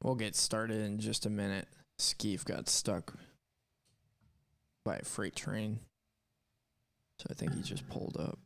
We'll get started in just a minute. Skeef got stuck by a freight train, so I think he just pulled up.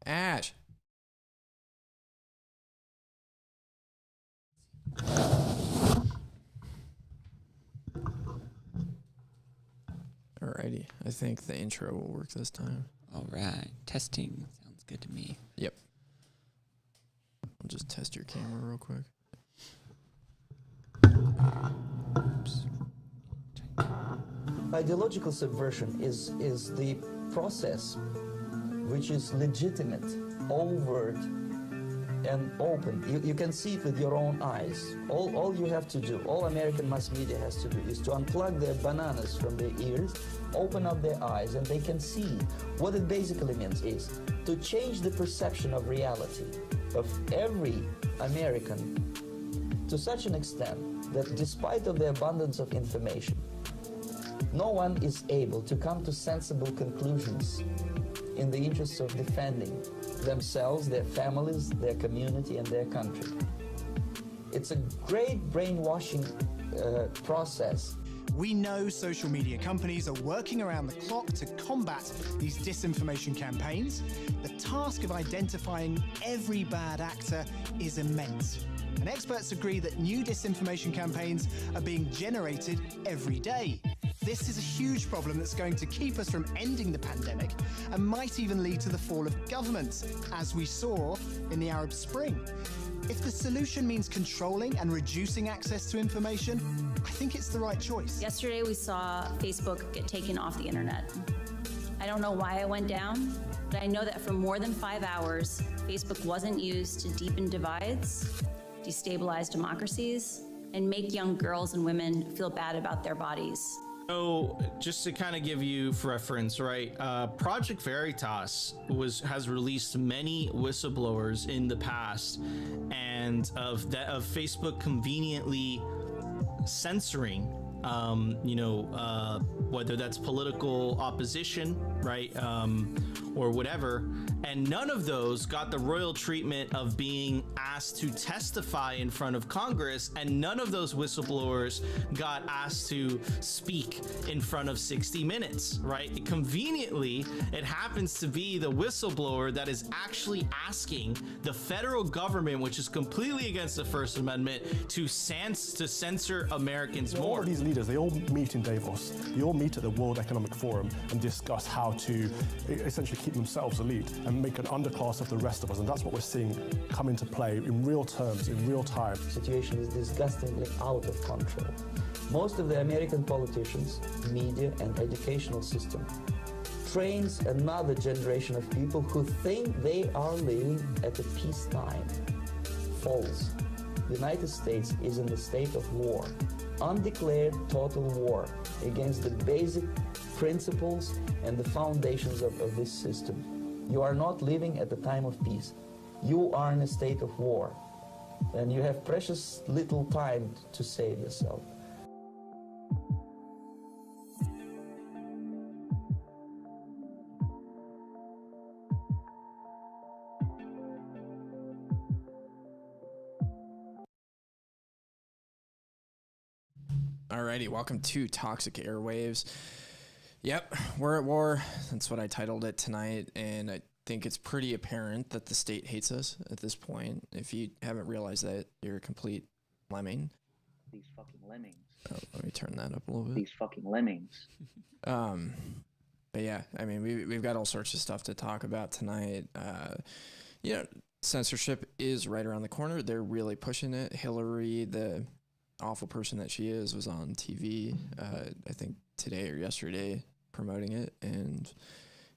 Ash. Alrighty, I think the intro will work this time. All right, testing sounds good to me. Yep. I'll just test your camera real quick. Oops. Ideological subversion is the process which is legitimate, overt, and open. You can see it with your own eyes. All you have to do, all American mass media has to do, is to unplug their bananas from their ears, open up their eyes, and they can see. What it basically means is to change the perception of reality of every American to such an extent that despite of the abundance of information, no one is able to come to sensible conclusions in the interests of defending themselves, their families, their community, and their country. It's a great brainwashing process. We know social media companies are working around the clock to combat these disinformation campaigns. The task of identifying every bad actor is immense. And experts agree that new disinformation campaigns are being generated every day. This is a huge problem that's going to keep us from ending the pandemic and might even lead to the fall of governments, as we saw in the Arab Spring. If the solution means controlling and reducing access to information, I think it's the right choice. Yesterday, we saw Facebook get taken off the internet. I don't know why it went down, but I know that for more than 5 hours, Facebook wasn't used to deepen divides, destabilize democracies, and make young girls and women feel bad about their bodies. So, just to kind of give you reference, right? Project Veritas has released many whistleblowers in the past, and of Facebook conveniently censoring, whether that's political opposition, right, or whatever. And none of those got the royal treatment of being asked to testify in front of Congress, and none of those whistleblowers got asked to speak in front of 60 Minutes, right? Conveniently, it happens to be the whistleblower that is actually asking the federal government, which is completely against the First Amendment, to censor Americans All more. of these leaders, they all meet in Davos. They all meet at the World Economic Forum and discuss how to essentially keep themselves elite and make an underclass of the rest of us. And that's what we're seeing come into play in real terms, in real time. The situation is disgustingly out of control. Most of the American politicians, media, and educational system trains another generation of people who think they are living at a peacetime. False. The United States is in a state of war, undeclared total war against the basic principles and the foundations of this system. You are not living at the time of peace. You are in a state of war, and you have precious little time to save yourself. Alrighty, welcome to Toxic Airwaves. Yep, we're at war. That's what I titled it tonight, and I think it's pretty apparent that the state hates us at this point. If you haven't realized that, you're a complete lemming. These fucking lemmings. Oh, let me turn that up a little bit. These fucking lemmings. But yeah, I mean, we've got all sorts of stuff to talk about tonight. Censorship is right around the corner. They're really pushing it. Hillary, the awful person that she is, was on TV, I think today or yesterday, promoting it. And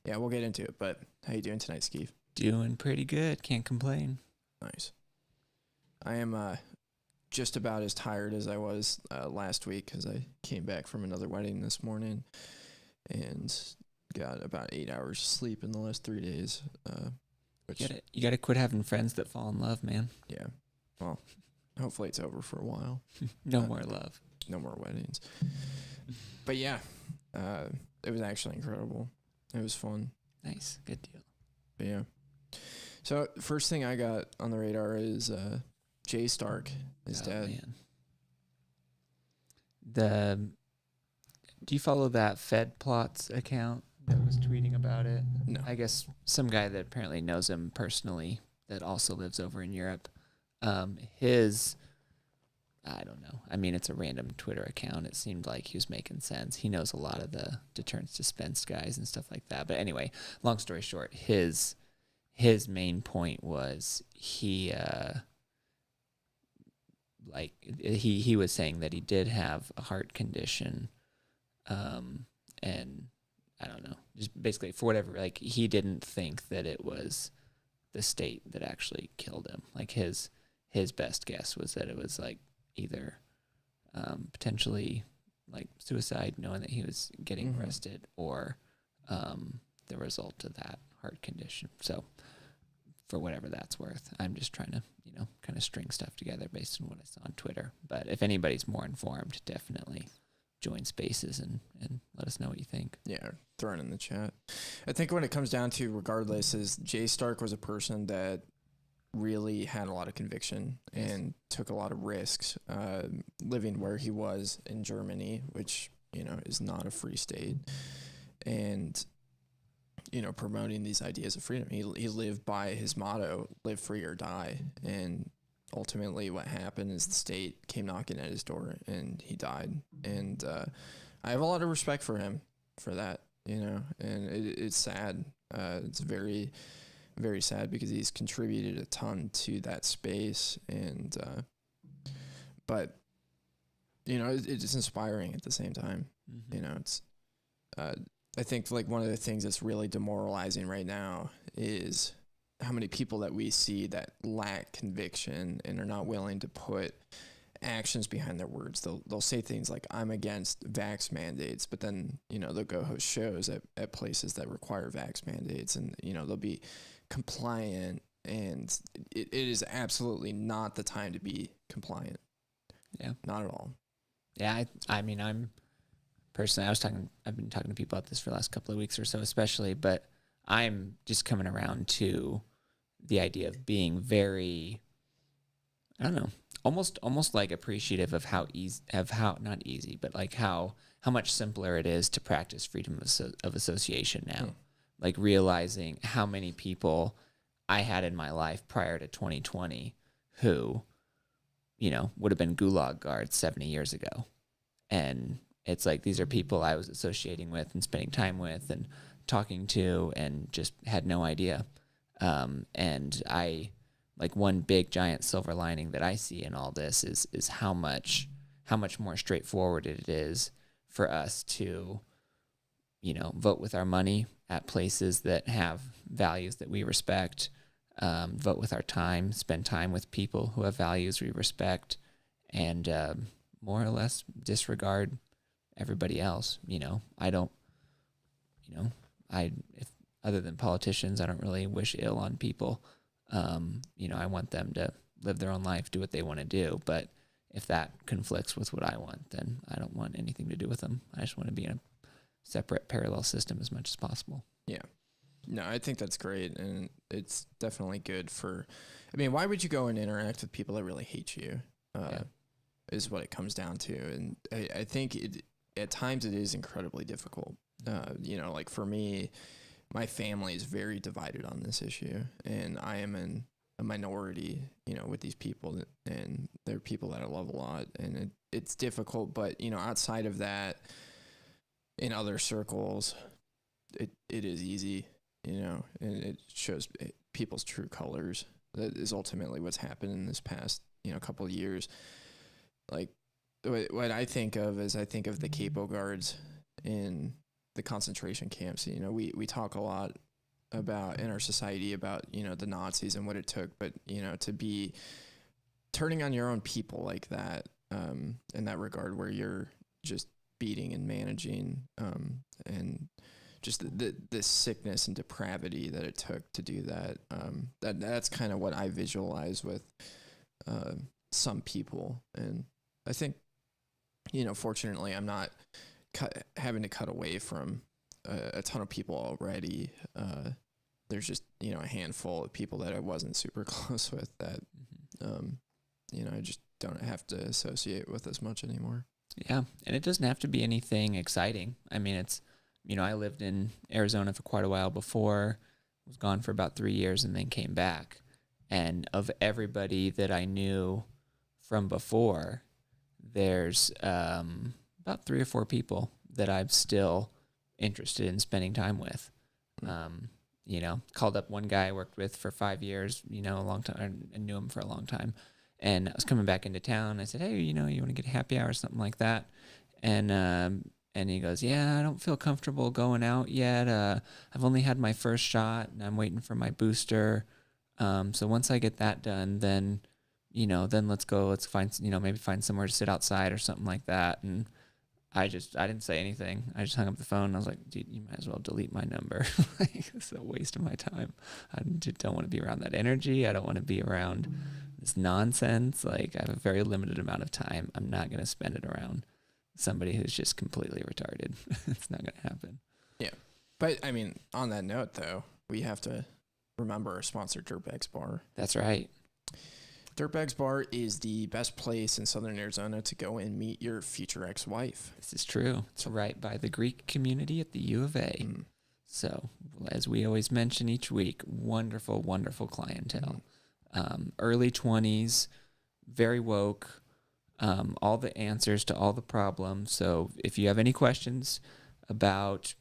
yeah, we'll get into it. But how you doing tonight, Skeef? Doing pretty good. Can't complain. Nice. I am just about as tired as I was last week, because I came back from another wedding this morning and got about 8 hours of sleep in the last 3 days. You gotta quit having friends that fall in love, man. Yeah. Well, hopefully it's over for a while. No more love. No more weddings. But yeah, it was actually incredible. It was fun. Nice. Good deal. But yeah. So first thing I got on the radar is Jay Stark is dead. Man. Do you follow that Fed Plots account that was tweeting about it? No. I guess some guy that apparently knows him personally that also lives over in Europe. I don't know. I mean, it's a random Twitter account. It seemed like he was making sense. He knows a lot of the deterrence dispense guys and stuff like that. But anyway, long story short, his main point was he was saying that he did have a heart condition, and I don't know, just basically for whatever, like he didn't think that it was the state that actually killed him. Like his best guess was that it was like either potentially like suicide, knowing that he was getting arrested, or the result of that heart condition. So for whatever that's worth, I'm just trying to, kind of string stuff together based on what I saw on Twitter. But if anybody's more informed, definitely join Spaces and let us know what you think. Yeah, throw it in the chat. I think when it comes down to, regardless, is Jay Stark was a person that really had a lot of conviction and took a lot of risks, living where he was in Germany, which, is not a free state, and, promoting these ideas of freedom. He lived by his motto, live free or die. And ultimately what happened is the state came knocking at his door and he died. And I have a lot of respect for him for that, and it's sad. It's very, very sad, because he's contributed a ton to that space. And but it's inspiring at the same time. It's I think like one of the things that's really demoralizing right now is how many people that we see that lack conviction and are not willing to put actions behind their words. They'll say things like, I'm against vax mandates, but then, they'll go host shows at places that require vax mandates, and, they'll be compliant, and it is absolutely not the time to be compliant. Yeah. Not at all. Yeah, I mean, I'm personally, I've been talking to people about this for the last couple of weeks or so, especially, but I'm just coming around to the idea of being very, I don't know, almost like appreciative of not easy, but like how much simpler it is to practice freedom of association now. Like realizing how many people I had in my life prior to 2020 who, would have been Gulag guards 70 years ago. And it's like, these are people I was associating with and spending time with and talking to and just had no idea. And I, like, one big giant silver lining that I see in all this is how much more straightforward it is for us to, vote with our money at places that have values that we respect, vote with our time, spend time with people who have values we respect, and more or less disregard everybody else. If other than politicians, I don't really wish ill on people. I want them to live their own life, do what they want to do. But if that conflicts with what I want, then I don't want anything to do with them. I just want to be in a separate parallel system as much as possible. Yeah. No, I think that's great. And it's definitely good why would you go and interact with people that really hate you? Is what it comes down to. And I think at times it is incredibly difficult. Like for me, my family is very divided on this issue, and I am in a minority, with these people, and they're people that I love a lot, and it's difficult, but, outside of that, in other circles, it is easy, and it shows people's true colors. That is ultimately what's happened in this past, couple of years. Like, what I think of is I think of the Capo Guards in the concentration camps. We talk a lot about in our society about, the Nazis and what it took, but, to be turning on your own people like that, in that regard, where you're just beating and managing, and just the sickness and depravity that it took to do that. That's kind of what I visualize with, some people. And I think, fortunately, I'm not having to cut away from a ton of people already. There's just, a handful of people that I wasn't super close with that, I just don't have to associate with as much anymore. Yeah. And it doesn't have to be anything exciting. I mean, it's, I lived in Arizona for quite a while before, was gone for about 3 years, and then came back. And of everybody that I knew from before, there's about 3 or 4 people that I'm still interested in spending time with. Called up one guy I worked with for 5 years, a long time, and knew him for a long time. And I was coming back into town. I said, hey, you want to get a happy hour or something like that? And he goes, yeah, I don't feel comfortable going out yet. I've only had my first shot, and I'm waiting for my booster. So once I get that done, then let's go. Let's find, maybe find somewhere to sit outside or something like that. And I didn't say anything. I just hung up the phone. And I was like, dude, you might as well delete my number. Like, it's a waste of my time. I just don't want to be around that energy. I don't want to be around this nonsense. Like, I have a very limited amount of time. I'm not going to spend it around somebody who's just completely retarded. It's not going to happen. Yeah. But, on that note, though, we have to remember our sponsor, Dirtbags Bar. That's right. Dirtbags Bar is the best place in Southern Arizona to go and meet your future ex-wife. This is true. It's right by the Greek community at the U of A. So, as we always mention each week, wonderful, wonderful clientele. Early 20s, very woke, all the answers to all the problems. So if you have any questions about,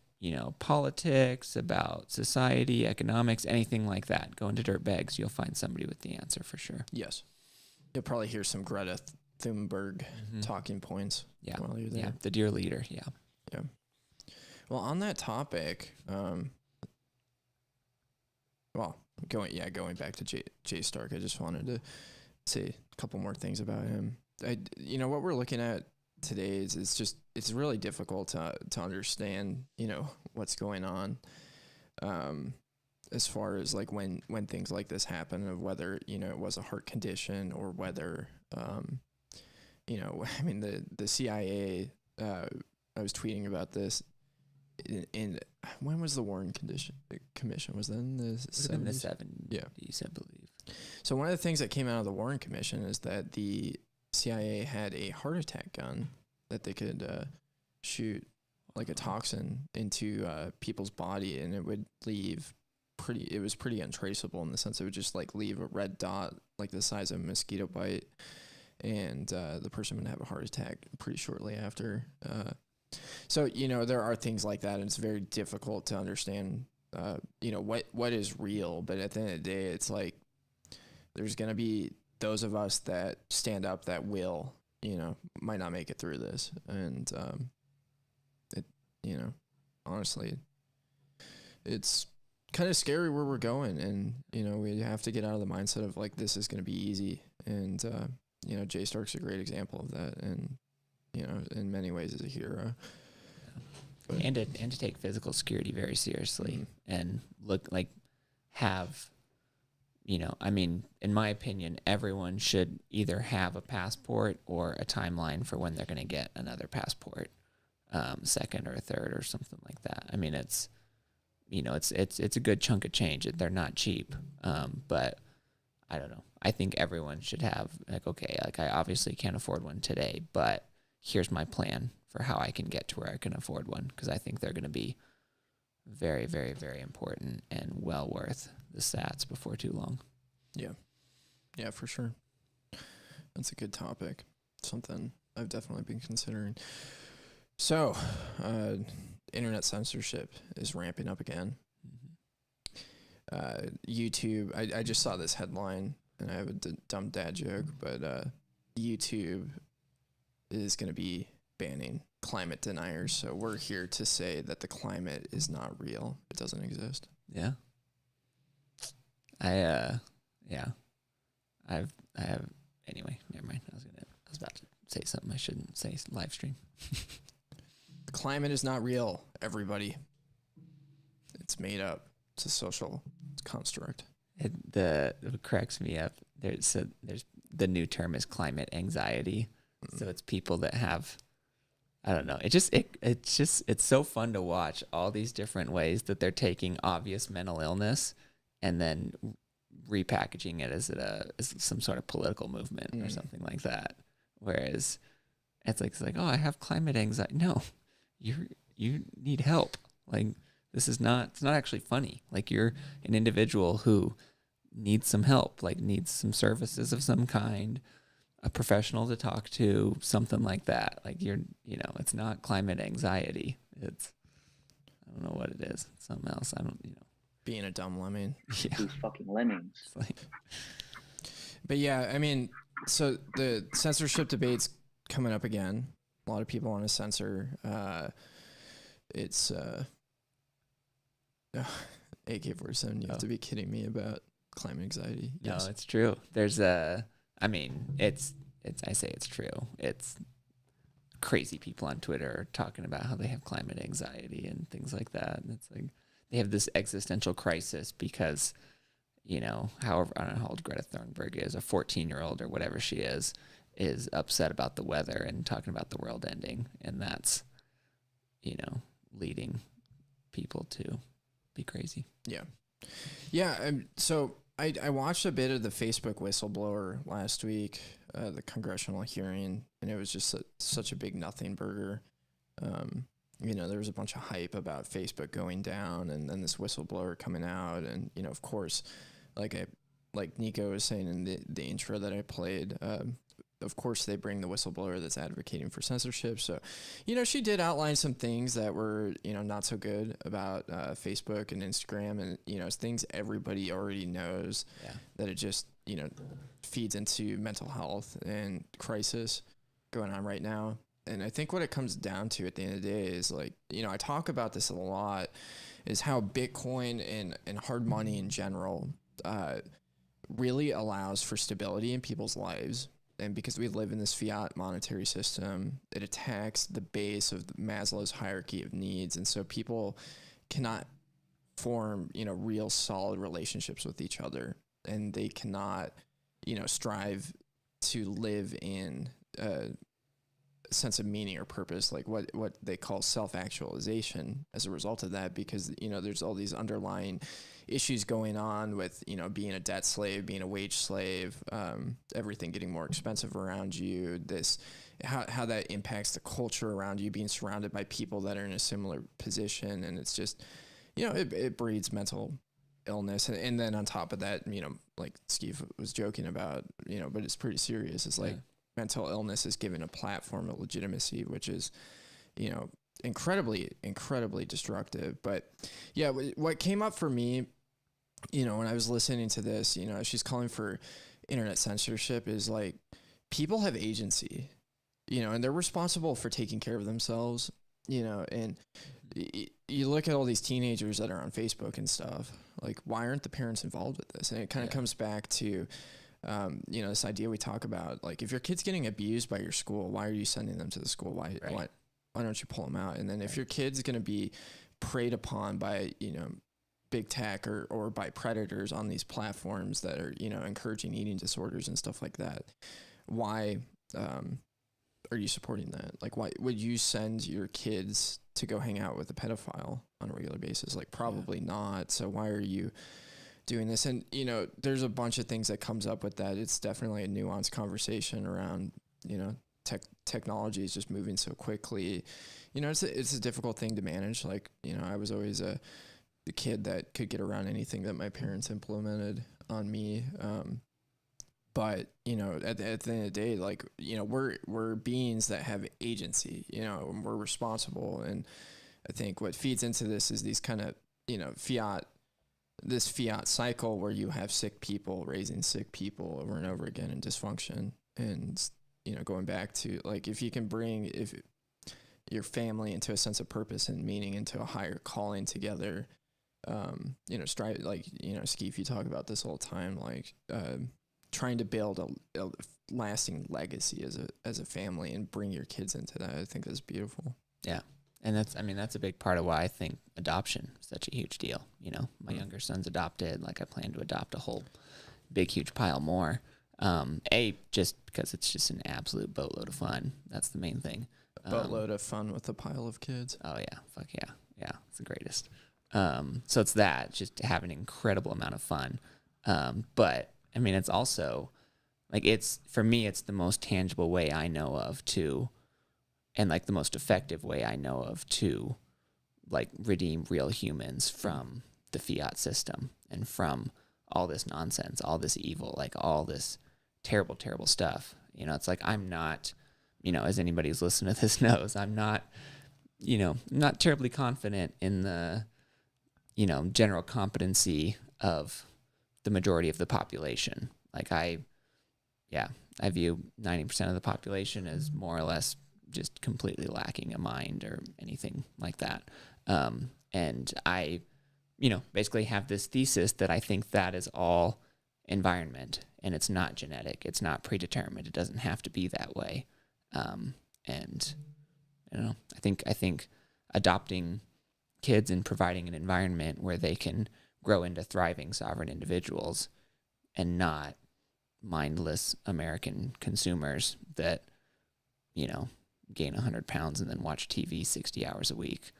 politics, about society, economics, anything like that, go into Dirtbags. You'll find somebody with the answer for sure. Yes. You'll probably hear some Greta Thunberg talking points while you're there. Yeah, the dear leader, yeah. Well, on that topic, going back to Jay Stark, I just wanted to say a couple more things about him. what we're looking at today is it's really difficult to understand, what's going on, as far as like when things like this happen, of whether, it was a heart condition or whether, I mean, the CIA, I was tweeting about this in when was the Warren Commission? Was that in the 70s? In the 70s, Yeah. I believe. So one of the things that came out of the Warren Commission is that the CIA had a heart attack gun that they could shoot like a toxin into people's body, and it would leave it was pretty untraceable in the sense it would just like leave a red dot like the size of a mosquito bite, and the person would have a heart attack pretty shortly after. So, there are things like that, and it's very difficult to understand, what is real. But at the end of the day, it's like there's going to be those of us that stand up that will, might not make it through this. And, honestly, it's kind of scary where we're going. And, we have to get out of the mindset of like, this is going to be easy. And, Jay Stark's a great example of that. And, in many ways is a hero. But, And to take physical security very seriously and have, I mean, in my opinion, everyone should either have a passport or a timeline for when they're going to get another passport, second or a third or something like that. I mean, it's a good chunk of change. They're not cheap, but I don't know. I think everyone should have I obviously can't afford one today, but here's my plan for how I can get to where I can afford one, because I think they're going to be very, very, very important and well worth the sats before too long. Yeah, for sure. That's a good topic. Something I've definitely been considering. So, internet censorship is ramping up again. YouTube, I just saw this headline, and I have a dumb dad joke, but YouTube is going to be banning climate deniers. So we're here to say that the climate is not real. It doesn't exist. Yeah. I have anyway, never mind. I was about to say something I shouldn't say live stream. The climate is not real, everybody. It's made up. It's a social construct. It cracks me up. There's the new term is climate anxiety. So it's people that have, I don't know. It's so fun to watch all these different ways that they're taking obvious mental illness and then repackaging it as some sort of political movement or something like that. Whereas it's like, oh, I have climate anxiety. No, you need help. Like, it's not actually funny. Like, you're an individual who needs some help, like needs some services of some kind, a professional to talk to, something like that. Like, it's not climate anxiety. I don't know what it is. It's something else. Being a dumb lemming. Yeah. These fucking lemmings. But yeah, I mean, so the censorship debate's coming up again. A lot of people want to censor. It's AK-47. You have to be kidding me about climate anxiety. Yes. No, it's true. There's I say it's true. It's crazy people on Twitter talking about how they have climate anxiety and things like that. And it's like they have this existential crisis because, however, I don't know how old Greta Thunberg is, a 14-year-old or whatever she is upset about the weather and talking about the world ending. And that's, leading people to be crazy. Yeah. Yeah. So I watched a bit of the Facebook whistleblower last week, the congressional hearing, and it was just such a big nothing burger. There was a bunch of hype about Facebook going down and then this whistleblower coming out. And, of course, like Nico was saying in the intro that I played, of course they bring the whistleblower that's advocating for censorship. So, she did outline some things that were, not so good about Facebook and Instagram, and, it's things everybody already knows. Yeah. That it just, feeds into mental health and crisis going on right now. And I think what it comes down to at the end of the day is like, I talk about this a lot, is how Bitcoin and hard money in general really allows for stability in people's lives. and because we live in this fiat monetary system, it attacks the base of Maslow's hierarchy of needs. And so people cannot form, real solid relationships with each other, and they cannot, strive to live in a sense of meaning or purpose, like what they call self-actualization as a result of that, because, there's all these underlying issues going on with, being a debt slave, being a wage slave, everything getting more expensive around you, how that impacts the culture around you, being surrounded by people that are in a similar position. And it's just, it breeds mental illness. And then on top of that, like Steve was joking about, but it's pretty serious. It's like mental illness is given a platform of legitimacy, which is, incredibly, incredibly destructive. But yeah, what came up for me, when I was listening to this, she's calling for internet censorship, is like, people have agency, and they're responsible for taking care of themselves, and you look at all these teenagers that are on Facebook and stuff, like, why aren't the parents involved with this? And it kind of comes back to, this idea we talk about, like, if your kid's getting abused by your school, why are you sending them to the school? Why don't you pull them out? And then if your kid's going to be preyed upon by, big tech or by predators on these platforms that are, encouraging eating disorders and stuff like that, why are you supporting that? Like, why would you send your kids to go hang out with a pedophile on a regular basis? Like, probably not. So why are you doing this? And, there's a bunch of things that comes up with that. It's definitely a nuanced conversation around, technology is just moving so quickly. It's a difficult thing to manage. Like, I was always the kid that could get around anything that my parents implemented on me. But, at the end of the day, like, we're beings that have agency, and we're responsible. And I think what feeds into this is these kind of, this fiat cycle where you have sick people raising sick people over and over again in dysfunction. And, going back to, like, if you can bring your family into a sense of purpose and meaning, into a higher calling together, strive, like, Skeef, you talk about this all the time, like, trying to build a lasting legacy as a family and bring your kids into that. I think that's beautiful. Yeah. And that's a big part of why I think adoption is such a huge deal. My younger son's adopted. Like, I plan to adopt a whole big, huge pile more. Just because it's just an absolute boatload of fun. That's the main thing. A boatload of fun with a pile of kids. Oh yeah. Fuck yeah. Yeah. It's the greatest. So it's that, just to have an incredible amount of fun. But it's also, like, for me, it's the most tangible way I know of to, and, like, the most effective way I know of to, like, redeem real humans from the fiat system and from all this nonsense, all this evil, like, all this terrible, terrible stuff. It's like, I'm not, as anybody who's listening to this knows, I'm not, not terribly confident in the, general competency of the majority of the population. Like, I view 90% of the population as more or less just completely lacking a mind or anything like that. And I, basically have this thesis that I think that is all environment, and it's not genetic. It's not predetermined. It doesn't have to be that way. And I think adopting kids and providing an environment where they can grow into thriving, sovereign individuals and not mindless American consumers that, gain 100 pounds and then watch TV 60 hours a week.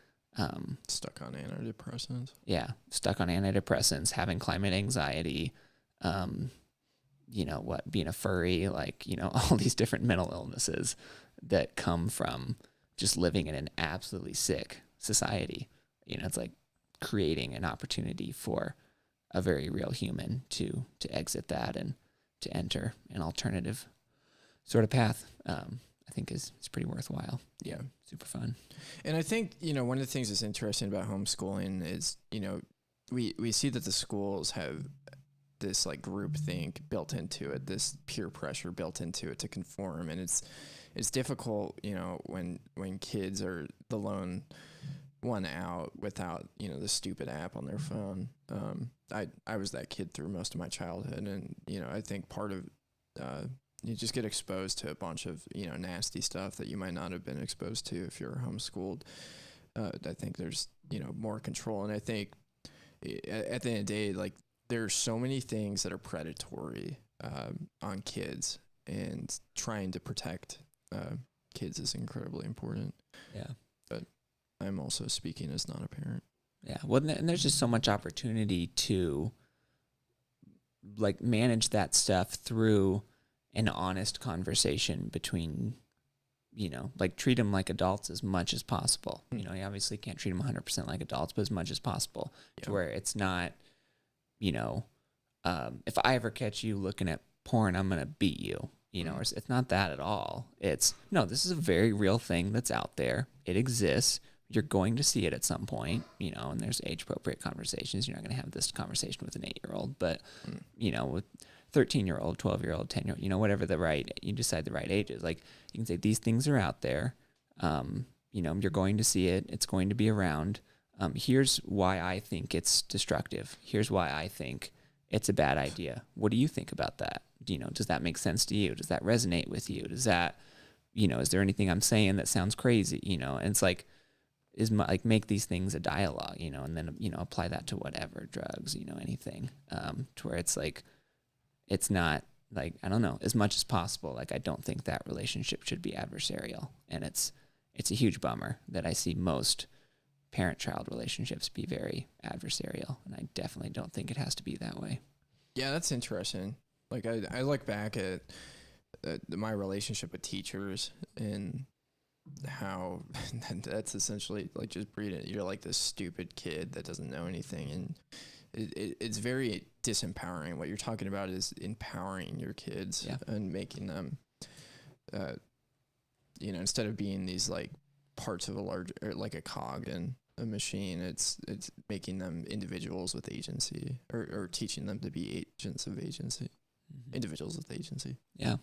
Stuck on antidepressants. Yeah, stuck on antidepressants, having climate anxiety, being a furry, like, all these different mental illnesses that come from just living in an absolutely sick society. It's like creating an opportunity for a very real human to exit that and to enter an alternative sort of path. I think is pretty worthwhile. Yeah. Super fun. And I think, one of the things that's interesting about homeschooling is, we see that the schools have this, like, groupthink built into it, this peer pressure built into it to conform. And it's difficult, when kids are the lone one out without, the stupid app on their phone. I was that kid through most of my childhood. And, I think part of, you just get exposed to a bunch of, nasty stuff that you might not have been exposed to if you're homeschooled. I think there's, more control. And I think at the end of the day, like, there's so many things that are predatory on kids, and trying to protect kids is incredibly important. Yeah. But I'm also speaking as not a parent. Yeah. Well, and there's just so much opportunity to like manage that stuff through an honest conversation between, like treat them like adults as much as possible. You obviously can't treat them 100% like adults, but as much as possible to where it's not, if I ever catch you looking at porn, I'm going to beat you, or it's not that at all. It's no, this is a very real thing that's out there. It exists. You're going to see it at some point, and there's age appropriate conversations. You're not going to have this conversation with an 8-year-old, but, with 13-year-old, 12-year-old, 10-year-old, whatever you decide the right age is. Like, you can say these things are out there. You're going to see it. It's going to be around. Here's why I think it's destructive. Here's why I think it's a bad idea. What do you think about that? Does that make sense to you? Does that resonate with you? Does that, is there anything I'm saying that sounds crazy? And it's like, make these things a dialogue, and then, apply that to whatever, drugs, anything, to where it's like, it's not like, I don't know, as much as possible. Like, I don't think that relationship should be adversarial. And it's a huge bummer that I see most parent-child relationships be very adversarial. And I definitely don't think it has to be that way. Yeah, that's interesting. Like, I look back at my relationship with teachers and how that's essentially like just breeding. You're like this stupid kid that doesn't know anything, and it's very disempowering. What you're talking about is empowering your kids and making them, instead of being these like parts of a large, or like a cog in a machine, it's making them individuals with agency, or teaching them to be agents of agency, individuals with agency. Yeah.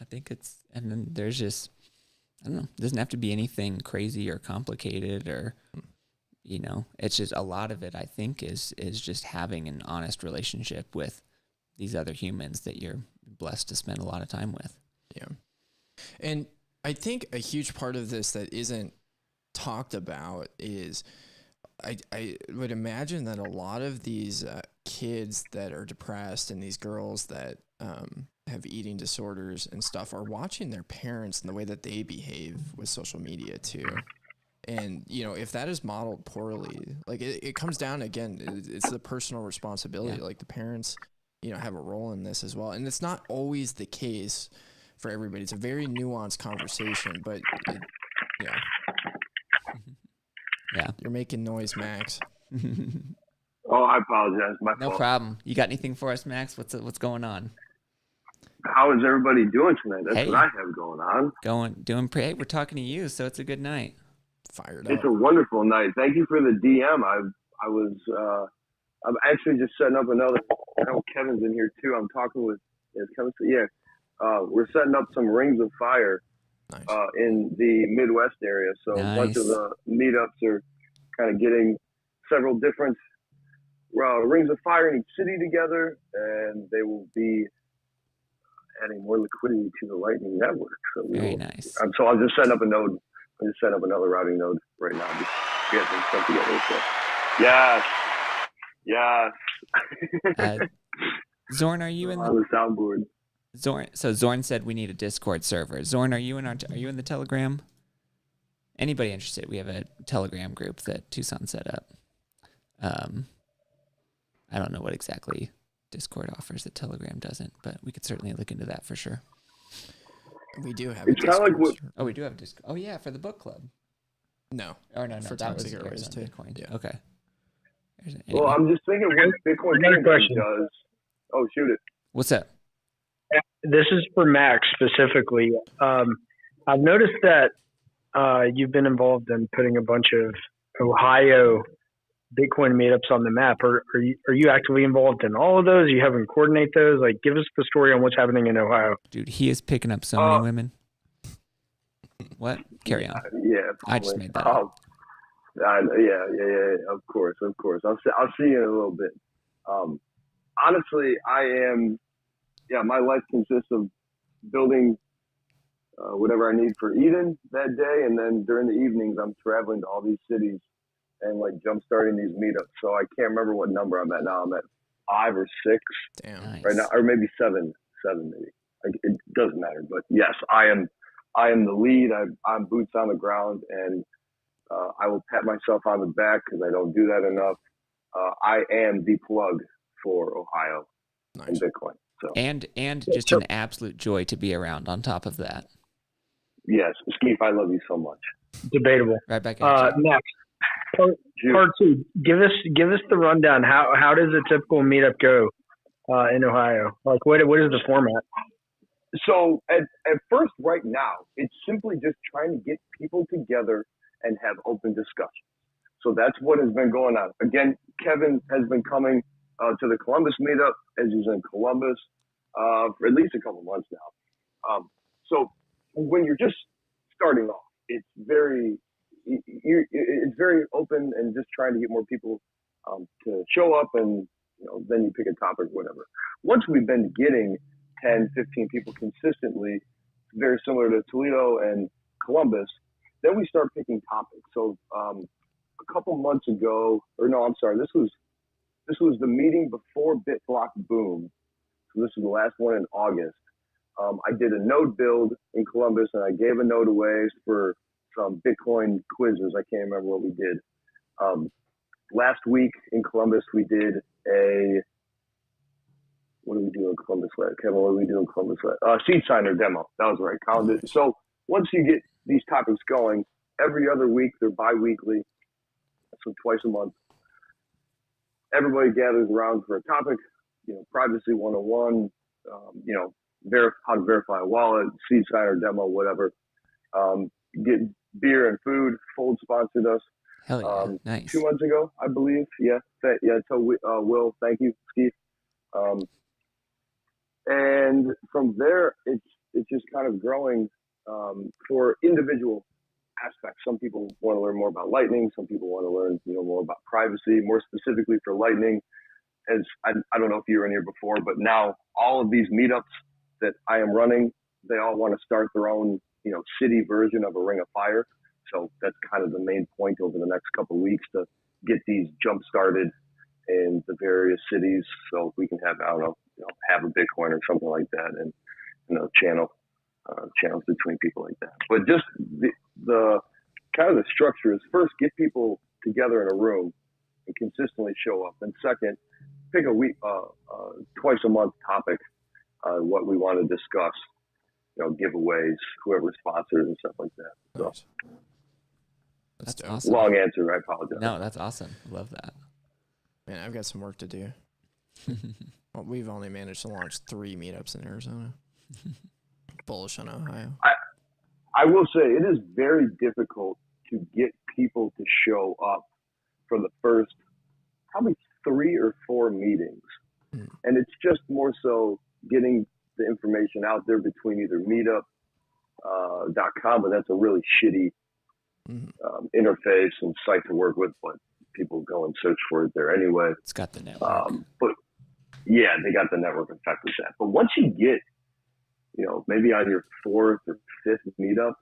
I think and then there's just, I don't know, it doesn't have to be anything crazy or complicated or, it's just a lot of it, I think, is just having an honest relationship with these other humans that you're blessed to spend a lot of time with. Yeah. And I think a huge part of this that isn't talked about is I would imagine that a lot of these kids that are depressed and these girls that have eating disorders and stuff are watching their parents and the way that they behave with social media too. And, if that is modeled poorly, like it comes down again, it's the personal responsibility. Like the parents, have a role in this as well. And it's not always the case for everybody. It's a very nuanced conversation, but Yeah. You're making noise, Max. Oh, I apologize. My No fault. problem. You got anything for us, Max? What's going on? How is everybody doing tonight? That's Hey. what I have going on. Hey, we're talking to you, so it's a good night. Fired It's up. a wonderful night. Thank you for the DM. I'm actually just setting up another. I know Kevin's in here too. I'm talking with Kevin. Yeah, we're setting up some Rings of Fire Nice. in the Midwest area. So a bunch of Nice. the meetups are kind of getting several different Rings of Fire in each city together, and they will be adding more liquidity to the Lightning Network. So Very nice. So I'll just set up a node. I'm just setting up another routing node right now. Just get things put together. So yes. Zorn, are you in On the soundboard. Zorn? So Zorn said we need a Discord server. Zorn, are you in the Telegram? Anybody interested? We have a Telegram group that Tucson set up. I don't know what exactly Discord offers that Telegram doesn't, but we could certainly look into that for sure. We do have. It's kind of like what. Oh, we do have Discord. Oh yeah, for the book club. No. Oh no, For that was Toxic Airways, Arizona too. Bitcoin. Yeah. Okay. Well, I'm just thinking what Bitcoin I got a question. does. Oh, shoot it. What's up? This is for Max specifically. I've noticed that you've been involved in putting a bunch of Ohio Bitcoin meetups on the map. Are you actively involved in all of those? You haven't coordinate those? Like, give us the story on what's happening in Ohio. Dude, he is picking up so many women. What? Carry on. Yeah. I just made that up. Yeah. Of course. I'll see you in a little bit. Honestly, I am. Yeah, my life consists of building whatever I need for Eden that day, and then during the evenings I'm traveling to all these cities and like jump starting these meetups. So I can't remember what number I'm at now. I'm at 5 or 6 Damn. right now, or maybe 7 maybe. Like, it doesn't matter. But yes, I am the lead. I'm boots on the ground, and I will pat myself on the back because I don't do that enough. I am the plug for Ohio and Bitcoin. So And just an absolute joy to be around on top of that. yes, Skeef, I love you so much. Debatable. Right back at you. Next, part 2. Give us the rundown. How does a typical meetup go in Ohio? Like, what is the format? So at first, right now, it's simply just trying to get people together and have open discussions. So that's what has been going on. Again, Kevin has been coming to the Columbus meetup as he's in Columbus for at least a couple months now. So when you're just starting off, it's very open and just trying to get more people to show up, and then you pick a topic, whatever. Once we've been getting 10, 15 people consistently, very similar to Toledo and Columbus, then we start picking topics. So a couple months ago, or no, I'm sorry, this was the meeting before BitBlock Boom. So this is the last one in August. I did a node build in Columbus, and I gave a node away for some Bitcoin quizzes. I can't remember what we did. Last week in Columbus, we did what did we do in Columbus? Kevin, what did we do in Columbus? Seed signer demo. That was right. Counted. So once you get these topics going, every other week, they're bi-weekly, so twice a month. Everybody gathers around for a topic, privacy 101, how to verify a wallet, seed signer demo, whatever. Get beer and food. Fold sponsored us. Hell yeah. Nice. 2 months ago, I believe. Yeah. So Will, thank you, Steve. And from there, it's just kind of growing for individual aspects. Some people want to learn more about Lightning. Some people want to learn more about privacy. More specifically for Lightning, as I don't know if you were in here before, but now all of these meetups that I am running, they all want to start their own city version of a Ring of Fire. So that's kind of the main point over the next couple of weeks, to get these jump started in the various cities, so we can have, have a Bitcoin or something like that, and channels between people like that. But just the kind of the structure is, first, get people together in a room and consistently show up, and second, pick a week, twice a month topic, what we want to discuss, giveaways, whoever sponsors and stuff like that. So, Nice. That's awesome. long answer. I apologize. No, that's awesome. Love that. Man, I've got some work to do. Well, we've only managed to launch 3 meetups in Arizona. Bullish on Ohio. I will say it is very difficult to get people to show up for the first probably 3 or 4 meetings. And it's just more so getting the information out there between either meetup.com, but that's a really shitty interface and site to work with, but people go and search for it there anyway. It's got the network. But yeah, they got the network effect with that. But once you get, maybe on your 4th or 5th meetup,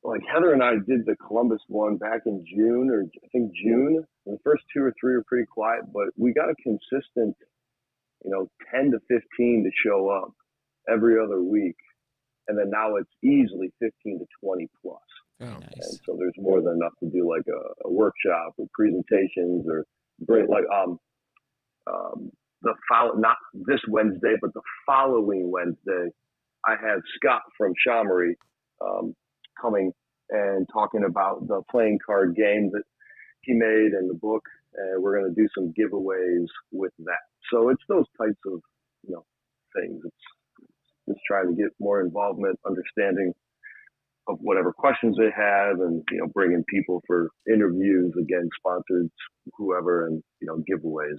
like Heather and I did the Columbus one back in June, or I think June. The first 2 or 3 were pretty quiet, but we got a consistent, 10 to 15 to show up every other week. And then now it's easily 15 to 20 plus. Very nice. And so there's more than enough to do like a workshop or presentations, or great, like, not this Wednesday, but the following Wednesday, I have Scott from Shamory coming and talking about the playing card game that he made and the book, and we're going to do some giveaways with that. So it's those types of things. It's just trying to get more involvement, understanding of whatever questions they have, and bringing people for interviews, again, sponsored, whoever, and giveaways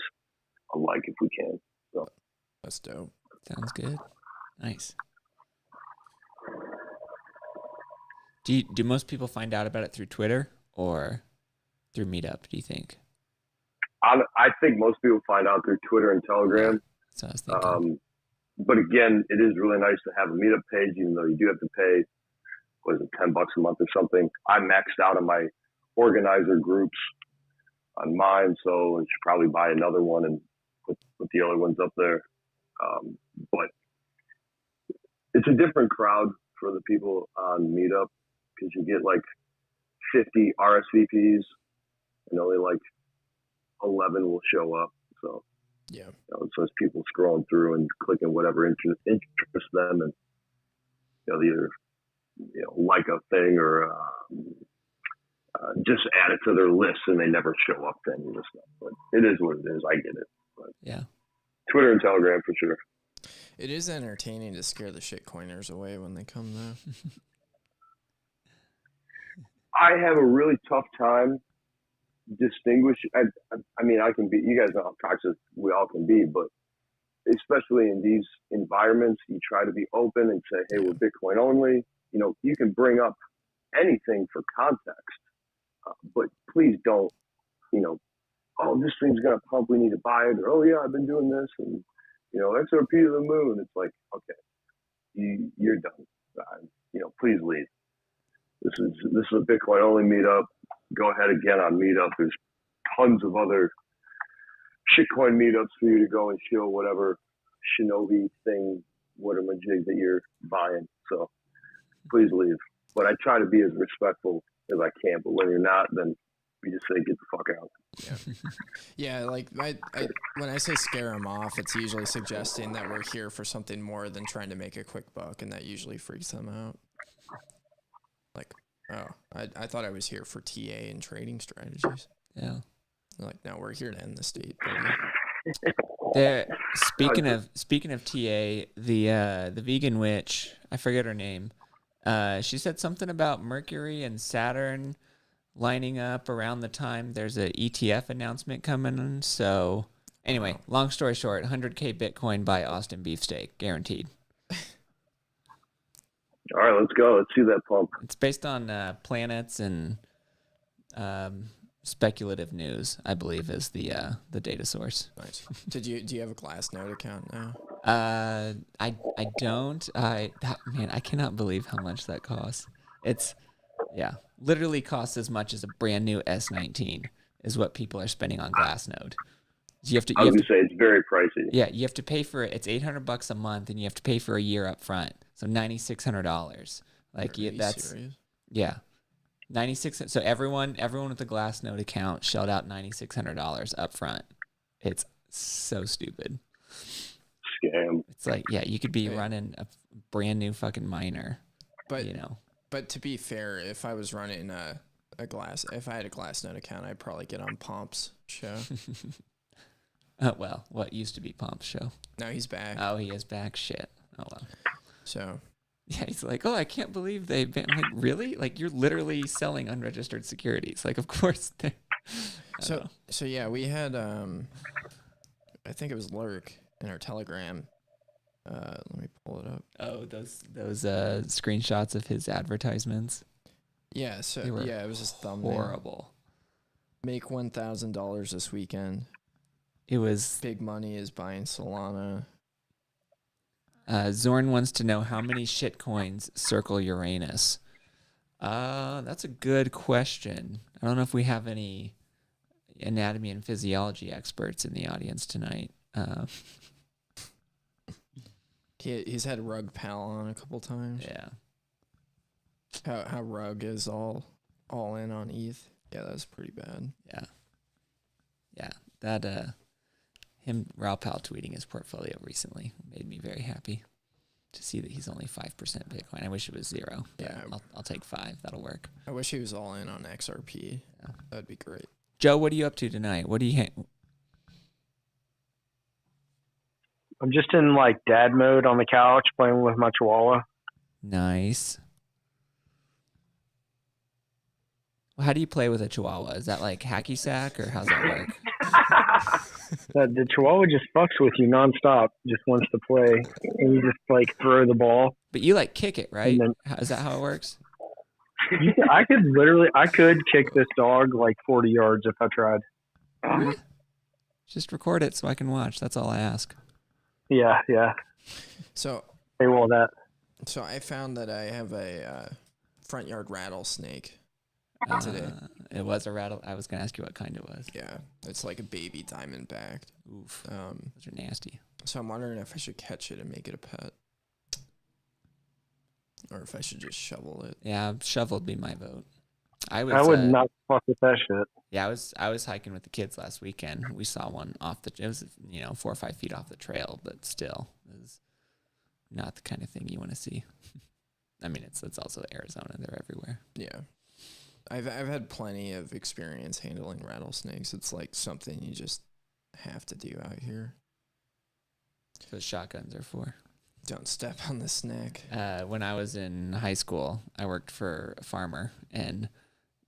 alike if we can. So That's dope. Sounds good. Nice. Do most people find out about it through Twitter or through Meetup, do you think? I think most people find out through Twitter and Telegram. That's what I was thinking. but again, it is really nice to have a meetup page, even though you do have to pay, what is it, $10 a month or something. I maxed out on my organizer groups on mine, so I should probably buy another one and put the other ones up there. But it's a different crowd for the people on Meetup, because you get like 50 RSVPs and only like 11 will show up. So Yeah. So it's people scrolling through and clicking whatever interests them, and they either like a thing or just add it to their list, and they never show up to any of this stuff. But it is what it is. I get it. But Yeah. Twitter and Telegram for sure. It is entertaining to scare the shitcoiners away when they come, though. I have a really tough time distinguishing. I mean, I can be, you guys know how toxic we all can be, but especially in these environments, you try to be open and say, hey, we're Bitcoin only. You can bring up anything for context, but please don't, oh, this thing's going to pump, we need to buy it, or, oh, yeah, I've been doing this, and, XRP to the moon. It's like, okay, you're done. Please leave. This is a Bitcoin only meetup. Go ahead again on Meetup. There's tons of other shitcoin meetups for you to go and show whatever Shinobi thing, whatever jig that you're buying. So please leave. But I try to be as respectful as I can. But when you're not, then we just say, get the fuck out. Yeah, like I when I say scare them off, it's usually suggesting that we're here for something more than trying to make a quick buck, and that usually freaks them out. Like, oh, I thought I was here for TA and trading strategies. Yeah. They're like, no, we're here to end the state, buddy. Speaking of TA, the vegan witch, I forget her name. She said something about Mercury and Saturn lining up around the time there's a ETF announcement coming in. So anyway, long story short, 100K Bitcoin by Austin Beefsteak, guaranteed. All right, let's go. Let's see that pump. It's based on planets and speculative news, I believe, is the data source. Nice. Do you have a Glassnode account now? I don't. Man, I cannot believe how much that costs. It's literally costs as much as a brand new S19 is what people are spending on Glassnode. You have to. I was gonna say it's very pricey. Yeah, you have to pay for it. It's $800 a month, and you have to pay for a year up front. So $9,600. Like that's serious? yeah, 96. So everyone with a Glassnode account shelled out $9,600 up front. It's so stupid. Scam. It's like, yeah, you could be running a brand new fucking miner, but But to be fair, if I was running if I had a Glassnode account, I'd probably get on Pomp's show. Well, what used to be Pomp's show? No, he's back. Oh, he is back. Shit. Oh well. So. Yeah, he's like, oh, I can't believe they banned. I'm like, really? Like, you're literally selling unregistered securities. Like, of course they. So yeah, we had I think it was Lurk in our Telegram. Let me pull it up. Oh, those screenshots of his advertisements. Yeah, so They were it was his thumbnail. horrible. Make $1,000 this weekend. It was Big money is buying Solana. Zorn wants to know how many shitcoins circle Uranus. That's a good question. I don't know if we have any anatomy and physiology experts in the audience tonight. He's had Rug Pal on a couple times. Yeah. How Rug is all in on ETH. Yeah, that was pretty bad. Yeah. That Raul Pal tweeting his portfolio recently made me very happy to see that he's only 5% Bitcoin. I wish it was 0. Yeah. I'll take 5. That'll work. I wish he was all in on XRP. Yeah. That'd be great. Joe, what are you up to tonight? What do you I'm just in dad mode on the couch playing with my Chihuahua. Nice. Well, how do you play with a Chihuahua? Is that like hacky sack or how's that work? The Chihuahua just fucks with you nonstop, just wants to play, and you just throw the ball. But you kick it, right? Then, is that how it works? I could kick this dog 40 yards if I tried. Just record it so I can watch. That's all I ask. Yeah. So paywall that. So I found that I have a front yard rattlesnake today. It was a rattle. I was gonna ask you what kind it was. Yeah, it's like a baby diamondback. Oof. Those are nasty. So I'm wondering if I should catch it and make it a pet, or if I should just shovel it. Yeah, shovel would be my vote. I would not fuck with that shit. Yeah, I was hiking with the kids last weekend. We saw one off the. It was 4 or 5 feet off the trail, but still, it was not the kind of thing you want to see. I mean, it's also Arizona. They're everywhere. Yeah, I've had plenty of experience handling rattlesnakes. It's like something you just have to do out here. That's what shotguns are for. Don't step on the snake. When I was in high school, I worked for a farmer and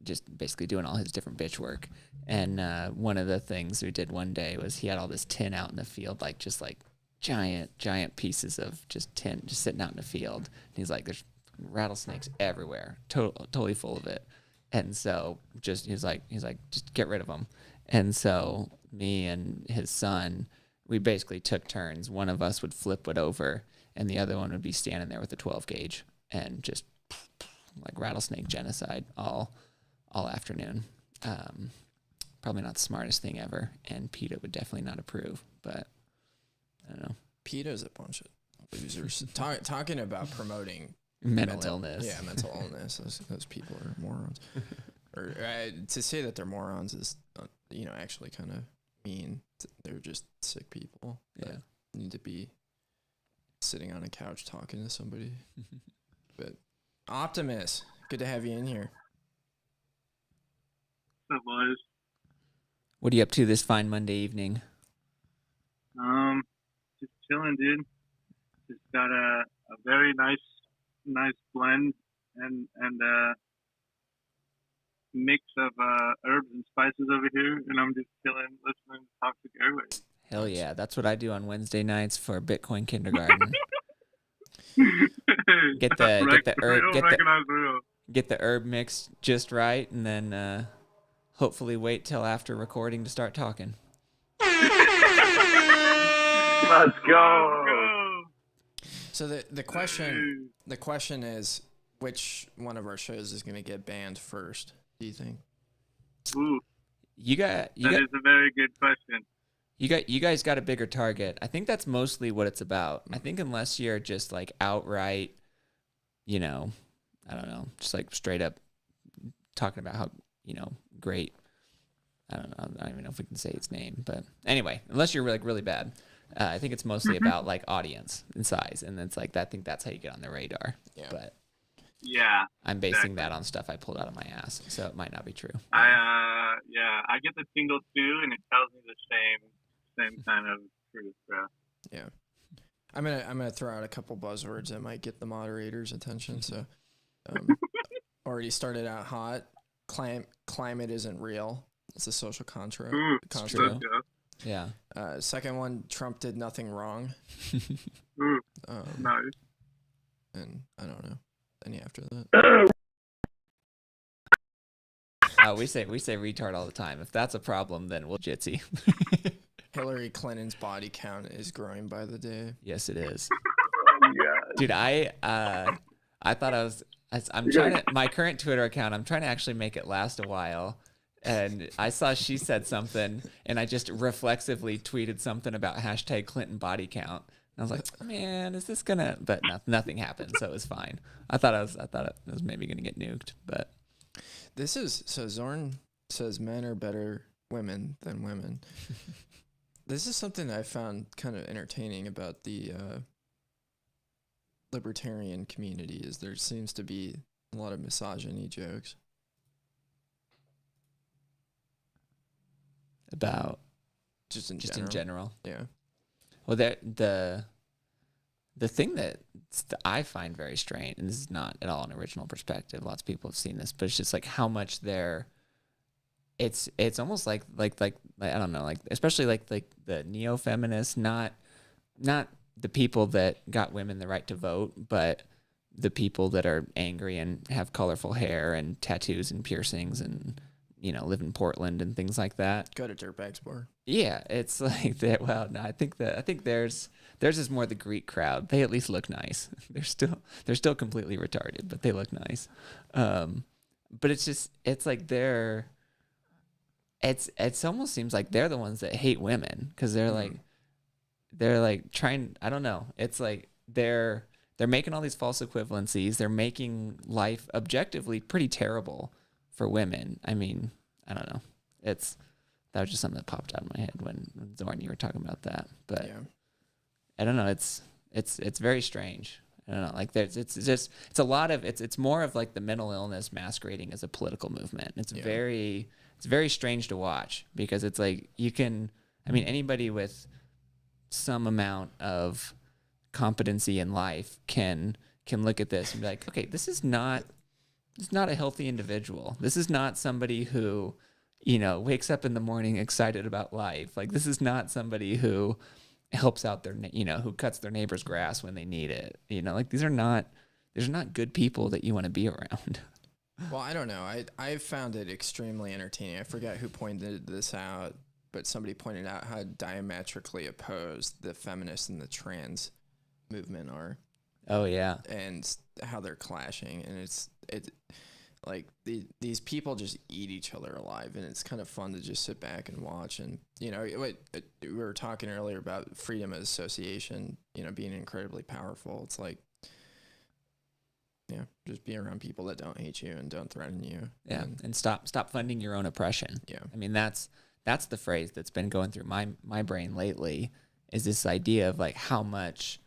just basically doing all his different bitch work. And one of the things we did one day was he had all this tin out in the field, like giant pieces of just tin just sitting out in the field. And he's like, there's rattlesnakes everywhere, totally full of it. And so he's like, just get rid of them. And so me and his son, we basically took turns. One of us would flip it over, and the other one would be standing there with a 12 gauge and just like rattlesnake genocide all afternoon. Probably not the smartest thing ever, and PETA would definitely not approve, but I don't know. PETA's a bunch of losers. Talking about promoting mental illness. Yeah, mental illness. Those people are morons. Or to say that they're morons is, actually kind of mean. They're just sick people that need to be sitting on a couch talking to somebody. But Optimus, good to have you in here. What's up, boys? What are you up to this fine Monday evening? Just chilling, dude. Just got a very nice blend and mix of herbs and spices over here, and I'm just chilling, listening to Toxic Airways. Hell yeah, that's what I do on Wednesday nights for Bitcoin Kindergarten. Get the herb mix just right, and then hopefully wait till after recording to start talking. Let's go. So the question is, which one of our shows is going to get banned first? Do you think? Ooh, that is a very good question. You guys got a bigger target. I think that's mostly what it's about. I think unless you're just like outright, I don't know, just like straight up talking about how, great. I don't even know if we can say its name, but anyway, unless you're like really bad, I think it's mostly about like audience and size, and it's like I think that's how you get on the radar. Yeah. But yeah, I'm basing that on stuff I pulled out of my ass, so it might not be true. I get the tingle too, and it tells me the same kind of truth, bro. Yeah. I'm gonna throw out a couple buzzwords that might get the moderator's attention. So, already started out hot. Climate isn't real. It's a social construct. True. Yeah. Second one, Trump did nothing wrong. Nice. And I don't know any after that. We say retard all the time. If that's a problem, then we'll jitsi. Hillary Clinton's body count is growing by the day. Yes, it is. Yeah. Dude, I thought I'm trying to, my current Twitter account, I'm trying to actually make it last a while. And I saw she said something, and I just reflexively tweeted something about hashtag Clinton body count. And I was like, man, is this gonna? But nothing happened, so it was fine. I thought it was maybe gonna get nuked, but This is, so Zorn says men are better women than women. This is something I found kind of entertaining about the libertarian community, is there seems to be a lot of misogyny jokes. about Just in general. Yeah. Well, the thing that I find very strange, and this is not at all an original perspective, lots of people have seen this, but it's just like how much it's almost like I don't know, like especially like the neo-feminists, not the people that got women the right to vote, but the people that are angry and have colorful hair and tattoos and piercings and live in Portland and things like that. Go to Dirtbags Bar. Yeah, it's like that. Well, no, I think theirs is more the Greek crowd. They at least look nice. They're still completely retarded, but they look nice. But it's like it's almost seems like they're the ones that hate women because they're like trying. I don't know. It's like they're making all these false equivalencies. They're making life objectively pretty terrible for women. I mean, I don't know. That was just something that popped out of my head when Zorn, you were talking about that. But Yeah. I don't know. It's very strange. I don't know. Like it's a lot of it's more of like the mental illness masquerading as a political movement. It's very strange to watch because it's like anybody with some amount of competency in life can look at this and be like, okay, this is not a healthy individual. This is not somebody who, wakes up in the morning excited about life. Like this is not somebody who helps out who cuts their neighbor's grass when they need it. Like these are not good people that you want to be around. Well, I don't know. I found it extremely entertaining. I forget who pointed this out, but somebody pointed out how diametrically opposed the feminist and the trans movement are. Oh yeah. And how they're clashing, and it's like these people just eat each other alive, and it's kind of fun to just sit back and watch. And we were talking earlier about freedom of association, being incredibly powerful. It's like, just be around people that don't hate you and don't threaten you. Yeah, and stop funding your own oppression. Yeah, I mean that's the phrase that's been going through my brain lately. Is this idea of like how much,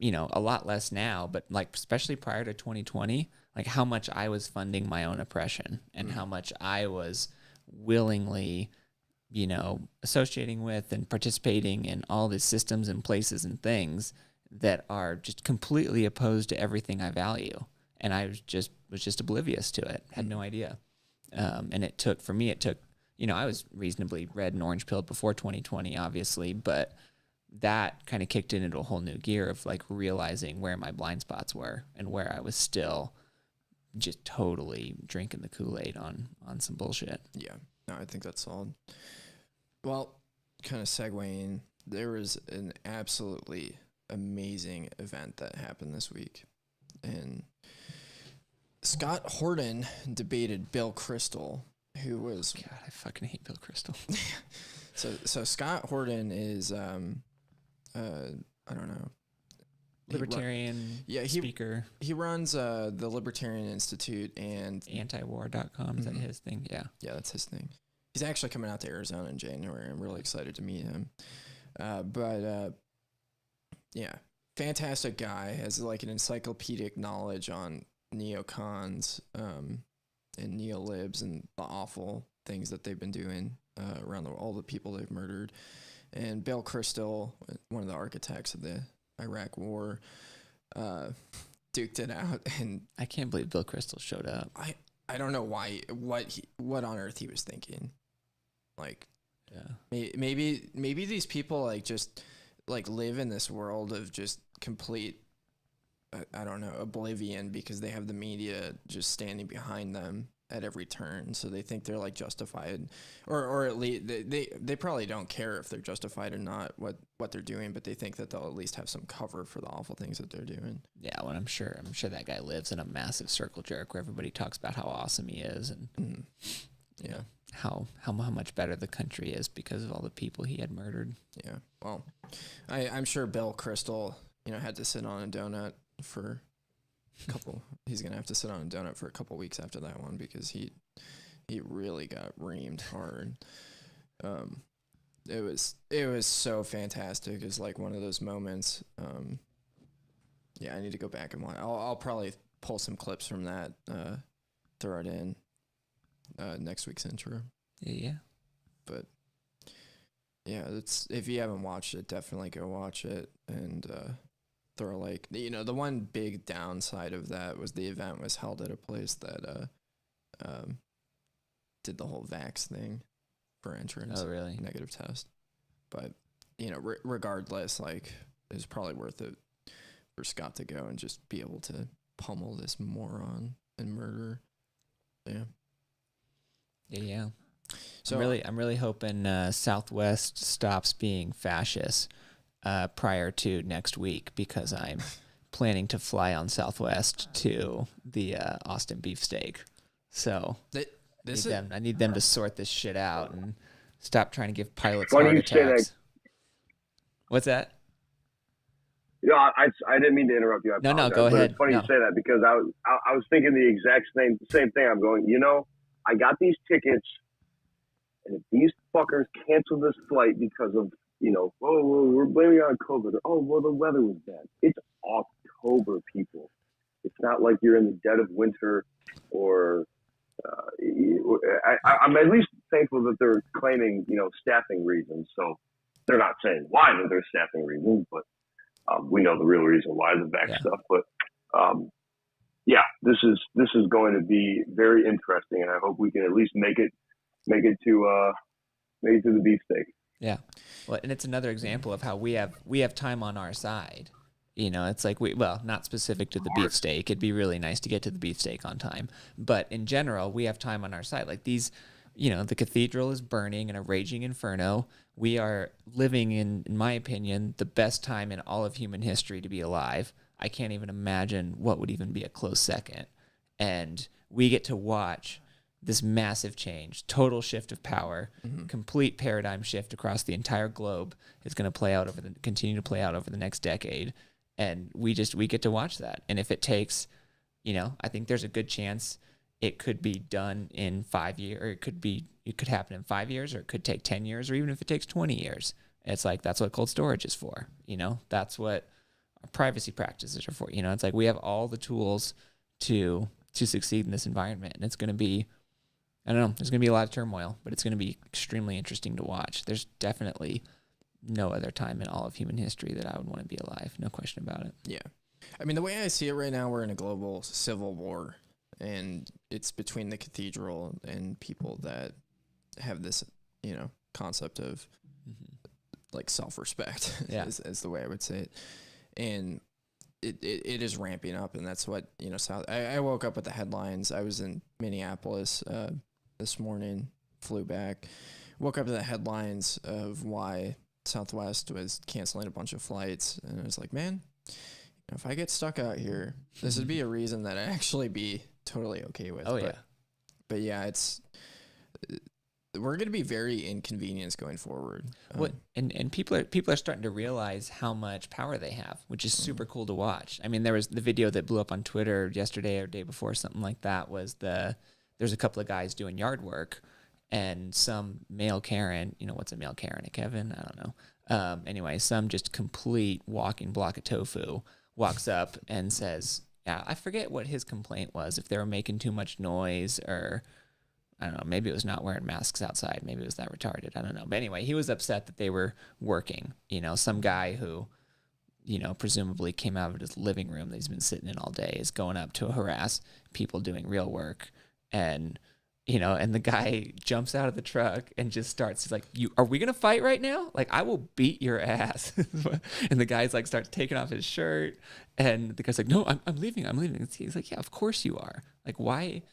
a lot less now, but like especially prior to 2020, like how much I was funding my own oppression and how much I was willingly, associating with and participating in all these systems and places and things that are just completely opposed to everything I value. And I was just oblivious to it, had no idea. And it took, I was reasonably red and orange pilled before 2020, obviously, but that kind of kicked it into a whole new gear of like realizing where my blind spots were and where I was still just totally drinking the Kool-Aid on some bullshit. Yeah, no, I think that's solid. Well, kind of segueing, there was an absolutely amazing event that happened this week, and Scott Horton debated Bill Kristol, who was... God, I fucking hate Bill Kristol. So Scott Horton is, I don't know. Libertarian speaker. He runs the Libertarian Institute and... Antiwar.com, is that his thing? Yeah. Yeah, that's his thing. He's actually coming out to Arizona in January. I'm really excited to meet him. Yeah, fantastic guy. Has like an encyclopedic knowledge on neocons and neolibs and the awful things that they've been doing around all the people they've murdered. And Bill Kristol, one of the architects of the Iraq War, duked it out. And I can't believe Bill Kristol showed up. I don't know what on earth he was thinking. Like, yeah, maybe these people like just like live in this world of just complete, I don't know, oblivion because they have the media just standing behind them at every turn. So they think they're like justified, or at least they probably don't care if they're justified or not what they're doing, but they think that they'll at least have some cover for the awful things that they're doing. Yeah, well, I'm sure that guy lives in a massive circle jerk where everybody talks about how awesome he is and yeah, how much better the country is because of all the people he had murdered. Yeah, well, I'm sure Bill Kristol, had to sit on a donut for a couple. He's gonna have to sit on a donut for a couple weeks after that one because he really got reamed hard. It was so fantastic. It's like one of those moments. Yeah, I need to go back and watch. I'll probably pull some clips from that, throw it in next week's intro. Yeah. But yeah, if you haven't watched it, definitely go watch it and throw like the one big downside of that was the event was held at a place that did the whole vax thing for entrance. Oh, really? Negative test. But regardless, like it's probably worth it for Scott to go and just be able to pummel this moron and murder. Yeah. Yeah. So I'm really hoping Southwest stops being fascist prior to next week, because I'm planning to fly on Southwest to the Austin beefsteak. So I need them to sort this shit out and stop trying to give pilots Funny heart you say that. attacks. What's that? Yeah, I didn't mean to interrupt you. I No, apologize, go but ahead. It's funny No. you say that, because I was thinking the exact same thing. I'm going, I got these tickets, and if these fuckers cancel this flight because of, we're blaming it on COVID. Oh, well, the weather was bad. It's October, people. It's not like you're in the dead of winter, or I'm at least thankful that they're claiming, staffing reasons. So they're not saying why they're staffing reasons, but we know the real reason why, the vax stuff. But this is going to be very interesting, and I hope we can at least make it to the beefsteak. Yeah. Well, and it's another example of how we have time on our side. It's like not specific to the beefsteak. It'd be really nice to get to the beefsteak on time. But in general, we have time on our side. Like these, the cathedral is burning in a raging inferno. We are living in my opinion, the best time in all of human history to be alive. I can't even imagine what would even be a close second. And we get to watch this massive change, total shift of power, complete paradigm shift across the entire globe is going to continue to play out over the next decade. And we get to watch that. And if it takes, I think there's a good chance it could be done in 5 years, or it could happen in 5 years, or it could take 10 years, or even if it takes 20 years. It's like, that's what cold storage is for. That's what our privacy practices are for. It's like we have all the tools to succeed in this environment. And it's going to be, I don't know, there's going to be a lot of turmoil, but it's going to be extremely interesting to watch. There's definitely no other time in all of human history that I would want to be alive. No question about it. Yeah. I mean, the way I see it right now, we're in a global civil war, and it's between the cathedral and people that have this, concept of like self-respect is the way I would say it. And it is ramping up, and that's what, I woke up with the headlines. I was in Minneapolis this morning, flew back, woke up to the headlines of why Southwest was canceling a bunch of flights, and I was like, man, if I get stuck out here, this would be a reason that I'd actually be totally okay with. But yeah, we're going to be very inconvenienced going forward. And people are starting to realize how much power they have, which is super cool to watch. I mean, there was the video that blew up on Twitter yesterday or day before, something like that, was there's a couple of guys doing yard work, and some male Karen, what's a male Karen, Kevin? I don't know. Anyway, some just complete walking block of tofu walks up and says, I forget what his complaint was, if they were making too much noise, or I don't know, maybe it was not wearing masks outside. Maybe it was that retarded. I don't know. But anyway, he was upset that they were working. Some guy who, presumably came out of his living room that he's been sitting in all day is going up to harass people doing real work. And and the guy jumps out of the truck and just starts, he's like, are we going to fight right now? Like, I will beat your ass. And the guy's like, starts taking off his shirt. And the guy's like, no, I'm leaving. He's like, yeah, of course you are. Like, why?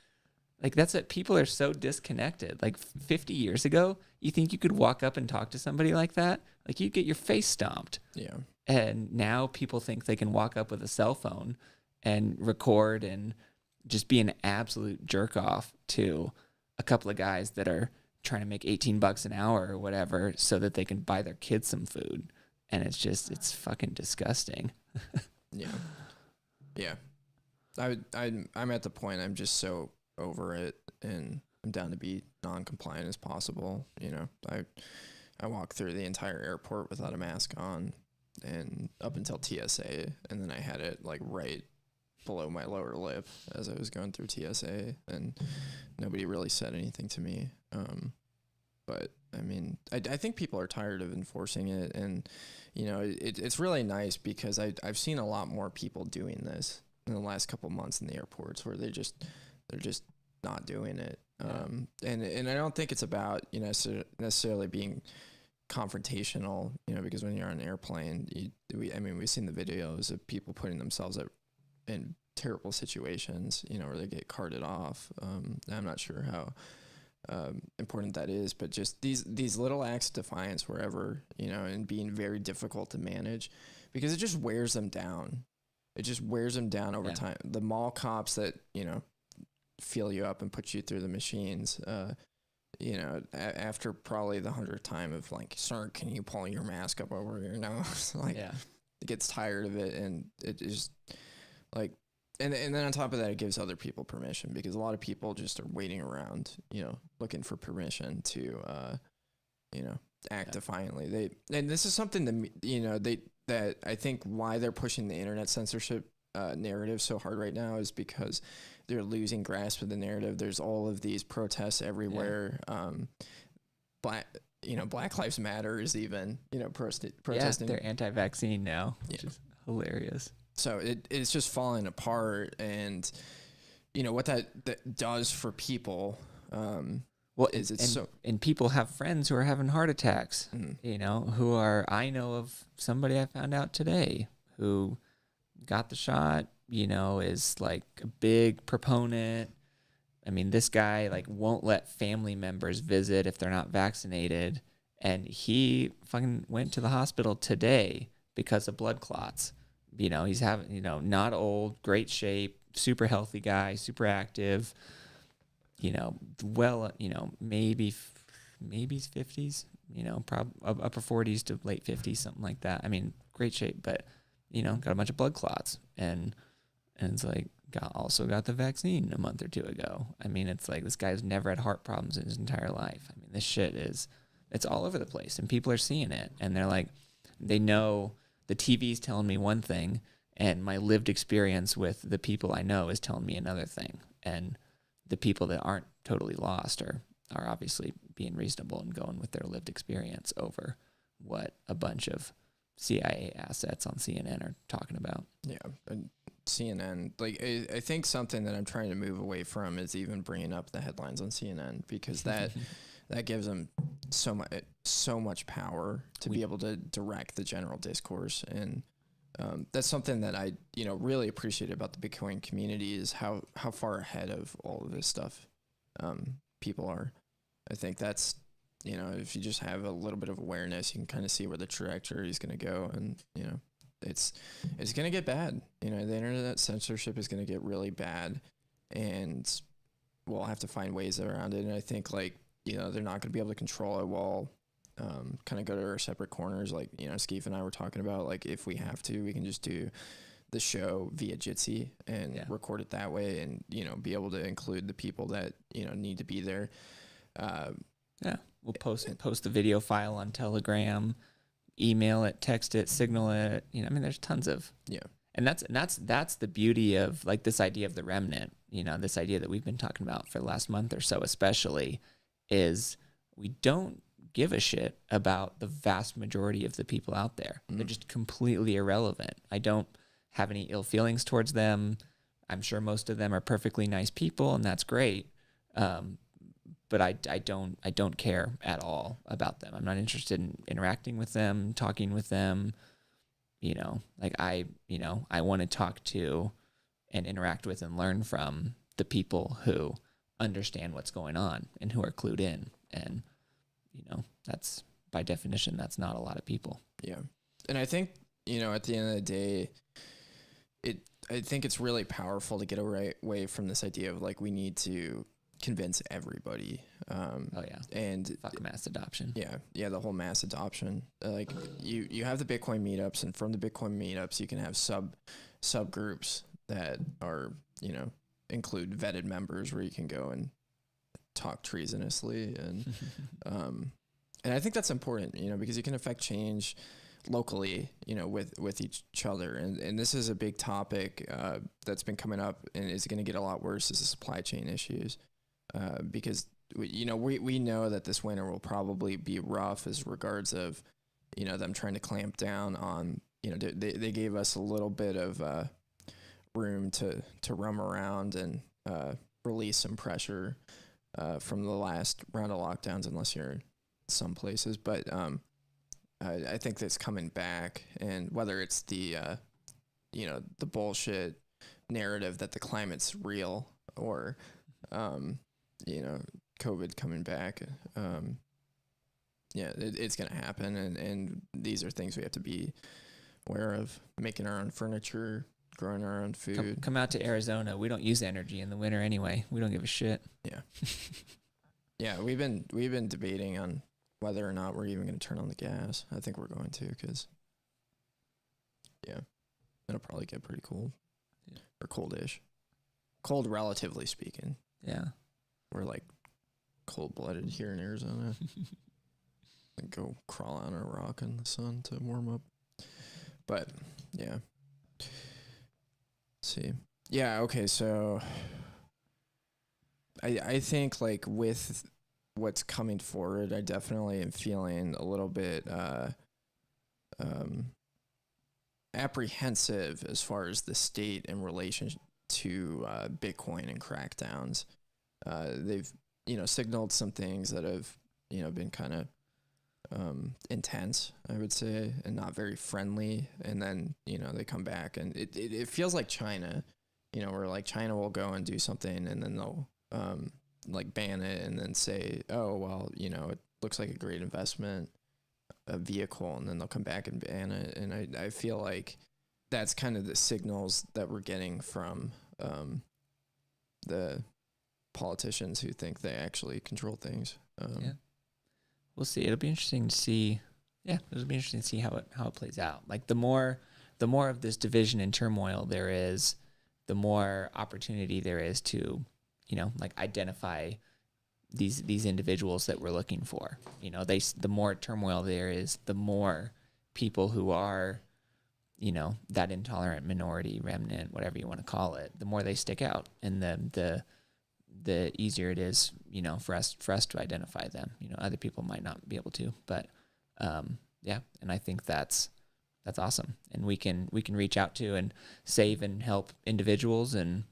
Like, that's what people are so disconnected. Like 50 years ago, you think you could walk up and talk to somebody like that? Like, you'd get your face stomped. Yeah. And now people think they can walk up with a cell phone and record and just be an absolute jerk off to a couple of guys that are trying to make $18 an hour or whatever so that they can buy their kids some food. And it's fucking disgusting. Yeah. I'm at the point, I'm just so over it, and I'm down to be non-compliant as possible. I walked through the entire airport without a mask on, and up until TSA, and then I had it like right below my lower lip as I was going through TSA, and nobody really said anything to me. But I mean, I think people are tired of enforcing it, and it's really nice because I've seen a lot more people doing this in the last couple months in the airports, where they're just not doing it. And I don't think it's about necessarily being confrontational, because when you're on an airplane, we've seen the videos of people putting themselves in terrible situations, where they get carted off. I'm not sure how important that is, but just these little acts of defiance wherever, and being very difficult to manage because it just wears them down. It just wears them down over time. The mall cops that, feel you up and put you through the machines, after probably the 100th time of like, sir, can you pull your mask up over your nose? It gets tired of it, and it just like, and then on top of that, it gives other people permission because a lot of people just are waiting around, looking for permission to, act defiantly. And this is something that, that I think why they're pushing the internet censorship narrative so hard right now is because they're losing grasp of the narrative. There's all of these protests everywhere. Black Lives Matter is even, protesting. Yeah, they're anti-vaccine now, which is hilarious. So it's just falling apart, and what that does for people. And people have friends who are having heart attacks. I know of somebody I found out today who got the shot. Is like a big proponent. I mean, this guy like won't let family members visit if they're not vaccinated, and he fucking went to the hospital today because of blood clots. He's having, not old, great shape, super healthy guy, super active. Maybe his 50s. Probably upper 40s to late 50s, something like that. I mean, great shape, but got a bunch of blood clots, and it's like also got the vaccine a month or two ago. I mean, it's like this guy's never had heart problems in his entire life. I mean, this shit it's all over the place, and people are seeing it, and they're like, they know the TV's telling me one thing, and my lived experience with the people I know is telling me another thing, and the people that aren't totally lost are obviously being reasonable and going with their lived experience over what a bunch of CIA assets on CNN are talking about. Yeah, and CNN, like I think something that I'm trying to move away from is even bringing up the headlines on CNN because that gives them so much power to be able to direct the general discourse, and that's something that I really appreciate about the Bitcoin community is how far ahead of all of this stuff people are. I think that's if you just have a little bit of awareness, you can kind of see where the trajectory is going to go, and it's going to get bad. The internet censorship is going to get really bad, and we'll have to find ways around it. And I think they're not going to be able to control it while kind of go to our separate corners. Like, Skeef and I were talking about, like, if we have to, we can just do the show via Jitsi and record it that way, and, be able to include the people that, need to be there. We'll post the video file on Telegram, email it, text it, signal it. There's tons of and that's the beauty of like this idea of the remnant. This idea that we've been talking about for the last month or so, especially, is we don't give a shit about the vast majority of the people out there. They're just completely irrelevant. I don't have any ill feelings towards them. I'm sure most of them are perfectly nice people, and that's great. But I don't care at all about them. I'm not interested in interacting with them, talking with them. I want to talk to and interact with and learn from the people who understand what's going on and who are clued in. And, that's by definition, that's not a lot of people. Yeah. And I think, at the end of the day, I think it's really powerful to get away from this idea of like, we need to convince everybody. And fuck mass adoption. Yeah, the whole mass adoption. Like you have the Bitcoin meetups, and from the Bitcoin meetups you can have subgroups that are, include vetted members where you can go and talk treasonously, and and I think that's important, because you can affect change locally, with each other, and this is a big topic that's been coming up and is going to get a lot worse, is the supply chain issues. Because we know that this winter will probably be rough as regards of, them trying to clamp down on, they gave us a little bit of room to roam around and release some pressure from the last round of lockdowns, unless you're in some places. But I think that's coming back, and whether it's the the bullshit narrative that the climate's real, or COVID coming back. Yeah, it's going to happen. And these are things we have to be aware of. Making our own furniture, growing our own food. Come out to Arizona. We don't use energy in the winter anyway. We don't give a shit. Yeah. Yeah, we've been debating on whether or not we're even going to turn on the gas. I think we're going to, because, yeah, it'll probably get pretty cold. Yeah. Or coldish. Cold, relatively speaking. Yeah. We're like cold-blooded here in Arizona. And go crawl on a rock in the sun to warm up. But, yeah. Let's see. Yeah, okay, so I think, like, with what's coming forward, I definitely am feeling a little bit apprehensive as far as the state in relation to Bitcoin and crackdowns. They've, signaled some things that have, been kind of intense, I would say, and not very friendly. And then, they come back and it feels like China, where like China will go and do something and then they'll like ban it and then say, oh, well, it looks like a great investment, a vehicle, and then they'll come back and ban it. And I feel like that's kind of the signals that we're getting from the politicians who think they actually control things. Yeah. We'll see. It'll be interesting to see. Yeah, it'll be interesting to see how it plays out. Like the more of this division and turmoil there is, the more opportunity there is to, like identify these individuals that we're looking for. The more turmoil there is, the more people who are, that intolerant minority, remnant, whatever you want to call it, the more they stick out, and the easier it is, for us to identify them. Other people might not be able to, but yeah, and I think that's awesome, and we can reach out to and save and help individuals. And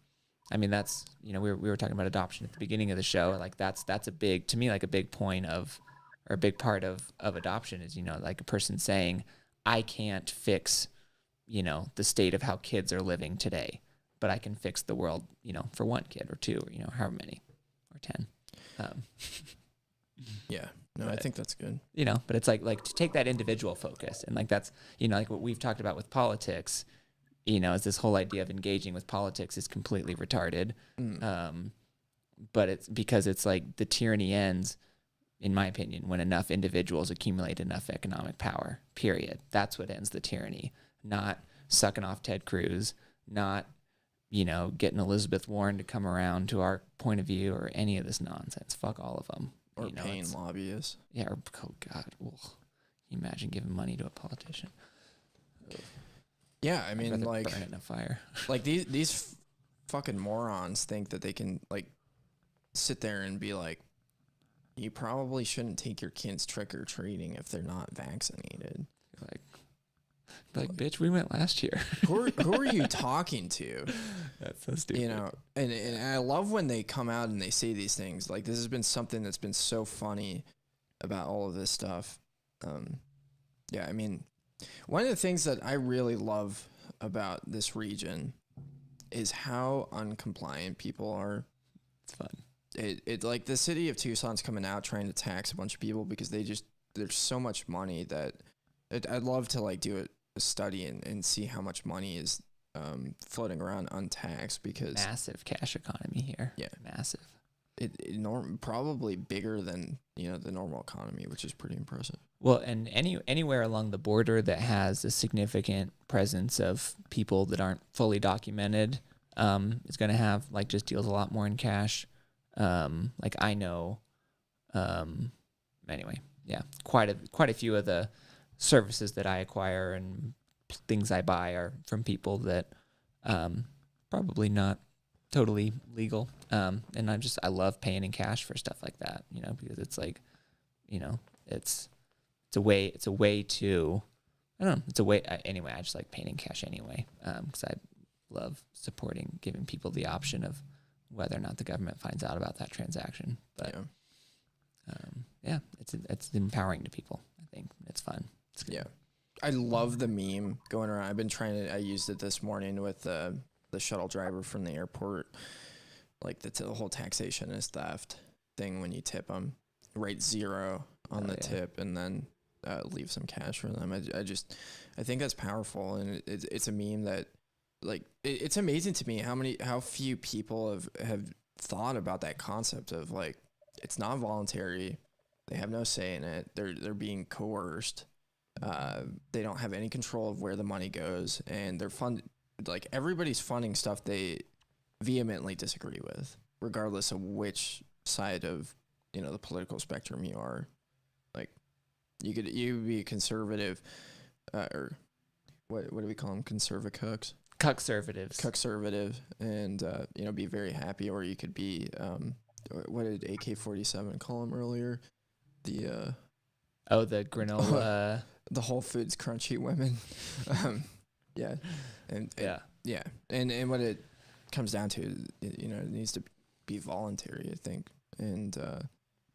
I mean, that's, we were talking about adoption at the beginning of the show. Like that's a big, to me, like a big point of, or a big part of adoption is, like a person saying, I can't fix, the state of how kids are living today, but I can fix the world, for one kid or two, or, however many, or 10. Yeah, no, I think that's good. But it's like to take that individual focus, and like that's, like what we've talked about with politics, is this whole idea of engaging with politics is completely retarded. But it's because it's like the tyranny ends, in my opinion, when enough individuals accumulate enough economic power, period. That's what ends the tyranny, not sucking off Ted Cruz, not, getting Elizabeth Warren to come around to our point of view or any of this nonsense. Fuck all of them. Or paying lobbyists. Yeah, or, oh God, ugh. Can you imagine giving money to a politician? Ugh. Yeah, I mean, like, burn it in a fire. Like these fucking morons think that they can like sit there and be like, you probably shouldn't take your kids trick or treating if they're not vaccinated. Like, bitch, we went last year. who are you talking to? That's so stupid. And I love when they come out and they say these things. Like, this has been something that's been so funny about all of this stuff. Yeah, I mean, one of the things that I really love about this region is how uncompliant people are. It's fun. It like the city of Tucson's coming out trying to tax a bunch of people because there's so much money that I'd love to like do a study and see how much money is floating around untaxed, because massive cash economy here. Yeah, massive. Probably bigger than the normal economy, which is pretty impressive. Well, and anywhere along the border that has a significant presence of people that aren't fully documented is going to have like just deals a lot more in cash. Like I know, anyway, yeah, quite a few of the services that I acquire and things I buy are from people that probably not totally legal. And I love paying in cash for stuff like that, because it's like, it's a way to, I don't know, it's a way, anyway, I just like paying in cash anyway, because I love supporting, giving people the option of whether or not the government finds out about that transaction. But yeah, it's empowering to people. I think it's fun. It's good. Yeah. I love the meme going around. I used it this morning with the shuttle driver from the airport. Like the whole taxation is theft. thing when you tip them. Write 0 on the tip and then leave some cash for them. I think that's powerful, and it's a meme that, like, it's amazing to me how few people have thought about that concept of, like, it's not voluntary. They have no say in it. They're being coerced. They don't have any control of where the money goes, and they're like, everybody's funding stuff they vehemently disagree with, regardless of which side of, you know, the political spectrum you are. Like, you could be a conservative, or what do we call them? Conservatives. Conservative, and you know, be very happy, or you could be what did AK-47 call him earlier? The the granola, the Whole Foods crunchy women. Yeah, and what it comes down to, you know, it needs to be voluntary, I think, and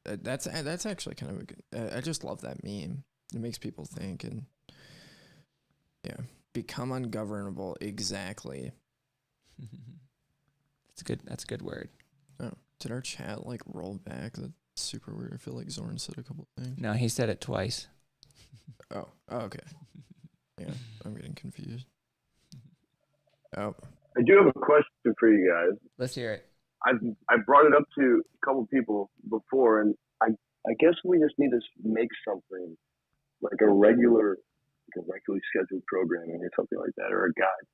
that's actually kind of a good. I just love that meme. It makes people think, and yeah, become ungovernable. Exactly. That's a good word. Oh, did our chat like roll back? That's super weird. I feel like Zorn said a couple things. No, he said it twice. Oh, okay. Yeah, I'm getting confused. Oh, I do have a question for you guys. Let's hear it. I brought it up to a couple people before, and I guess we just need to make something like a regularly scheduled programming or something like that, or a guide.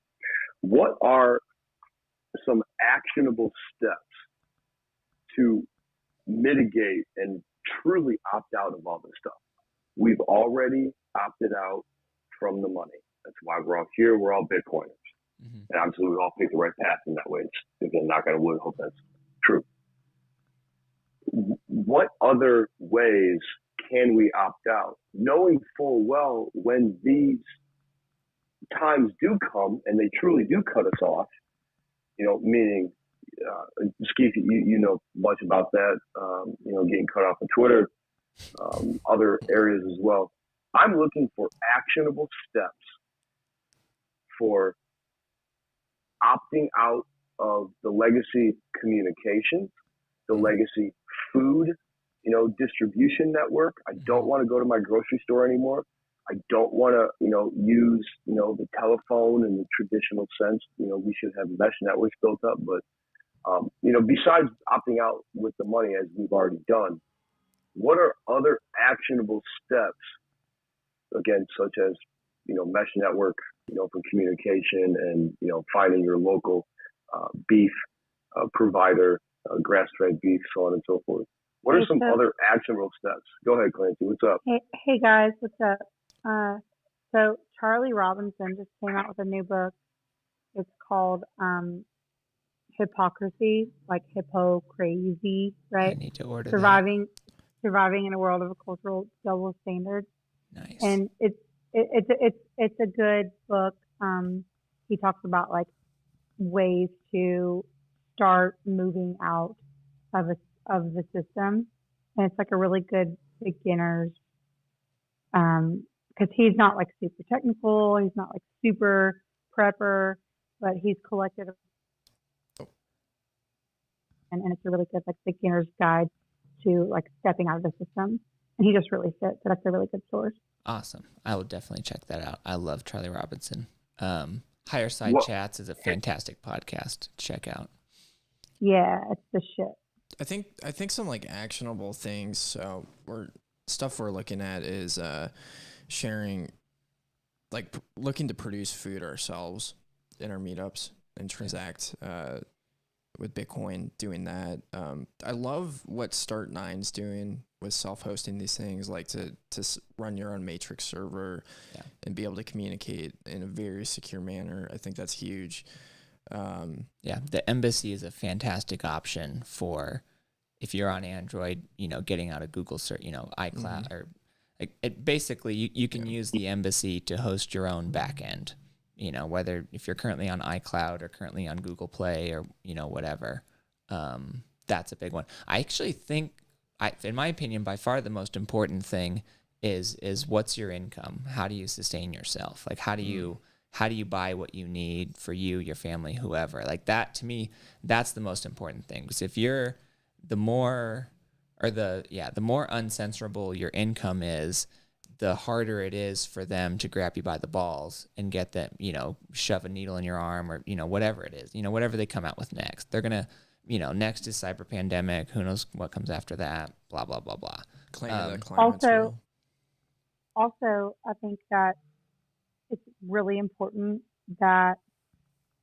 What are some actionable steps to mitigate and truly opt out of all this stuff? We've already opted out from the money. That's why we're all here. We're all Bitcoiners. Mm-hmm. And obviously we all pick the right path in that way. It's, again, knock on wood, hope that's true. What other ways can we opt out? Knowing full well when these times do come and they truly do cut us off, you know, meaning, Skeef, you know much about that, you know, getting cut off of Twitter, other areas as well. I'm looking for actionable steps for opting out of the legacy communications, the legacy food, you know, distribution network. I don't want to go to my grocery store anymore. I don't want to, you know, use, you know, the telephone in the traditional sense. You know, we should have mesh networks built up, but, you know, besides opting out with the money as we've already done, what are other actionable steps, again, such as, you know, mesh network, you know, for communication and, you know, finding your local beef provider, grass-fed beef, so on and so forth. What are some other actionable steps? Go ahead, Clancy. What's up? Hey guys, what's up? So Charlie Robinson just came out with a new book. It's called Hypocrisy, like hippo crazy, right? I need to order surviving in a world of a cultural double standard. Nice. And it's a good book. He talks about like ways to start moving out of the system, and it's like a really good beginner's, because he's not like super technical, he's not like super prepper, but he's collected and it's a really good like beginner's guide to like stepping out of the system, and he just really fits. So that's a really good source. Awesome. I will definitely check that out. I love Charlie Robinson. Higher Side Chats is a fantastic podcast to check out. Yeah, it's the shit. I think some like actionable things. So stuff we're looking at is sharing, like looking to produce food ourselves in our meetups and transact with Bitcoin. Doing that. I love what Start9's doing with self-hosting these things, like to run your own Matrix server and be able to communicate in a very secure manner. I think that's huge. The Embassy is a fantastic option for if you're on Android, you know, getting out of Google search, you know, iCloud, or basically you can use the Embassy to host your own backend, you know, whether if you're currently on iCloud or currently on Google Play or, you know, whatever. That's a big one. I actually think, in my opinion, by far the most important thing is what's your income? How do you sustain yourself? Like, how do you buy what you need for you, your family, whoever? Like that, to me, that's the most important thing. Because if you're, the more or the more uncensorable your income is, the harder it is for them to grab you by the balls and get them, shove a needle in your arm or, whatever it is, whatever they come out with next. They're going to, next is cyber pandemic. Who knows what comes after that? Blah, blah, blah, blah. Claiming the climate's real. Also, I think that it's really important that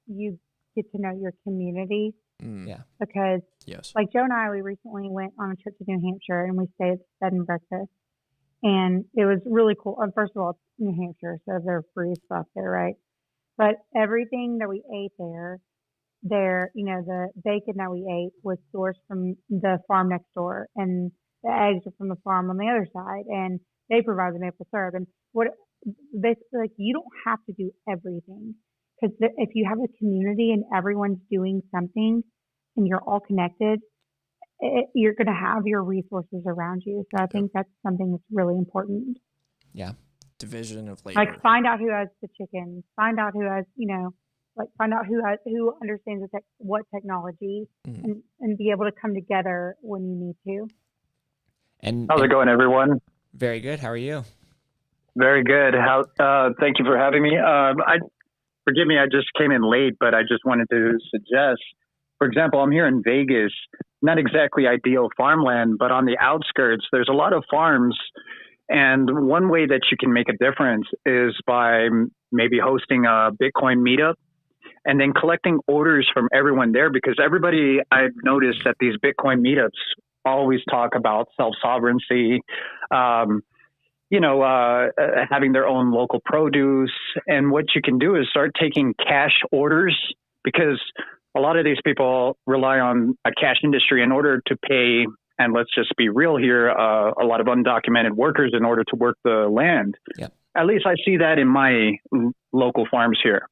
you get to know your community. Yeah. Because, yes, like Joe and I, we recently went on a trip to New Hampshire and we stayed at the Bed and Breakfast. And it was really cool. First of all, it's New Hampshire, so they're free stuff there, right? But everything that we ate there, the bacon that we ate was sourced from the farm next door, and the eggs are from the farm on the other side, and they provide the maple syrup. And basically, like, you don't have to do everything, because if you have a community and everyone's doing something, and you're all connected, you're going to have your resources around you. So I think that's something that's really important. Yeah. Division of labor. Like, find out who has the chickens, find out who has, find out who understands what technology, and be able to come together when you need to. And how's it going, everyone? Very good. How are you? Very good. Thank you for having me. Forgive me, I just came in late, but I just wanted to suggest, for example, I'm here in Vegas, not exactly ideal farmland, but on the outskirts, there's a lot of farms. And one way that you can make a difference is by maybe hosting a Bitcoin meetup and then collecting orders from everyone there, because everybody, I've noticed that these Bitcoin meetups always talk about self-sovereignty, having their own local produce. And what you can do is start taking cash orders, because a lot of these people rely on a cash industry in order to pay, and let's just be real here, a lot of undocumented workers in order to work the land. Yep. At least I see that in my local farms here.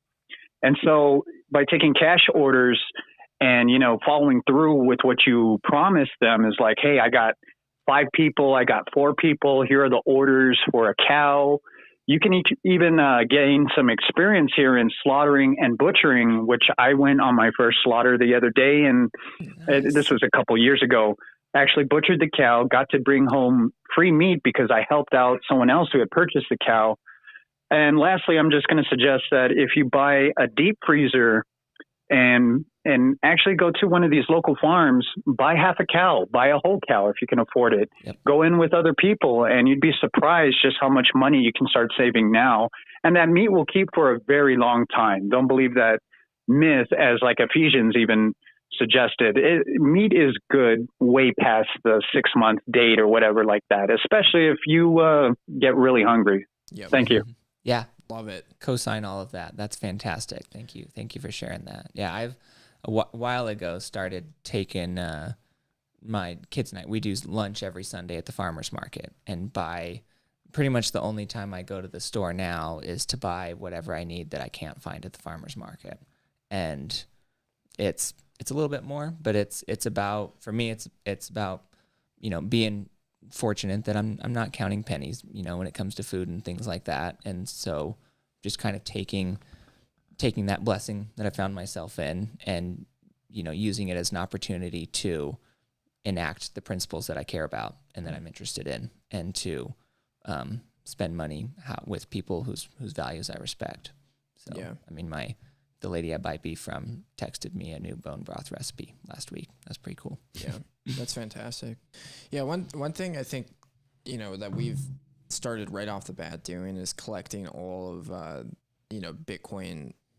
And so by taking cash orders and, following through with what you promised them is like, hey, I got 5 people, I got 4 people, here are the orders for a cow. You can even gain some experience here in slaughtering and butchering, which I went on my first slaughter the other day. And this was a couple years ago. Actually butchered the cow, got to bring home free meat because I helped out someone else who had purchased the cow. And lastly, I'm just going to suggest that if you buy a deep freezer and actually go to one of these local farms, buy half a cow, buy a whole cow if you can afford it. Yep. Go in with other people, and you'd be surprised just how much money you can start saving now. And that meat will keep for a very long time. Don't believe that myth, as like Ephesians even suggested. Meat is good way past the 6-month date or whatever like that, especially if you get really hungry. Yep. Thank you. Yeah. Love it. Co-sign all of that. That's fantastic. Thank you. Thank you for sharing that. Yeah, I've a while ago started taking my kids' night. We do lunch every Sunday at the farmer's market, and pretty much the only time I go to the store now is to buy whatever I need that I can't find at the farmer's market. And it's a little bit more, but it's about, for me, it's about, being fortunate that I'm not counting pennies, when it comes to food and things like that. And so just kind of taking that blessing that I found myself in and, using it as an opportunity to enact the principles that I care about and that I'm interested in, and to spend money with people whose values I respect. So, yeah. I mean, the lady I buy beef from texted me a new bone broth recipe last week. That's pretty cool. Yeah, that's fantastic. Yeah, one thing I think, that we've started right off the bat doing is collecting all of,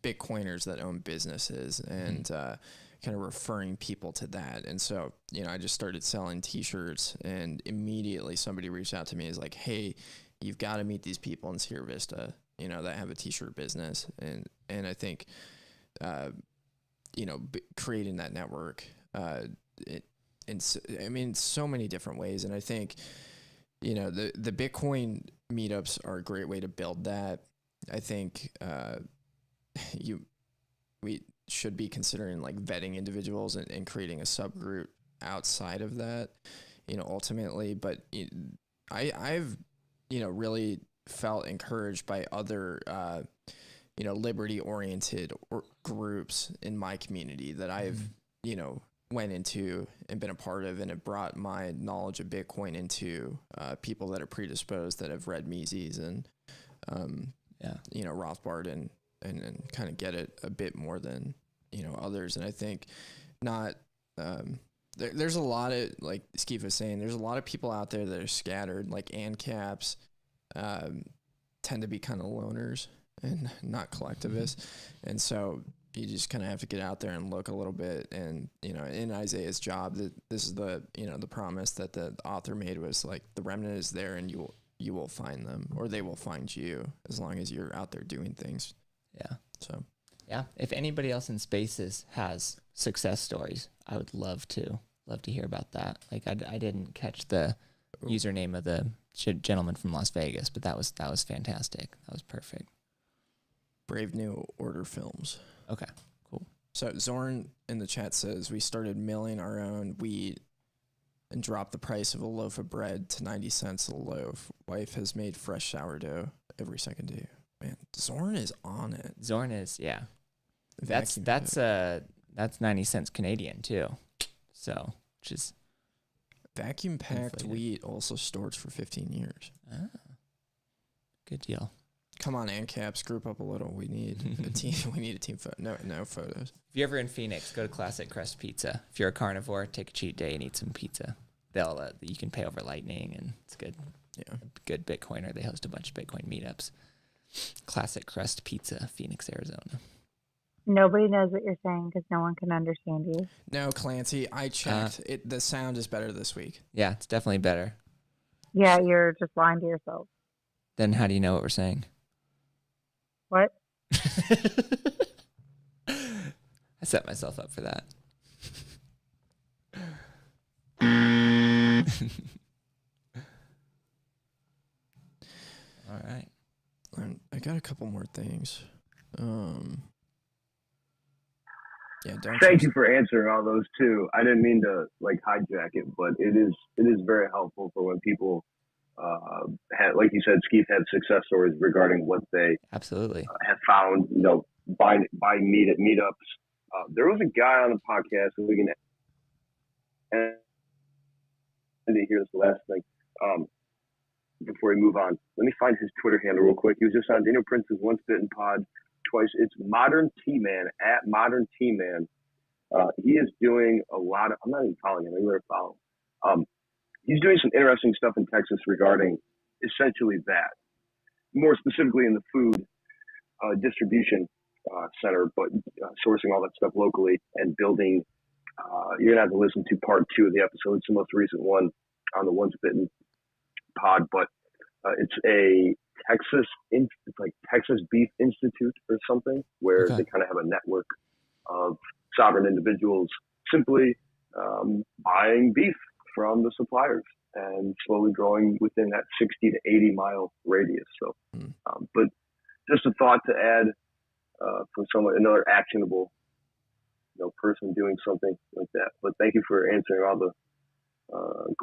Bitcoiners that own businesses and kind of referring people to that. And so, I just started selling T-shirts, and immediately somebody reached out to me, is like, hey, you've got to meet these people in Sierra Vista, that have a T-shirt business. And I think, creating that network, so many different ways. And I think, the Bitcoin meetups are a great way to build that. I think, we should be considering like vetting individuals and creating a subgroup outside of that, ultimately. But I've, really felt encouraged by other, liberty oriented groups in my community that I've, went into and been a part of, and it brought my knowledge of Bitcoin into people that are predisposed, that have read Mises and Rothbard and kind of get it a bit more than others. And I think not there's a lot of, like Skeef was saying, there's a lot of people out there that are scattered, like ANCAPs tend to be kind of loners and not collectivists. And so you just kind of have to get out there and look a little bit. And, in Isaiah's job, that this is the, the promise that the author made was like, the remnant is there and you will find them, or they will find you, as long as you're out there doing things. Yeah. So, yeah. If anybody else in Spaces has success stories, I would love to hear about that. Like I didn't catch the username of the gentleman from Las Vegas, but that was fantastic. That was perfect. Brave New Order Films. Okay, cool. So Zorn in the chat says, we started milling our own wheat and dropped the price of a loaf of bread to 90 cents a loaf. Wife has made fresh sourdough every second day. Man, Zorn is on it. Zorn is, yeah. That's 90 cents Canadian too. So, which is vacuum packed wheat also stores for 15 years. Ah, good deal. Come on, ANCAPs, group up a little. We need a team. We need a team photo. No photos. If you're ever in Phoenix, go to Classic Crust Pizza. If you're a carnivore, take a cheat day and eat some pizza. They'll you can pay over Lightning, and it's good. Yeah, good Bitcoiner. They host a bunch of Bitcoin meetups. Classic Crust Pizza, Phoenix, Arizona. Nobody knows what you're saying because no one can understand you. No, Clancy, I checked. The sound is better this week. Yeah, it's definitely better. Yeah, you're just lying to yourself. Then how do you know what we're saying? What? I set myself up for that. All right. I got a couple more things. Yeah, Thank you for answering all those too. I didn't mean to hijack it, but it is very helpful for when people had, like you said, Skeef had success stories regarding what they absolutely have found. By meetups. There was a guy on the podcast, and we can end it here. This the last thing. Before we move on, let me find his Twitter handle real quick. He was just on Daniel Prince's Once Bitten pod twice. It's Modern T-Man, at Modern T-Man. He is doing a lot of, I'm not even following him, I better follow him. He's doing some interesting stuff in Texas regarding essentially that. More specifically in the food distribution center, but sourcing all that stuff locally and building. You're going to have to listen to part 2 of the episode. It's the most recent one on the Once Bitten pod, but it's a it's like Texas Beef Institute or something, where they kind of have a network of sovereign individuals simply buying beef from the suppliers and slowly growing within that 60 to 80 mile radius. So, but just a thought to add from someone, another actionable, person doing something like that. But thank you for answering all the the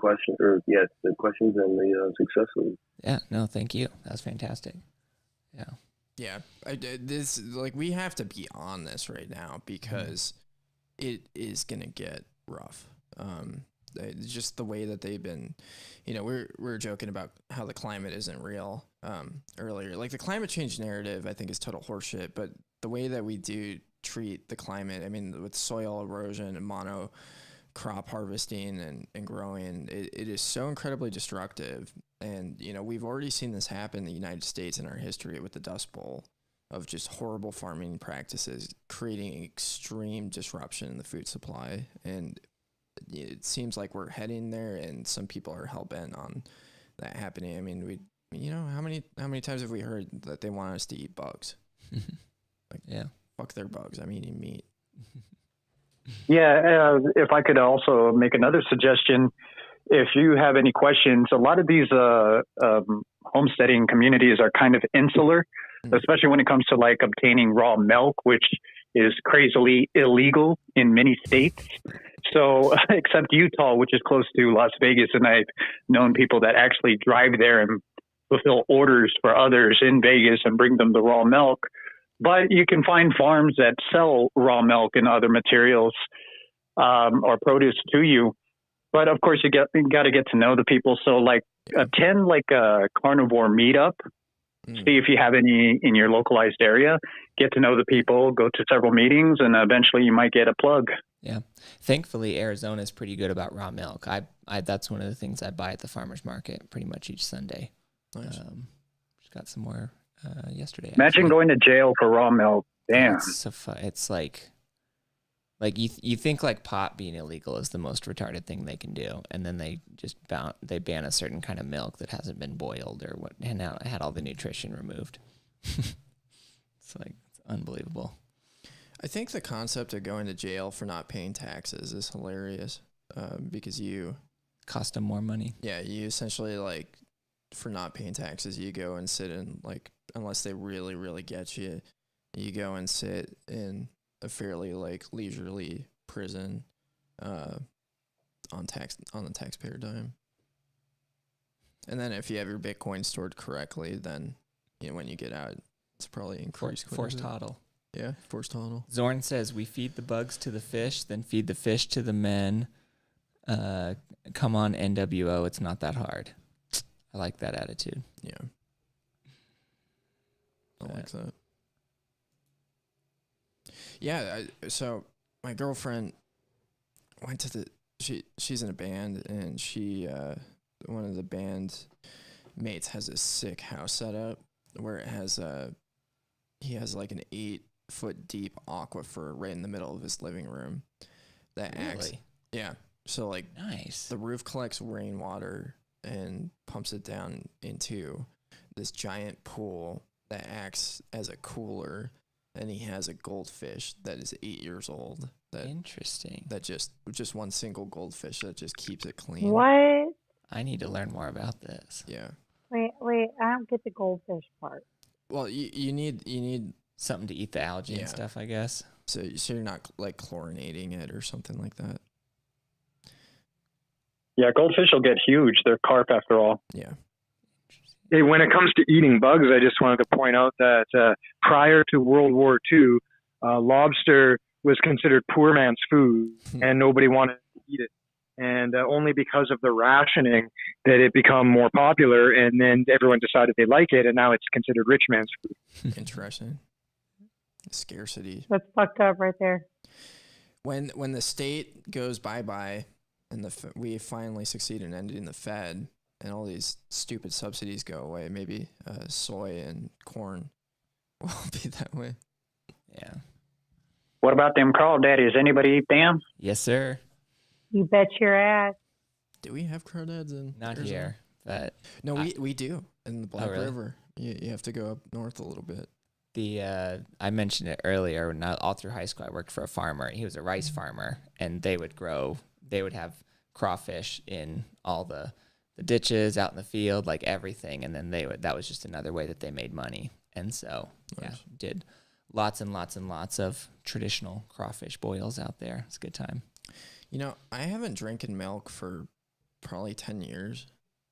questions and the success stories. Yeah, no, thank you. That was fantastic. Yeah. We have to be on this right now because it is going to get rough. Just the way that they've been, we're joking about how the climate isn't real earlier. Like the climate change narrative, I think is total horseshit, but the way that we do treat the climate, I mean, with soil erosion and mono crop harvesting and growing, it is so incredibly destructive. And, we've already seen this happen in the United States in our history with the Dust Bowl of just horrible farming practices, creating extreme disruption in the food supply. And it seems like we're heading there, and some people are hell-bent on that happening. I mean, how many times have we heard that they want us to eat bugs? Fuck their bugs. I'm eating meat. Yeah, if I could also make another suggestion, if you have any questions, a lot of these homesteading communities are kind of insular, especially when it comes to obtaining raw milk, which is crazily illegal in many states. So, except Utah, which is close to Las Vegas, and I've known people that actually drive there and fulfill orders for others in Vegas and bring them the raw milk. But you can find farms that sell raw milk and other materials or produce to you. But of course, you got to get to know the people. So like attend like a carnivore meetup. See if you have any in your localized area. Get to know the people. Go to several meetings, and eventually you might get a plug. Yeah. Thankfully, Arizona is pretty good about raw milk. I that's one of the things I buy at the farmer's market pretty much each Sunday. Nice. Just got some more yesterday. Imagine actually. going to jail for raw milk. Damn. It's so it's like you think like pot being illegal is the most retarded thing they can do, and then they just ban a certain kind of milk that hasn't been boiled or what, and now it had all the nutrition removed. It's like it's unbelievable. I think the concept of going to jail for not paying taxes is hilarious, because you cost them more money. Yeah, you essentially like for not paying taxes, you go and sit in like unless they really really get you, you go and sit in a fairly like leisurely prison, on the taxpayer dime. And then if you have your Bitcoin stored correctly, then when you get out, it's probably increased. Forced hodl. Yeah, forced hodl. Zorn says we feed the bugs to the fish, then feed the fish to the men. Come on, NWO, it's not that hard. I like that attitude. Yeah. I like that. Yeah, so my girlfriend went to she's in a band, and one of the band mates has a sick house set up where he has like an 8-foot deep aquifer right in the middle of his living room that acts. Yeah. So like nice. The roof collects rainwater and pumps it down into this giant pool that acts as a cooler. And he has a goldfish that is 8 years old. Interesting. That just one single goldfish that just keeps it clean. What? I need to learn more about this. Yeah. Wait, I don't get the goldfish part. Well, you need something to eat the algae and stuff, I guess. So you're not like chlorinating it or something like that. Yeah, goldfish will get huge. They're carp after all. Yeah. Hey, when it comes to eating bugs, I just wanted to point out that prior to World War II, lobster was considered poor man's food, and nobody wanted to eat it. And only because of the rationing did it become more popular, and then everyone decided they like it, and now it's considered rich man's food. Interesting. Scarcity. That's fucked up right there. When the state goes bye-bye and we finally succeed in ending the Fed, and all these stupid subsidies go away, maybe soy and corn will be that way. Yeah. What about them crawdads? Anybody eat them? Yes, sir. You bet your ass. Do we have crawdads in Not Arizona? here, but No, we do in the Black really? River. You have to go up north a little bit. I mentioned it earlier. All through high school, I worked for a farmer. He was a rice farmer, and they would have crawfish in all the ditches out in the field, like everything, and then that was just another way that they made money. And so did lots and lots and lots of traditional crawfish boils out there. It's a good time. I haven't drinking milk for probably 10 years,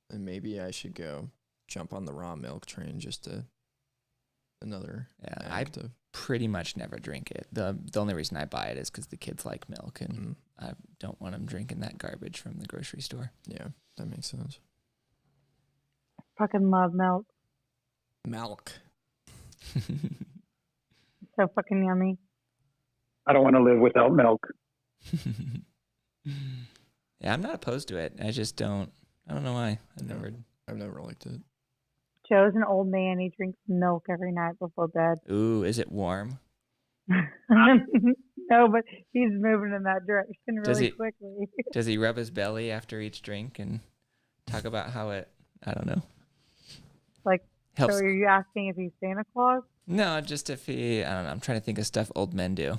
and maybe I should go jump on the raw milk train just to another act of. Pretty much never drink it. The only reason I buy it is because the kids like milk, and I don't want them drinking that garbage from the grocery store. Yeah, that makes sense. Fucking love milk. Milk. So fucking yummy. I don't want to live without milk. Yeah, I'm not opposed to it. I just don't. I don't know why. I've never liked it. Joe's an old man. He drinks milk every night before bed. Ooh, is it warm? No, but he's moving in that direction really quickly. Does he rub his belly after each drink and talk about how it? I don't know. Like, helps. So are you asking if he's Santa Claus? No, just if he. I don't know. I'm trying to think of stuff old men do.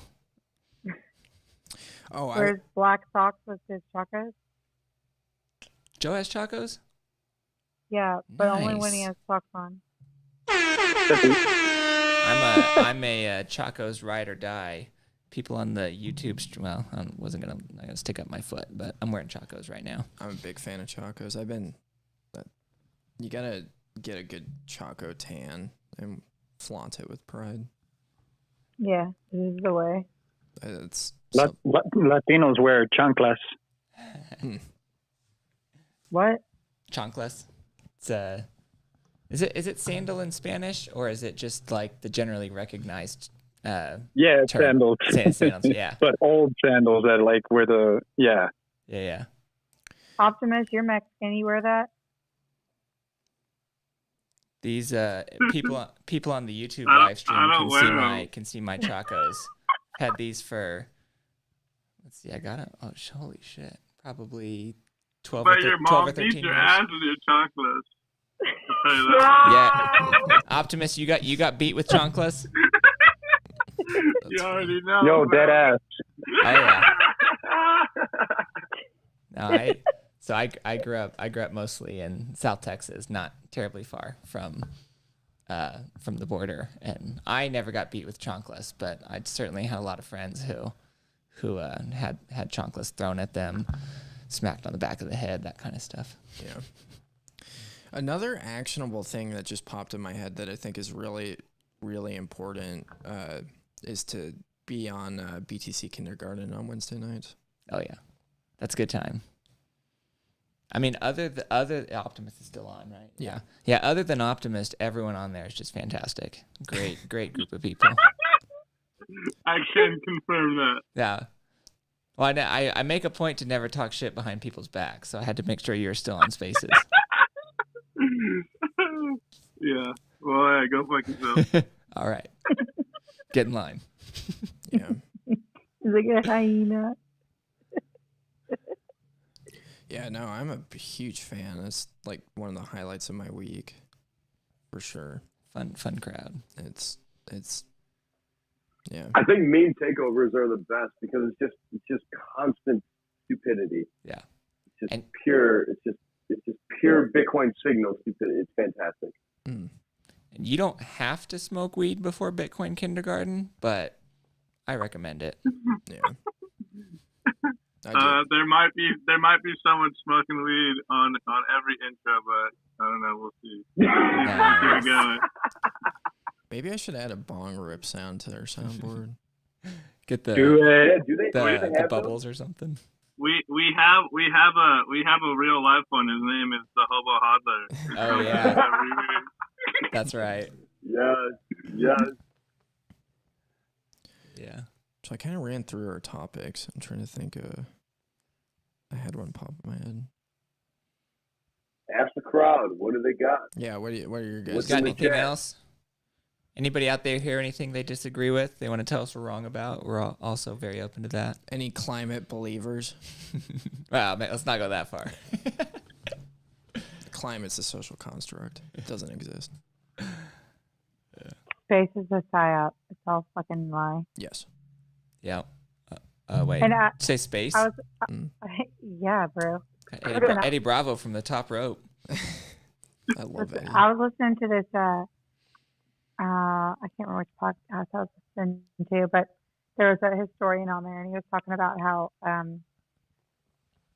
Oh, wears black socks with his chacos. Joe has chacos? Yeah, but only when he Nice. has socks on. I'm a Chacos ride or die. People on the YouTube well, I'm not gonna stick up my foot, but I'm wearing Chacos right now. I'm a big fan of Chacos. You gotta get a good Chaco tan and flaunt it with pride. Yeah, this is the way. It's Latinos wear chanclas. What? Chanclas. It's is it sandal in Spanish, or is it just like the generally recognized? Yeah, it's term? sandals. Sandals, yeah. But old sandals that like where the Yeah. Optimus, you're Mexican. You wear that? These people on the YouTube live stream can see my chacos. Had these for, let's see, I got it. Oh, holy shit! Probably 12 But or, your 12 mom or 13 beat your years. ass with your chocolates. I'll tell you that. Yeah, Optimus, you got beat with chanclas. You already know. Yo, bro. dead ass. Oh yeah. No, I grew up mostly in South Texas, not terribly far from the border, and I never got beat with chanclas, but I certainly had a lot of friends who had chanclas thrown at them, smacked on the back of the head, that kind of stuff. Yeah. Another actionable thing that just popped in my head that I think is really, really important is to be on BTC Kindergarten on Wednesday nights. Oh yeah, that's a good time. I mean, other Optimist is still on, right? Yeah. Yeah. Other than Optimist, everyone on there is just fantastic. Great group of people. I can confirm that. Yeah. Well, I make a point to never talk shit behind people's backs, so I had to make sure you were still on Spaces. Yeah. Well, yeah, go fuck yourself. All right. Get in line. Yeah. Like a hyena. Yeah, no, I'm a huge fan. It's like one of the highlights of my week, for sure. Fun crowd. It's yeah. I think meme takeovers are the best because it's just constant stupidity. Yeah. It's just pure. It's just pure Bitcoin signal stupidity. It's fantastic. And you don't have to smoke weed before Bitcoin Kindergarten, but I recommend it. Yeah. There might be someone smoking weed on every intro, but I don't know. We'll see. Keep it going. Maybe I should add a bong rip sound to our soundboard. Get the the bubbles or something. We have a real life one. His name is the Hobo Hodler. Oh yeah, that's right. Yes. Yeah. So I kind of ran through our topics. I'm trying to think. I had one pop in my head. Ask the crowd. What do they got? Yeah. What are your guys? Got anything else? Anybody out there hear anything they disagree with? They want to tell us we're wrong about? We're also very open to that. Any climate believers? Wow, man, let's not go that far. Climate's a social construct. It doesn't exist. Space is a psyop. It's all fucking lie. Yes. Yeah. Wait. And say space? Yeah, bro. Eddie Bravo from the top rope. I love Eddie. I was listening to this. I can't remember which podcast I was listening to, but there was a historian on there, and he was talking about how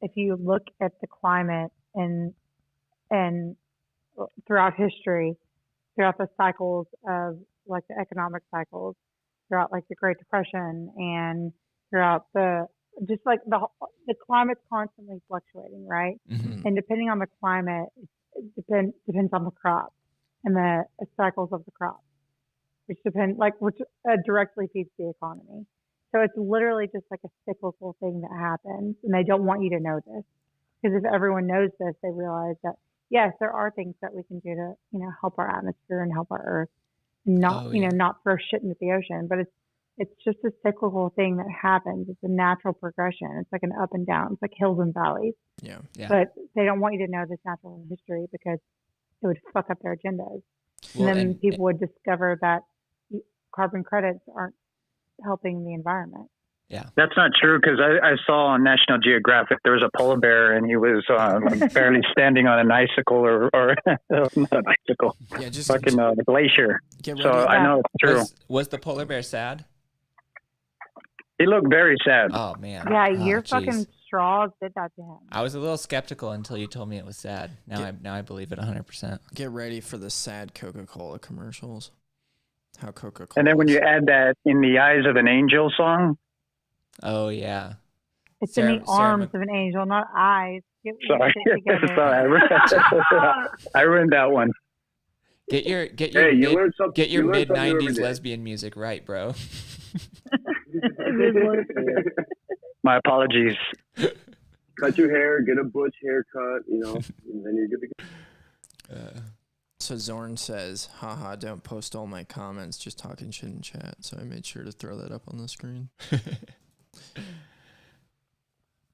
if you look at the climate and throughout history, throughout the cycles of like the economic cycles, throughout like the Great Depression, and throughout the climate's constantly fluctuating, right? Mm-hmm. And depending on the climate, it depends on the crop and the cycles of the crop, which directly feeds the economy. So it's literally just like a cyclical thing that happens, and they don't want you to know this, because if everyone knows this, they realize that yes, there are things that we can do to help our atmosphere and help our earth, and not throw shit into the ocean. But it's just a cyclical thing that happens. It's a natural progression. It's like an up and down. It's like hills and valleys. Yeah. But they don't want you to know this natural history because it would fuck up their agendas. Well, and then people would discover that carbon credits aren't helping the environment. Yeah. That's not true, because I saw on National Geographic there was a polar bear and he was barely standing on an icicle or not an icicle. Yeah, just fucking glacier. So I know it's true. Was the polar bear sad? He looked very sad. Oh man. Yeah, your fucking straws did that to him. I was a little skeptical until you told me it was sad. Now I believe it 100%. Get ready for the sad Coca-Cola commercials. How Coca-Cola. And then when you add that "In the Eyes of an Angel" song, Oh yeah. It's in the arms of an angel, not eyes. Sorry, sorry, I ruined that one. Get your Hey, you learn something- get your you learn mid something every '90s day. lesbian music right, bro. My apologies. Cut your hair, get a butch haircut, you know, and then you're good to go. So Zorn says, haha, don't post all my comments, just talking shit in chat. So I made sure to throw that up on the screen.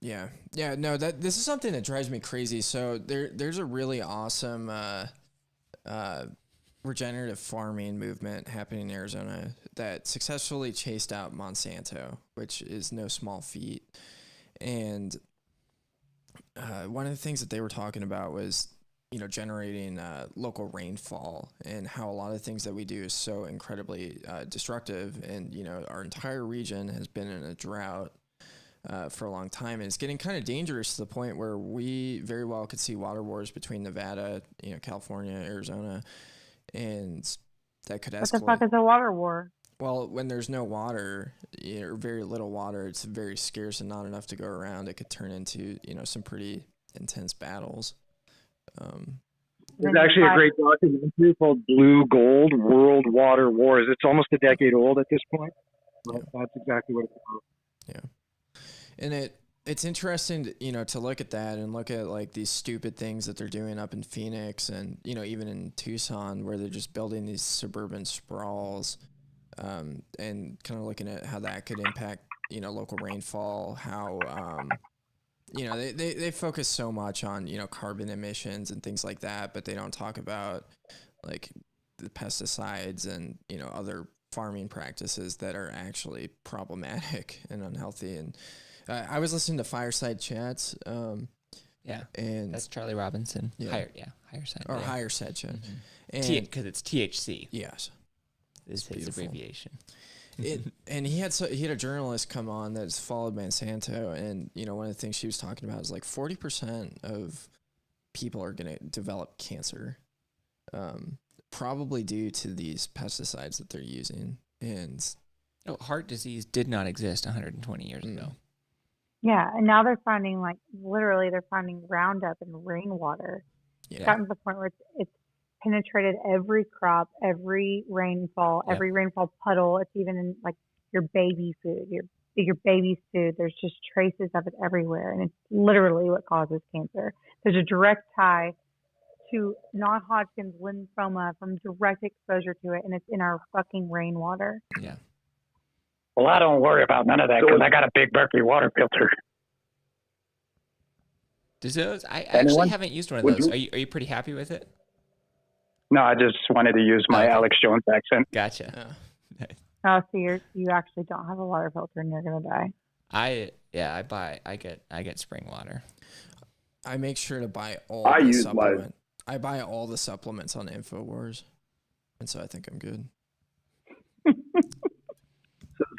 Yeah. Yeah, no, this is something that drives me crazy. So there's a really awesome regenerative farming movement happening in Arizona that successfully chased out Monsanto, which is no small feat. And one of the things that they were talking about was, you know, generating local rainfall, and how a lot of things that we do is so incredibly destructive. And, you know, our entire region has been in a drought for a long time, and it's getting kind of dangerous to the point where we very well could see water wars between Nevada, you know, California, Arizona, and that could escalate. What the fuck is a water war? Well, when there's no water, or very little water, it's very scarce and not enough to go around. It could turn into, you know, some pretty intense battles. There's actually a great documentary called Blue Gold World Water Wars. It's almost a decade old at this point. But that's exactly what it's about. Yeah. And it's interesting to, you know, to look at that and look at like these stupid things that they're doing up in Phoenix, and, you know, even in Tucson, where they're just building these suburban sprawls, and kind of looking at how that could impact, you know, local rainfall, how, you know, they focus so much on, you know, carbon emissions and things like that, but they don't talk about like the pesticides and, you know, other farming practices that are actually problematic and unhealthy. And I was listening to Fireside Chats. Yeah, and that's Charlie Robinson. Yeah. Higher Side. Or yeah. Higher Side Chat. Mm-hmm. Because it's THC. Yes. Is his beautiful. abbreviation. And he had a journalist come on that's followed Monsanto, and, you know, one of the things she was talking about is like 40% of people are going to develop cancer, probably due to these pesticides that they're using. And heart disease did not exist 120 years ago. Yeah, and now they're finding they're finding Roundup in rainwater. It's gotten to the point where it's penetrated every crop, every rainfall, every rainfall puddle. It's even in like your baby food, your baby's food. There's just traces of it everywhere, and it's literally what causes cancer. There's a direct tie to non-Hodgkin's lymphoma from direct exposure to it, and it's in our fucking rainwater. Yeah. Well, I don't worry about none of that because I got a big Berkeley water filter. Does those? I actually haven't used one of those. Are you pretty happy with it? No, I just wanted to use my Alex Jones accent. Gotcha. Oh, so you actually don't have a water filter and you're gonna die. I get spring water. I make sure to buy all I buy all the supplements on InfoWars, and so I think I'm good.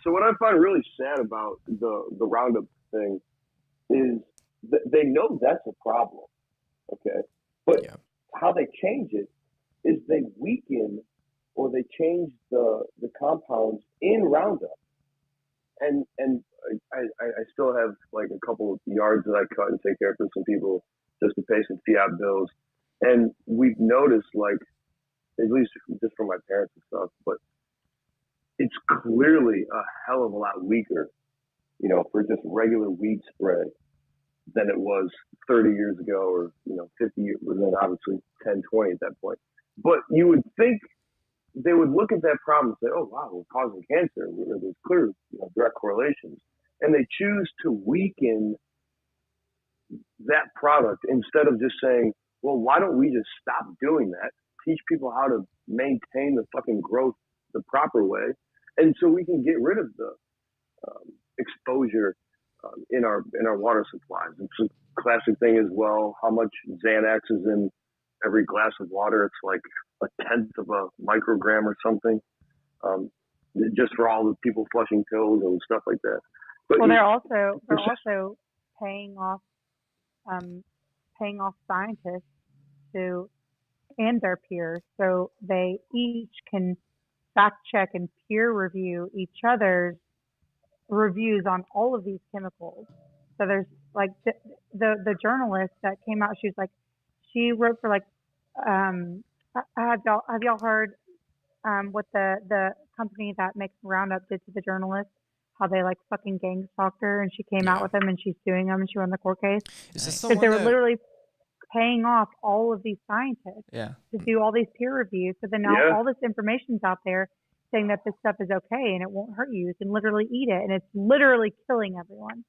So what I find really sad about the Roundup thing is they know that's a problem, okay? But how they change it is they weaken or they change the compounds in Roundup. And I still have like a couple of yards that I cut and take care of for some people just to pay some fiat bills. And we've noticed, like, at least just from my parents and stuff, but it's clearly a hell of a lot weaker, you know, for just regular weed spray than it was 30 years ago, or, you know, 50 years, and then obviously 10, 20 at that point. But you would think they would look at that problem and say, oh, wow, we're causing cancer. There's clear, you know, direct correlations. And they choose to weaken that product instead of just saying, well, why don't we just stop doing that, teach people how to maintain the fucking growth the proper way, and so we can get rid of the exposure in our water supplies. It's a classic thing as well, how much Xanax is in every glass of water. It's like 1/10 of a microgram or something, just for all the people flushing pills and stuff like that. But they're also paying off scientists and their peers, so they each can fact check and peer review each other's reviews on all of these chemicals. So there's like the journalist that came out. She wrote for like have y'all heard what the company that makes Roundup did to the journalist? How they like fucking gang stalked her, and she came out with them, and she's suing them, and she won the court case. Is this the Because one they were that- literally paying off all of these scientists to do all these peer reviews. So then now all this information's out there saying that this stuff is okay and it won't hurt you. You can literally eat it, and it's literally killing everyone.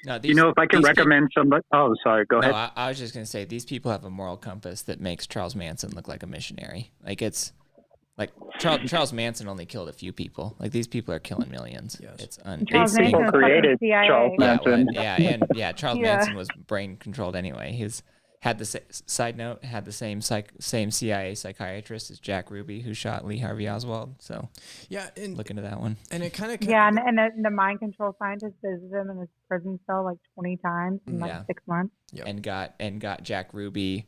No, You know, if I can recommend somebody. Oh, sorry. Go ahead. I was just gonna say these people have a moral compass that makes Charles Manson look like a missionary. Like it's like Charles Manson only killed a few people. Like these people are killing millions. It's Charles Manson was fucking CIA. Charles Manson. Charles Yeah. Manson was brain controlled anyway. He's had the side note had the same CIA psychiatrist as Jack Ruby, who shot Lee Harvey Oswald. So look into that one. And it kind of and the mind control scientist visited him in his prison cell like 20 times in like 6 months. And got Jack Ruby,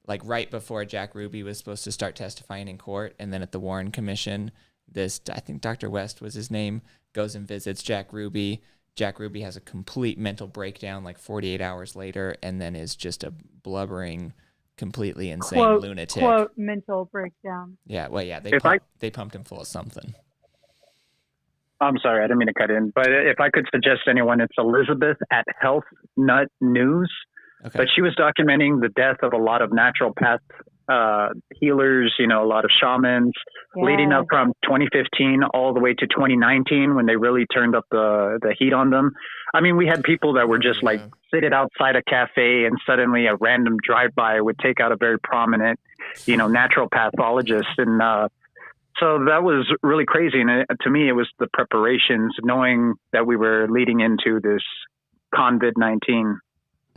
like right before Jack Ruby was supposed to start testifying in court, and then at the Warren Commission, I think Dr. West was his name, goes and visits Jack Ruby. Jack Ruby has a complete mental breakdown like 48 hours later, and then is just a blubbering, completely insane lunatic. Quote, mental breakdown. Yeah, well, yeah, they pumped him full of something. I'm sorry, I didn't mean to cut in, but if I could suggest anyone, it's Elizabeth at Health Nut News. Okay. But she was documenting the death of a lot of naturopath healers, you know, a lot of shamans, leading up from 2015 all the way to 2019 when they really turned up the heat on them. I mean, we had people that were just like seated outside a cafe, and suddenly a random drive-by would take out a very prominent, you know, natural pathologist. And so that was really crazy. And to me, it was the preparations, knowing that we were leading into this COVID-19.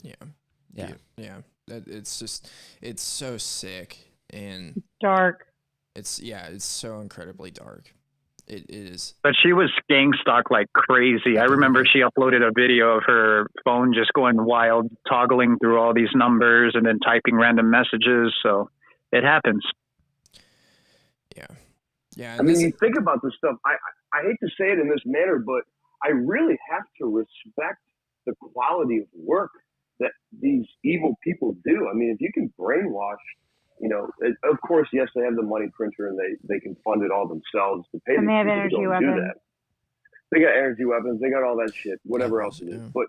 Yeah. It's just, it's so sick and dark. It's so incredibly dark. It is. But she was gang stalked like crazy. I remember she uploaded a video of her phone just going wild, toggling through all these numbers and then typing random messages. So it happens. Yeah. I mean, you think about this stuff. I hate to say it in this manner, but I really have to respect the quality of work that these evil people do. I mean, if you can brainwash, you know, of course, yes, they have the money printer and they can fund it all themselves to pay. And they have people energy to go weapons. do that. They got energy weapons. They got all that shit, whatever else it is. But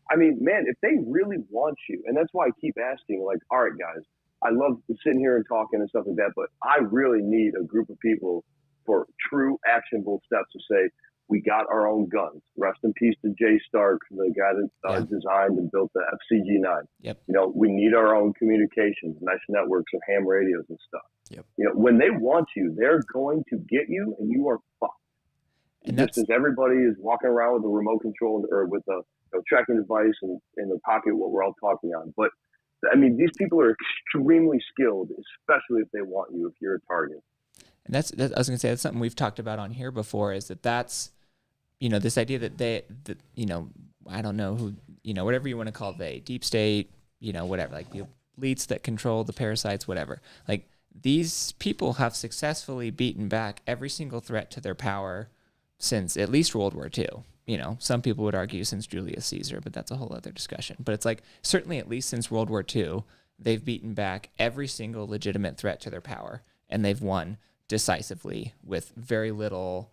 I mean, man, if they really want you, and that's why I keep asking, like, all right, guys, I love sitting here and talking and stuff like that, but I really need a group of people for true actionable steps to say, we got our own guns. Rest in peace to Jay Stark, the guy that designed and built the FCG-9. Yep. You know, we need our own communications, mesh networks, and ham radios and stuff. Yep. You know, when they want you, they're going to get you, and you are fucked. And just as everybody is walking around with a remote control or with a tracking device in the pocket, what we're all talking on. But I mean, these people are extremely skilled, especially if they want you, if you're a target. And that's I was gonna say, that's something we've talked about on here before, is that's, you know, this idea that you know, I don't know who, you know, whatever you want to call deep state, you know, whatever, like the elites that control the parasites, whatever. Like, these people have successfully beaten back every single threat to their power since at least World War II. You know, some people would argue since Julius Caesar, but that's a whole other discussion. But it's like, certainly at least since World War II, they've beaten back every single legitimate threat to their power, and they've won decisively with very little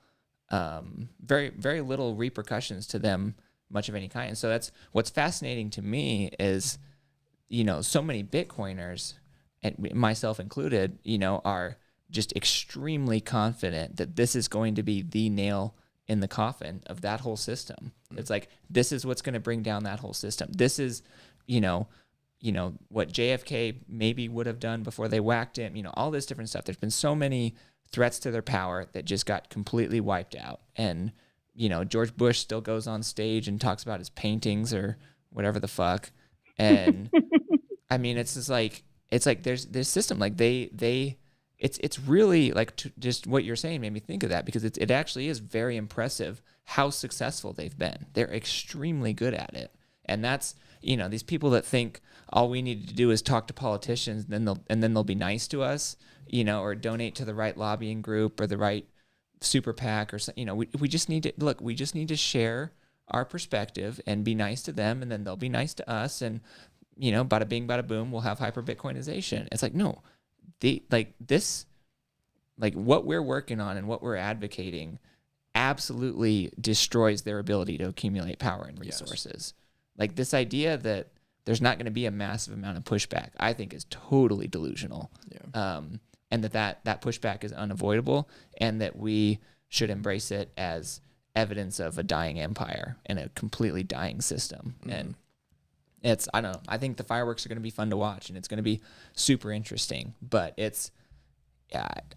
very little repercussions to them, much of any kind. And so that's what's fascinating to me is, you know, so many Bitcoiners, and myself included, you know, are just extremely confident that this is going to be the nail in the coffin of that whole system. It's like, this is what's going to bring down that whole system. This is, you know, what JFK maybe would have done before they whacked him, you know, all this different stuff. There's been so many threats to their power that just got completely wiped out. And, you know, George Bush still goes on stage and talks about his paintings or whatever the fuck. And I mean, it's just like, there's this system, like it's really like, just what you're saying made me think of that, because it actually is very impressive how successful they've been. They're extremely good at it. And that's, you know, these people that think all we need to do is talk to politicians, and then they'll be nice to us, you know, or donate to the right lobbying group or the right super PAC or something. You know, we just need to share our perspective and be nice to them, and then they'll be nice to us, and bada bing, bada boom, we'll have hyper Bitcoinization. It's like, no, what we're working on and what we're advocating absolutely destroys their ability to accumulate power and resources. Yes. Like this idea that there's not going to be a massive amount of pushback, I think is totally delusional. Yeah. And that pushback is unavoidable, and that we should embrace it as evidence of a dying empire and a completely dying system. Mm-hmm. And I don't know, I think the fireworks are going to be fun to watch, and it's going to be super interesting, but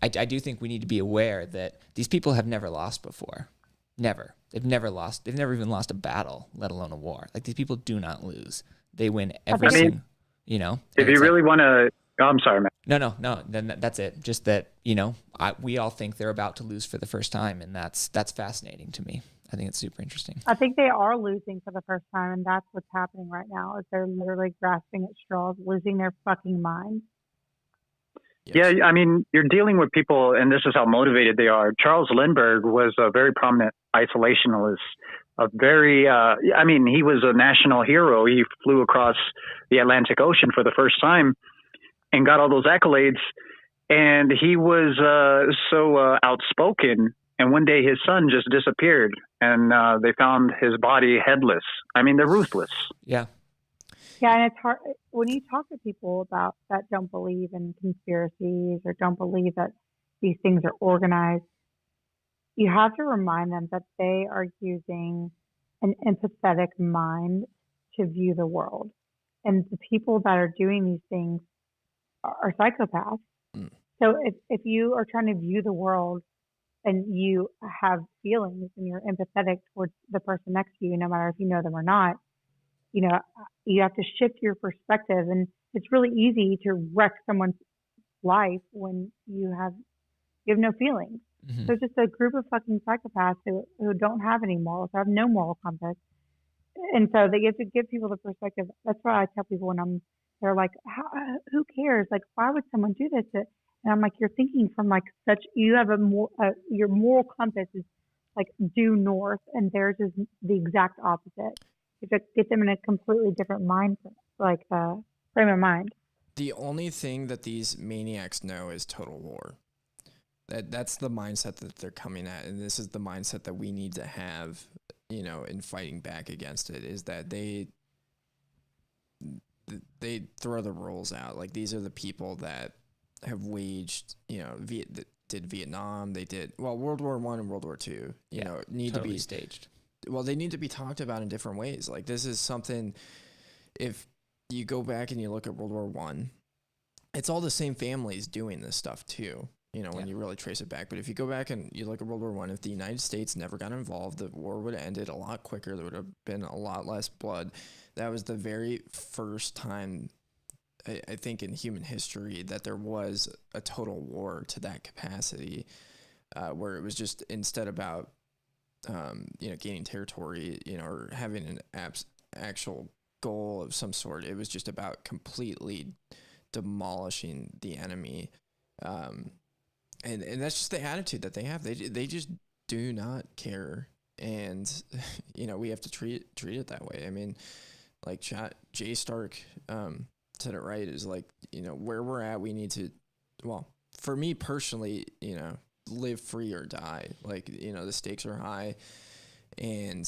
I do think we need to be aware that these people have never lost before. Never. They've never lost. They've never even lost a battle, let alone a war. Like, these people do not lose. They win every single, If you really want to, I'm sorry, man. No. Then that's it. Just that, we all think they're about to lose for the first time, and that's fascinating to me. I think it's super interesting. I think they are losing for the first time, and that's what's happening right now. Is they're literally grasping at straws, losing their fucking minds. Yes. Yeah, I mean, you're dealing with people, and this is how motivated they are. Charles Lindbergh was a very prominent isolationist, he was a national hero. He flew across the Atlantic Ocean for the first time and got all those accolades. And he was so outspoken. And one day his son just disappeared, and they found his body headless. I mean, they're ruthless. Yeah. Yeah, and it's hard when you talk to people about that don't believe in conspiracies or don't believe that these things are organized. You have to remind them that they are using an empathetic mind to view the world. And the people that are doing these things are psychopaths. Mm. So if you are trying to view the world and you have feelings and you're empathetic towards the person next to you, no matter if you know them or not, you have to shift your perspective. And it's really easy to wreck someone's life when you have no feelings. Mm-hmm. So it's just a group of fucking psychopaths who don't have any morals, who have no moral compass. And so they have to give people the perspective. That's why I tell people when they're like, who cares? Like, why would someone do this? And I'm like, you're thinking from you have your moral compass is like due north, and theirs is the exact opposite. You have to get them in a completely different mind, frame of mind. The only thing that these maniacs know is total war. That's the mindset that they're coming at, and this is the mindset that we need to have, in fighting back against it, is that they throw the rules out. Like, these are the people that have waged, did Vietnam, they did, World War I and World War II, need totally to be staged. Well, they need to be talked about in different ways. Like, this is something, if you go back and you look at World War I, it's all the same families doing this stuff too, when you really trace it back. But if you go back and you look at World War I, if the United States never got involved, the war would have ended a lot quicker. There would have been a lot less blood. That was the very first time, I think, in human history that there was a total war to that capacity, where it was just, instead about gaining territory, or having an actual goal of some sort, it was just about completely demolishing the enemy. And that's just the attitude that they have. They just do not care. And, we have to treat it that way. I mean, like Jay Stark said it right, is like, where we're at, we need to, for me personally, live free or die. Like, the stakes are high, and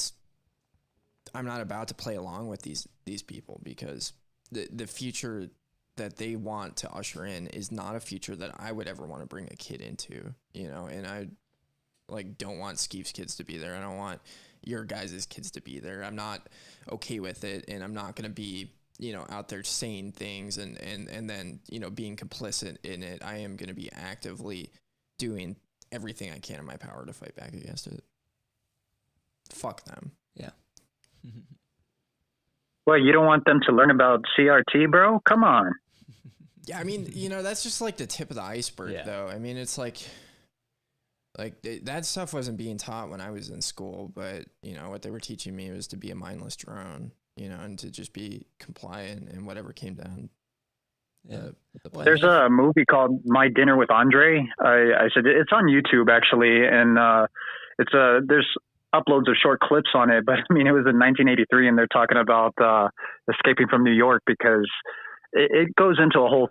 I'm not about to play along with these people, because the future that they want to usher in is not a future that I would ever want to bring a kid into, and I don't want Skeef's kids to be there. I don't want your guys' kids to be there. I'm not okay with it, and I'm not going to be, out there saying things and then, being complicit in it. I am going to be actively doing everything I can in my power to fight back against it. Fuck them. Yeah. Well, you don't want them to learn about CRT, bro? Come on. Yeah, I mean, that's just like the tip of the iceberg, though. I mean, it's like that stuff wasn't being taught when I was in school, but, what they were teaching me was to be a mindless drone, and to just be compliant and whatever came down. Yeah. There's a movie called My Dinner with Andre. I said it's on YouTube, actually, and there's uploads of short clips on it, but I mean, it was in 1983 and they're talking about escaping from New York because it goes into a whole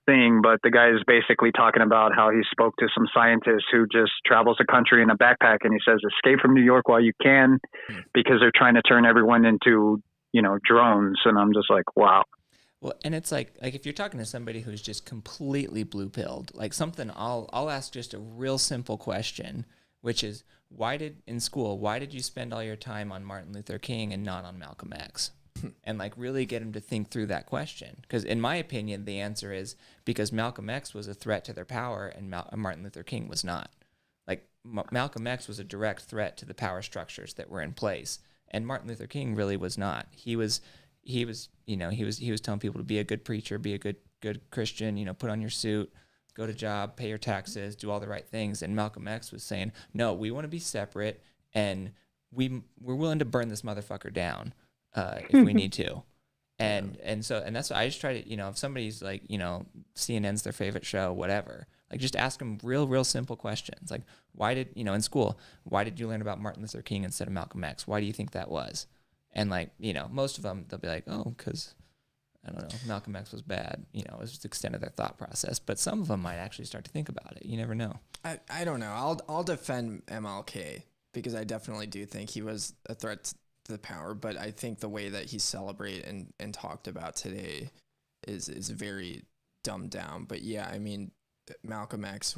thing, but the guy is basically talking about how he spoke to some scientist who just travels the country in a backpack, and he says, escape from New York while you can, because they're trying to turn everyone into, drones. And I'm just like, wow. Well, and it's like if you're talking to somebody who's just completely blue-pilled, like something, I'll ask just a real simple question, which is, why did you spend all your time on Martin Luther King and not on Malcolm X? And like really get them to think through that question. Because in my opinion, the answer is because Malcolm X was a threat to their power and Martin Luther King was not. Like Malcolm X was a direct threat to the power structures that were in place, and Martin Luther King really was not. He was telling people to be a good preacher, be a good Christian, put on your suit, go to job, pay your taxes, do all the right things. And Malcolm X was saying, no, we want to be separate, and we're willing to burn this motherfucker down if we need to. And that's why I just try to, if somebody's like, CNN's their favorite show, whatever, like just ask them real simple questions. Like, why did, in school, why did you learn about Martin Luther King instead of Malcolm X? Why do you think that was? And like, most of them, they'll be like, oh, because I don't know, Malcolm X was bad. It was just the extent of their thought process. But some of them might actually start to think about it. You never know. I don't know. I'll defend MLK because I definitely do think he was a threat to the power. But I think the way that he celebrated and talked about today is very dumbed down. But yeah, I mean, Malcolm X,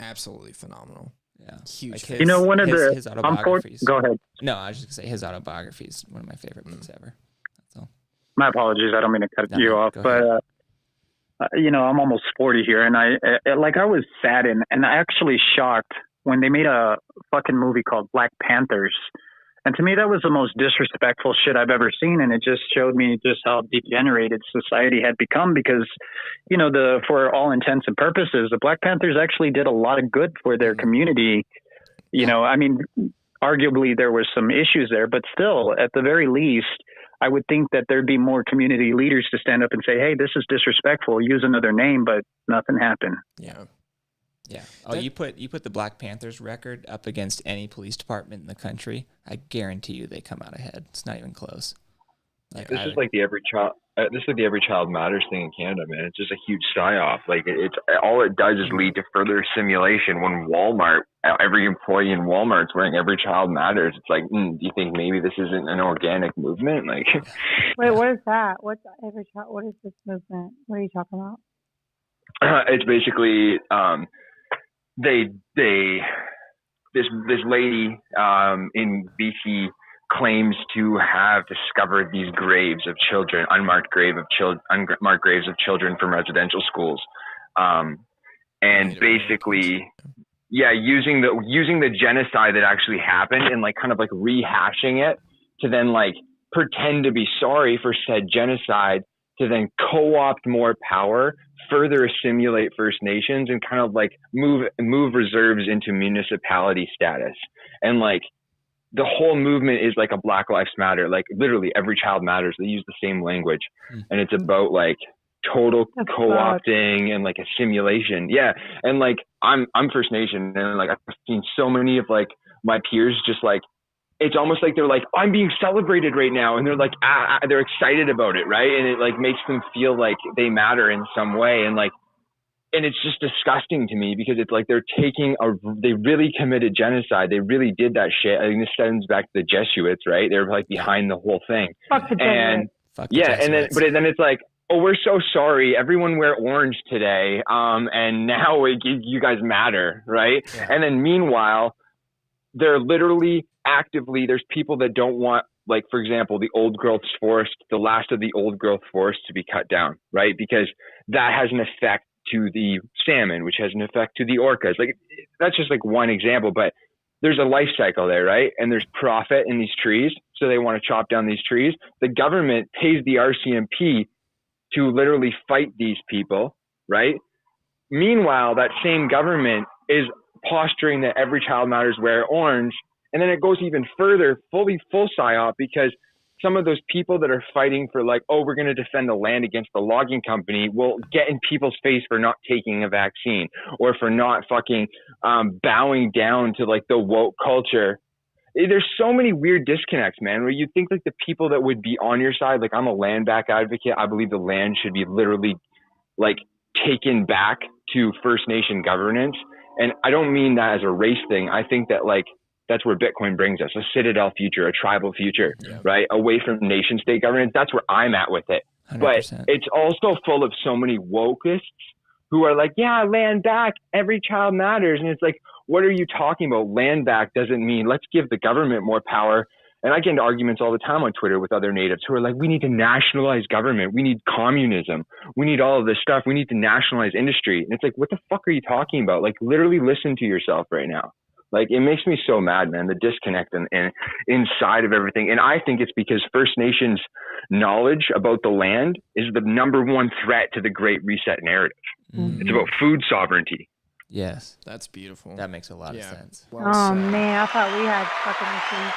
absolutely phenomenal. Yeah, huge. Like his autobiographies. Go ahead. No, I was just gonna say his autobiography is one of my favorite books ever. That's all. My apologies. I don't mean to cut you off, but I'm almost 40 here, and I was saddened and actually shocked when they made a fucking movie called Black Panthers. And to me, that was the most disrespectful shit I've ever seen. And it just showed me just how degenerated society had become because, for all intents and purposes, the Black Panthers actually did a lot of good for their community. I mean, arguably there was some issues there, but still, at the very least, I would think that there'd be more community leaders to stand up and say, hey, this is disrespectful, use another name, but nothing happened. Yeah. Yeah. Oh, you put the Black Panthers record up against any police department in the country, I guarantee you they come out ahead. It's not even close. This is like the Every Child Matters thing in Canada, man. It's just a huge psyop. Like it's all it does is lead to further assimilation. When Walmart, every employee in Walmart's wearing Every Child Matters, it's like, do you think maybe this isn't an organic movement? Like, wait, what is that? What's Every Child? What is this movement? What are you talking about? It's basically this lady in BC claims to have discovered these graves of children, unmarked graves of children from residential schools, and basically, using the genocide that actually happened and like kind of like rehashing it to then like pretend to be sorry for said genocide to then co-opt more power, further assimilate First Nations, and kind of like move reserves into municipality status. And like the whole movement is like a Black Lives Matter, like literally Every Child Matters. They use the same language, and it's about like total co-opting and like assimilation. Yeah, and like I'm First Nation, and like I've seen so many of like my peers just like, it's almost like they're like, I'm being celebrated right now. And they're like, they're excited about it. Right. And it like makes them feel like they matter in some way. And like, and it's just disgusting to me because it's like, they really committed genocide. They really did that shit. I think this stems back to the Jesuits, right? They're like behind the whole thing. And then it's like, oh, we're so sorry. Everyone wear orange today. And now you guys matter. Right. Yeah. And then meanwhile, they're literally actively, there's people that don't want, like, for example, the old growth forest, the last of the old growth forest to be cut down, right? Because that has an effect to the salmon, which has an effect to the orcas. Like, that's just like one example, but there's a life cycle there, right? And there's profit in these trees. So they want to chop down these trees. The government pays the RCMP to literally fight these people, right? Meanwhile, that same government is posturing that Every Child Matters wear orange. And then it goes even further, full psyop, because some of those people that are fighting for like, oh, we're going to defend the land against the logging company will get in people's face for not taking a vaccine or for not fucking bowing down to like the woke culture there's so many weird disconnects, man, where you think like the people that would be on your side, like I'm a land back advocate. I believe the land should be literally like taken back to First Nation governance. And I don't mean that as a race thing. I think that like that's where Bitcoin brings us, a citadel future, a tribal future, right? Away from nation state governance. That's where I'm at with it. 100%. But it's also full of so many wokeists who are like, yeah, land back, every child matters. And it's like, what are you talking about? Land back doesn't mean let's give the government more power. And I get into arguments all the time on Twitter with other natives who are like, we need to nationalize government. We need communism. We need all of this stuff. We need to nationalize industry. And it's like, what the fuck are you talking about? Like, literally listen to yourself right now. Like, it makes me so mad, man, the disconnect and inside of everything. And I think it's because First Nations knowledge about the land is the number one threat to the Great Reset narrative. Mm-hmm. It's about food sovereignty. Yes. That's beautiful. That makes a lot of sense. Well, man, I thought we had fucking issues.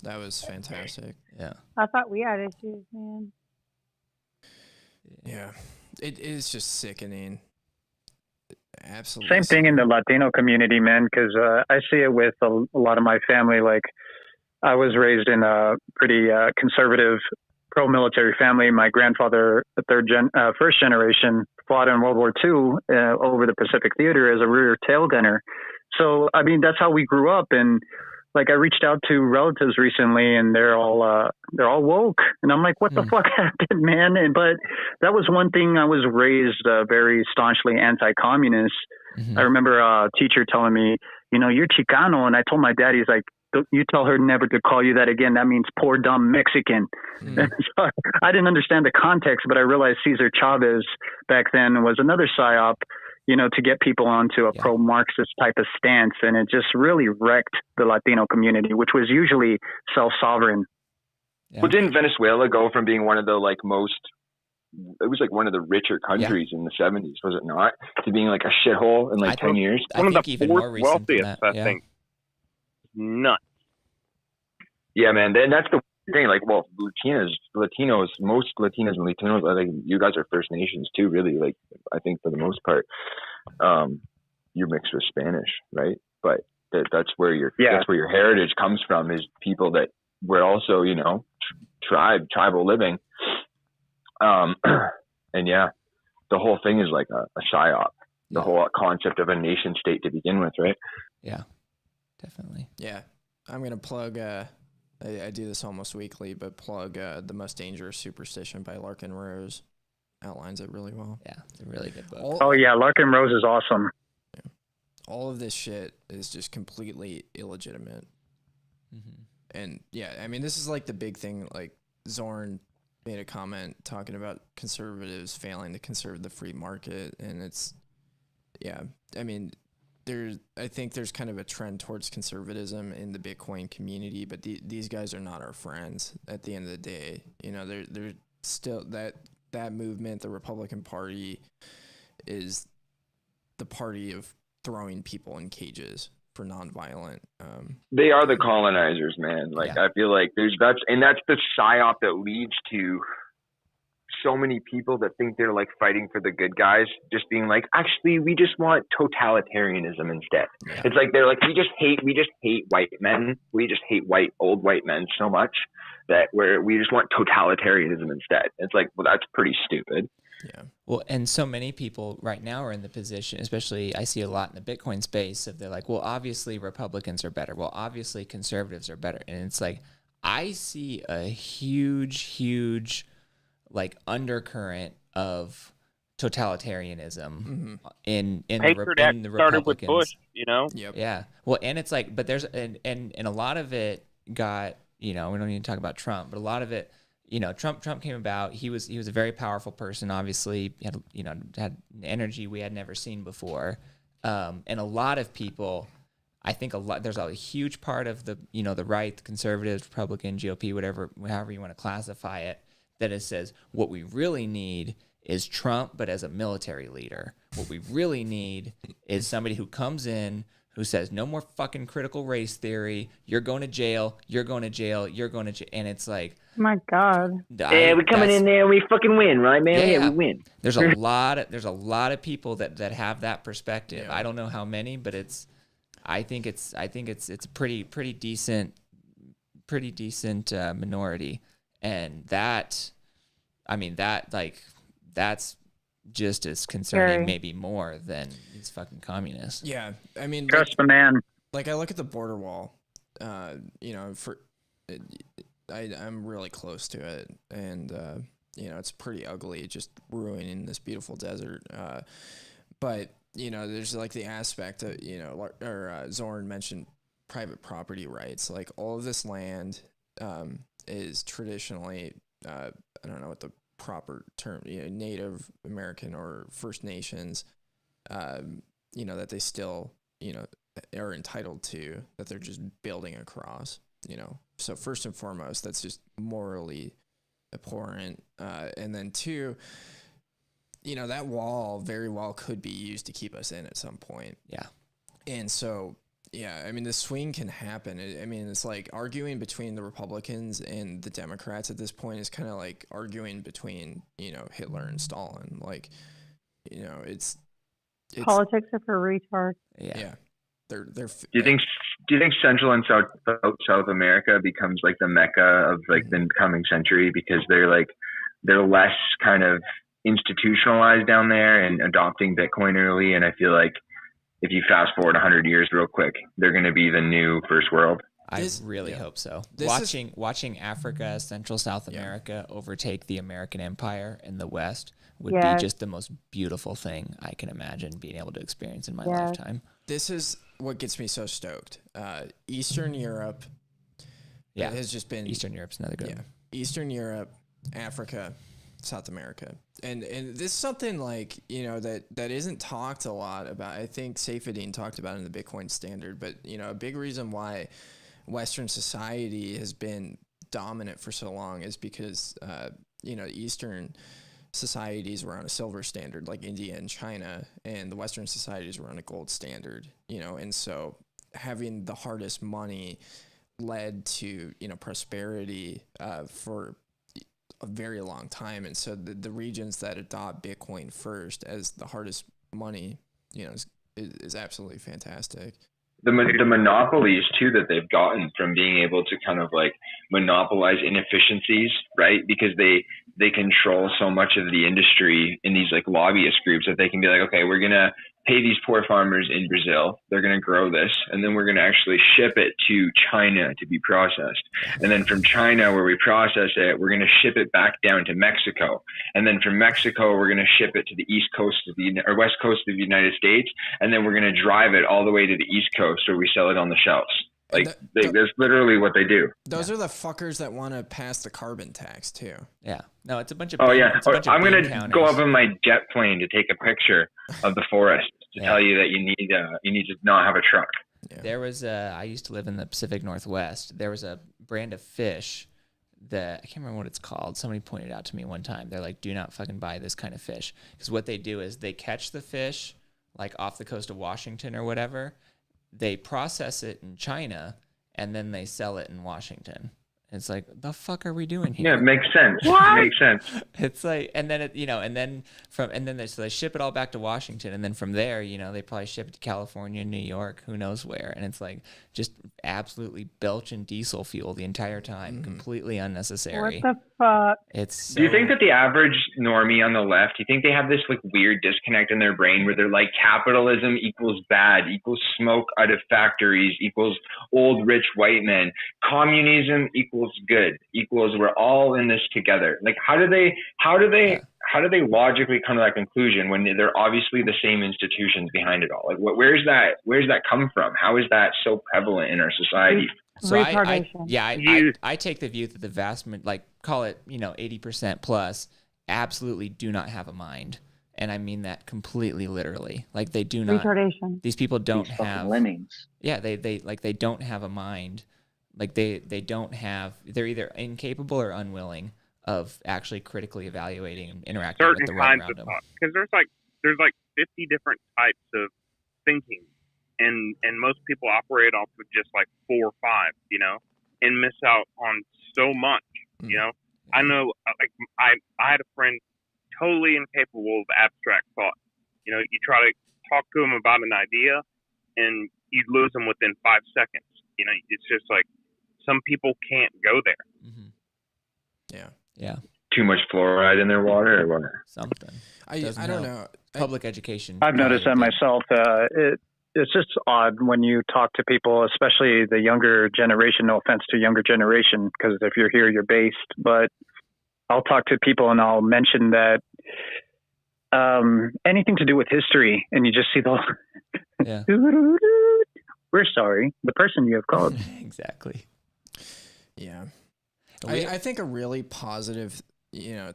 That was fantastic. Yeah. I thought we had issues, man. Yeah. It is just sickening. Absolutely. Same thing in the Latino community, man, because I see it with a lot of my family. Like, I was raised in a pretty conservative, pro-military family. My grandfather, first generation, fought in World War II over the Pacific Theater as a rear tail gunner. So, I mean, that's how we grew up. And like, I reached out to relatives recently, and they're all woke, and I'm like, what the fuck happened, man? But that was one thing. I was raised very staunchly anti-communist. I remember a teacher telling me, you know, you're Chicano, and I told my dad, he's like, you tell her never to call you that again. That means poor dumb Mexican. And so I didn't understand the context, but I realized Cesar Chavez back then was another psyop, you know, to get people onto a pro-Marxist type of stance. And it just really wrecked the Latino community, which was usually self-sovereign. Yeah. Well, didn't Venezuela go from being one of the like most, it was like one of the richer countries in the 70s, was it not? To being like a shithole in like 10 years? One of the fourth wealthiest, I think. Nuts. Yeah, man. Then that's the thing. Like, well, Latinos, most Latinos and Latinos, I think you guys are First Nations too, really. Like, I think for the most part, you're mixed with Spanish, right? But that's where that's where your heritage comes from, is people that were also, you know, tribal living. And yeah, the whole thing is like a psyop. The whole concept of a nation state to begin with, right? Yeah, definitely. Yeah, I'm gonna plug. I do this almost weekly, but plug The Most Dangerous Superstition by Larkin Rose. Outlines it really well. Yeah, it's a really good book. Larkin Rose is awesome. Yeah. All of this shit is just completely illegitimate. Mm-hmm. And yeah, I mean, this is like the big thing. Like, Zorn made a comment talking about conservatives failing to conserve the free market, and it's, yeah, I mean, I think there's kind of a trend towards conservatism in the Bitcoin community, but these guys are not our friends at the end of the day. You know, they're still that movement, the Republican Party, is the party of throwing people in cages for nonviolent. They are the colonizers, man. Like, I feel like that's the psyop that leads to so many people that think they're like fighting for the good guys, just being like, actually, we just want totalitarianism instead. Yeah. It's like they're like, we just hate white men. We just hate old white men so much that we just want totalitarianism instead. It's like, well, that's pretty stupid. Yeah. Well, and so many people right now are in the position, especially I see a lot in the Bitcoin space, of they're like, well, obviously Republicans are better. Well, obviously conservatives are better. And it's like, I see a huge like undercurrent of totalitarianism in the Republicans. Started with Bush, you know? Yep. Yeah. Well, and it's like, but there's and a lot of it got, you know, we don't need to talk about Trump, but a lot of it, you know, Trump came about. He was a very powerful person. Obviously, had energy we had never seen before, and a lot of people. I think there's a huge part of the right, the conservatives, Republican, GOP, however you want to classify it, that it says what we really need is Trump, but as a military leader. What we really need is somebody who comes in, who says, no more fucking critical race theory. You're going to jail. You're going to jail. You're going to jail. And it's like, my God. Yeah, we're coming in there and we fucking win, right, man? Yeah, we win. There's a lot of people that have that perspective. Yeah. I don't know how many, but I think it's a pretty decent minority, and that's just as concerning, Very. maybe more than these fucking communists. Yeah, I mean, Trust the man. like I look at the border wall, I'm really close to it, and it's pretty ugly, just ruining this beautiful desert. But there's like the aspect of Zorn mentioned private property rights. Like all of this land is traditionally I don't know what the proper term, Native American or First Nations, that they still are entitled to, that they're just building across. So first and foremost, that's just morally abhorrent. And then two, that wall very well could be used to keep us in at some point. Yeah. And so, yeah, I mean, the swing can happen. It's like arguing between the Republicans and the Democrats at this point is kind of like arguing between, Hitler and Stalin. Like, it's Politics are for retards. Yeah. They're Do you think Central and South America becomes like the Mecca of like the coming century, because they're less kind of institutionalized down there and adopting Bitcoin early? And I feel like if you fast forward 100 years real quick, they're going to be the new first world. I really hope so. Watching Africa, Central South America overtake the American empire in the West would be just the most beautiful thing I can imagine being able to experience in my lifetime. This is what gets me so stoked. Eastern Europe has just been... Eastern Europe's another good one. Eastern Europe, Africa, South America. And this is something like, that isn't talked a lot about. I think Saifedean talked about it in the Bitcoin Standard, but, a big reason why Western society has been dominant for so long is because, Eastern societies were on a silver standard, like India and China, and the Western societies were on a gold standard, and so having the hardest money led to, prosperity for a very long time. And so the regions that adopt Bitcoin first as the hardest money, is absolutely fantastic. The monopolies too that they've gotten from being able to kind of like monopolize inefficiencies, right? Because they control so much of the industry in these like lobbyist groups that they can be like, okay, we're gonna pay these poor farmers in Brazil, they're gonna grow this, and then we're gonna actually ship it to China to be processed. And then from China, where we process it, we're gonna ship it back down to Mexico. And then from Mexico, we're gonna ship it to the west coast of the United States, and then we're gonna drive it all the way to the East Coast where we sell it on the shelves. Like that's literally what they do. Those are the fuckers that want to pass the carbon tax too. Yeah. No, it's a bunch of. I'm going to go up in my jet plane to take a picture of the forest to tell you that you need to not have a truck. Yeah. There was I used to live in the Pacific Northwest. There was a brand of fish that I can't remember what it's called. Somebody pointed out to me one time. They're like, do not fucking buy this kind of fish, because what they do is they catch the fish like off the coast of Washington or whatever. They process it in China, and then they sell it in Washington. It's like, the fuck are we doing here? Yeah, it makes sense. It makes sense. It's like, and then they ship it all back to Washington, and then from there, they probably ship it to California, New York, who knows where, and it's like just absolutely belching diesel fuel the entire time, completely unnecessary. What the fuck? It's. Do you think that the average normie on the left, do you think they have this like weird disconnect in their brain where they're like, capitalism equals bad, equals smoke out of factories, equals old rich white men, communism equals good, equals we're all in this together? Like, how do they logically come to that conclusion when they're obviously the same institutions behind it all? Like, where's that come from? How is that so prevalent in our society? So I take the view that the vast, call it 80% plus, absolutely do not have a mind, and I mean that completely literally. Like, they do not. Retardation. These people don't These have lemmings. Yeah, they don't have a mind. Like they don't have. They're either incapable or unwilling of actually critically evaluating and interacting with the world around them. Because there's like 50 different types of thinking, and most people operate off of just like 4 or 5, and miss out on so much. I know, like I had a friend totally incapable of abstract thought. You try to talk to him about an idea, and you lose them within 5 seconds. You know, it's just like some people can't go there. Yeah. Yeah. Too much fluoride in their water or what? Something. I don't know. Public education. I've noticed that myself. It's just odd when you talk to people, especially the younger generation. No offense to younger generation, because if you're here, you're based. But I'll talk to people and I'll mention that anything to do with history, and you just see the Yeah. we're sorry, the person you have called. Exactly. Yeah. I think a really positive,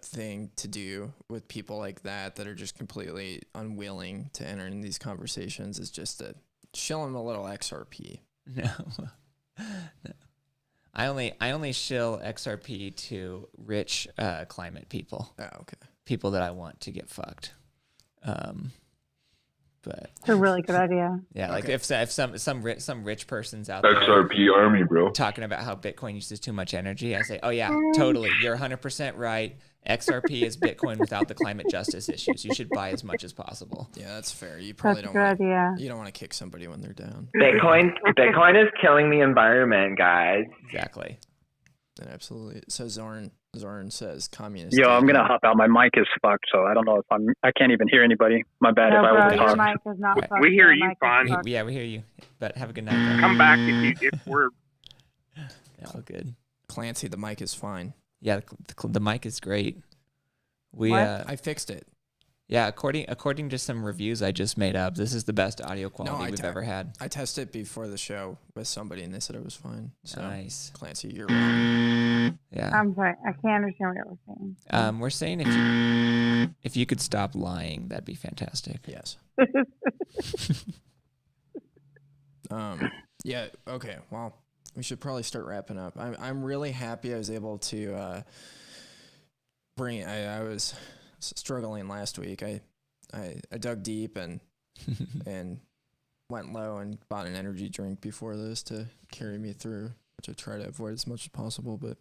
thing to do with people like that are just completely unwilling to enter in these conversations is just to shill them a little XRP. No. I only shill XRP to rich climate people. Oh, okay. People that I want to get fucked. But It's a really good idea. yeah, like Okay. if some rich person's out there XRP army, bro. talking about how Bitcoin uses too much energy, I say, oh yeah, totally, you're 100% right. XRP is Bitcoin without the climate justice issues. You should buy as much as possible. Yeah, that's fair. You probably That's don't a good idea. You don't want to kick somebody when they're down. Bitcoin is killing the environment, guys. Exactly. Absolutely. So Zorn says communist. Yo, I'm dating. gonna hop out. My mic is fucked, so I don't know if I can't even hear anybody. My bad if I No, bro, was your talking. mic is not fucked. We hear Your you mic is fine. fucked. Yeah, we hear you. But have a good night. Come back if we're. Yeah, all good. Clancy, the mic is fine. Yeah, the mic is great. We What? I fixed it. yeah, according to some reviews I just made up, this is the best audio quality I we've te- ever had. I tested it before the show with somebody and they said it was fine. So Nice. Clancy, you're wrong. Yeah. I'm sorry. I can't understand what you're saying. We're saying if you could stop lying, that'd be fantastic. Yes. Yeah. Okay. Well, we should probably start wrapping up. I'm really happy I was able to bring it. I was struggling last week. I dug deep and went low and bought an energy drink before this to carry me through, which I try to avoid as much as possible. But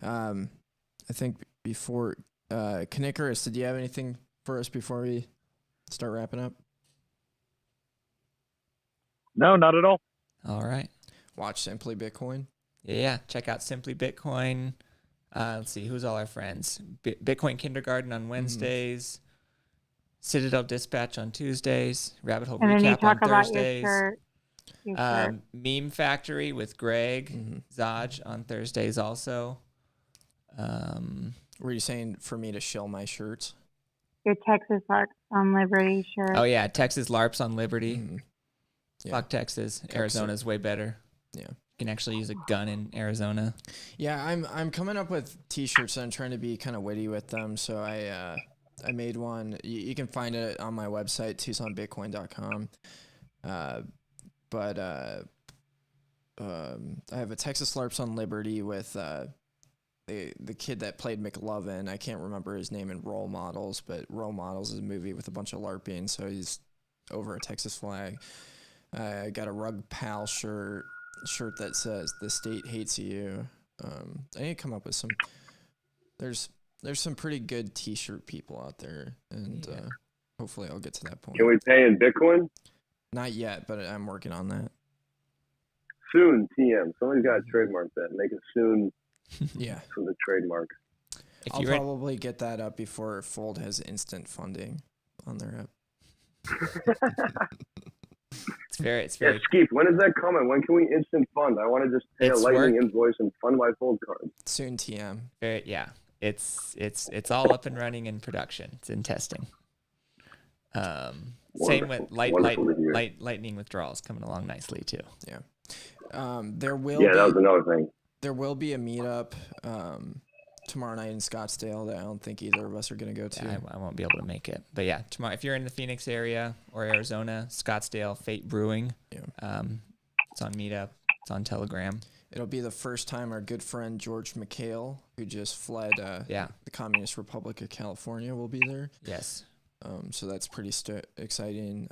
I think before Knickers, did you have anything for us before we start wrapping up? No, not at all. All right. Watch Simply Bitcoin. Yeah. Check out Simply Bitcoin. Let's see, who's all our friends? Bitcoin Kindergarten on Wednesdays, Citadel Dispatch on Tuesdays, Rabbit Hole And then you Recap on talk about your Thursdays. shirt. Your shirt. Meme Factory with Greg Zaj on Thursdays also. Were you saying for me to shill my shirts? Your Texas Arts on Liberty shirt. Oh yeah, Texas LARPs on Liberty. Yeah. Fuck Texas. Arizona's way better. Yeah. You can actually use a gun in Arizona. Yeah, I'm coming up with T-shirts and I'm trying to be kind of witty with them. So I made one. You can find it on my website, TucsonBitcoin.com. But I have a Texas LARPs on Liberty with the kid that played McLovin. I can't remember his name in Role Models, but Role Models is a movie with a bunch of LARPing, so he's over a Texas flag. I got a Rug Pal shirt that says "The State Hates You." I need to come up with some. There's some pretty good T-shirt people out there, and hopefully I'll get to that point. Can we pay in Bitcoin? Not yet, but I'm working on that. Soon, TM. Somebody's got to trademark that. Make it soon. Yeah. For the trademark. I'll probably get that up before Fold has instant funding on their app. It's very. Yeah, Skeef, when is that coming? When can we instant fund? I want to just pay a Lightning invoice and fund my Fold card. Soon, TM. Yeah, it's all up and running in production. It's in testing. Same with lightning withdrawals coming along nicely too. Yeah. There will. Yeah, that was another thing. There will be a meetup tomorrow night in Scottsdale that I don't think either of us are going to go to. Yeah, I won't be able to make it. But yeah, tomorrow, if you're in the Phoenix area or Arizona, Scottsdale, Fate Brewing. Yeah. It's on Meetup. It's on Telegram. It'll be the first time our good friend George McHale, who just fled the Communist Republic of California, will be there. Yes. So that's pretty exciting.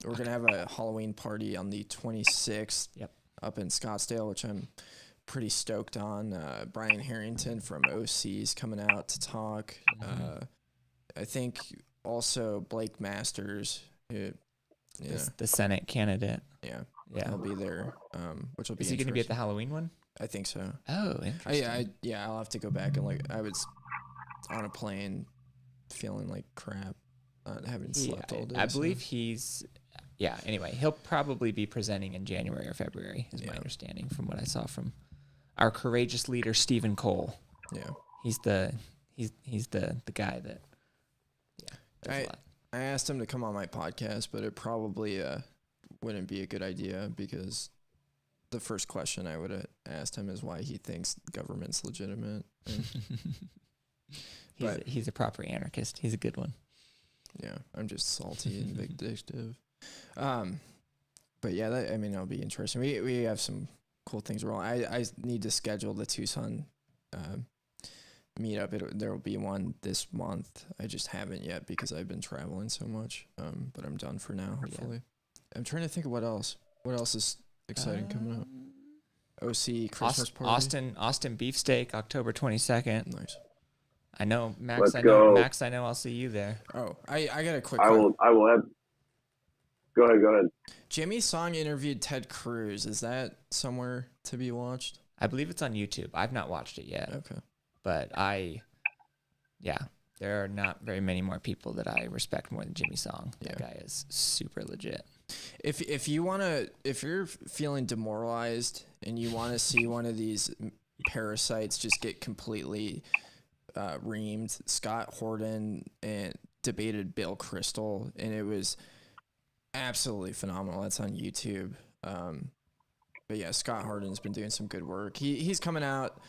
We're going to have a Halloween party on the 26th up in Scottsdale, which I'm pretty stoked on. Brian Harrington from OC is coming out to talk. I think also Blake Masters, who Yeah. The Senate candidate. Yeah. Yeah. I'll be there. Which will be. Is he going to be at the interesting. Halloween one? I think so. Oh, interesting. Yeah, I'll have to go back and I was on a plane feeling like crap, having slept all day. I believe he's. Yeah. Anyway, he'll probably be presenting in January or February, is my understanding from what I saw from our courageous leader Stephen Cole. Yeah. He's the guy that. Yeah. does a lot. I asked him to come on my podcast, but it probably wouldn't be a good idea because the first question I would have asked him is why he thinks government's legitimate. He's a proper anarchist. He's a good one. Yeah, I'm just salty and vindictive. But yeah, that'll be interesting. We have some cool things rolling. I need to schedule the Tucson meetup. There will be one this month. I just haven't yet because I've been traveling so much. But I'm done for now, hopefully. Yeah. I'm trying to think of what else. What else is exciting coming up? OC Christmas party. Austin Beefsteak, October 22nd. Nice. I know, Max. Let's I go. know, Max. I know. I'll see you there. Oh, I got a quick. I will have. Go ahead. Jimmy Song interviewed Ted Cruz. Is that somewhere to be watched? I believe it's on YouTube. I've not watched it yet. Okay. But there are not very many more people that I respect more than Jimmy Song. That guy is super legit. If you're feeling demoralized and you want to see one of these parasites just get completely reamed, Scott Horton and debated Bill Kristol, and it was absolutely phenomenal. That's on YouTube. But yeah, Scott Horton's been doing some good work. He's coming out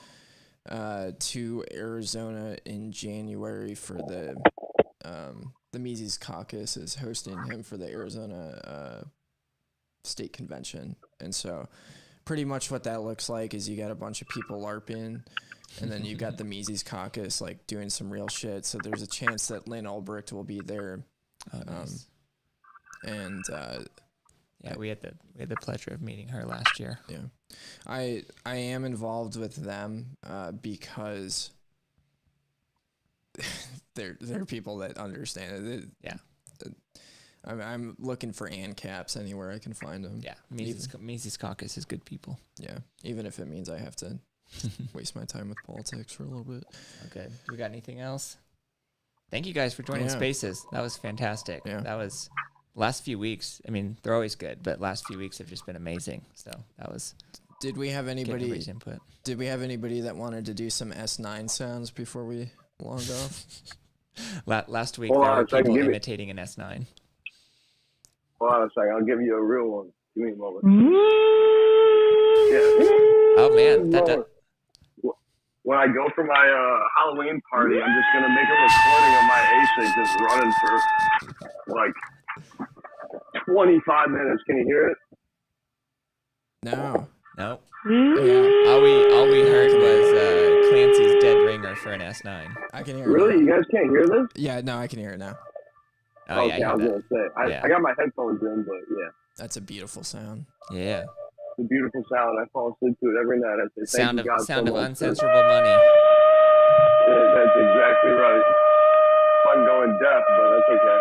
to Arizona in January for the Mises Caucus is hosting him for the Arizona State Convention. And so pretty much what that looks like is you got a bunch of people LARPing, and then you've got the Mises Caucus like doing some real shit. So there's a chance that Lynn Ulbricht will be there. Oh, nice. We had the pleasure of meeting her last year. Yeah, I am involved with them because they're people that understand it. Yeah. I'm looking for ANCAPs anywhere I can find them. Yeah, Mises Caucus is good people. Yeah, even if it means I have to waste my time with politics for a little bit. Okay. We got anything else? Thank you guys for joining Spaces. That was fantastic. Yeah. That was last few weeks. I mean, they're always good, but last few weeks have just been amazing. So that was. Did we have anybody? Everybody's input. Did we have anybody that wanted to do some S9 sounds before we logged off? Last week there were people imitating an S9. Hold on a second. I'll give you a real one. Give me a moment. Oh man, when I go for my Halloween party, I'm just gonna make a recording of my ASIC just running for like 25 minutes. Can you hear it? No. Yeah. All we heard was Clancy's Dead Ringer for an S9. I can hear it. Really? You guys can't hear this? Yeah, no, I can hear it now. Oh, okay, I was gonna say. I got my headphones in, but yeah. That's a beautiful sound. Yeah. It's a beautiful sound. I fall asleep to it every night. I say, sound thank you, God, sound so of much. uncensorable money. Yeah, that's exactly right. I'm going deaf, but that's okay.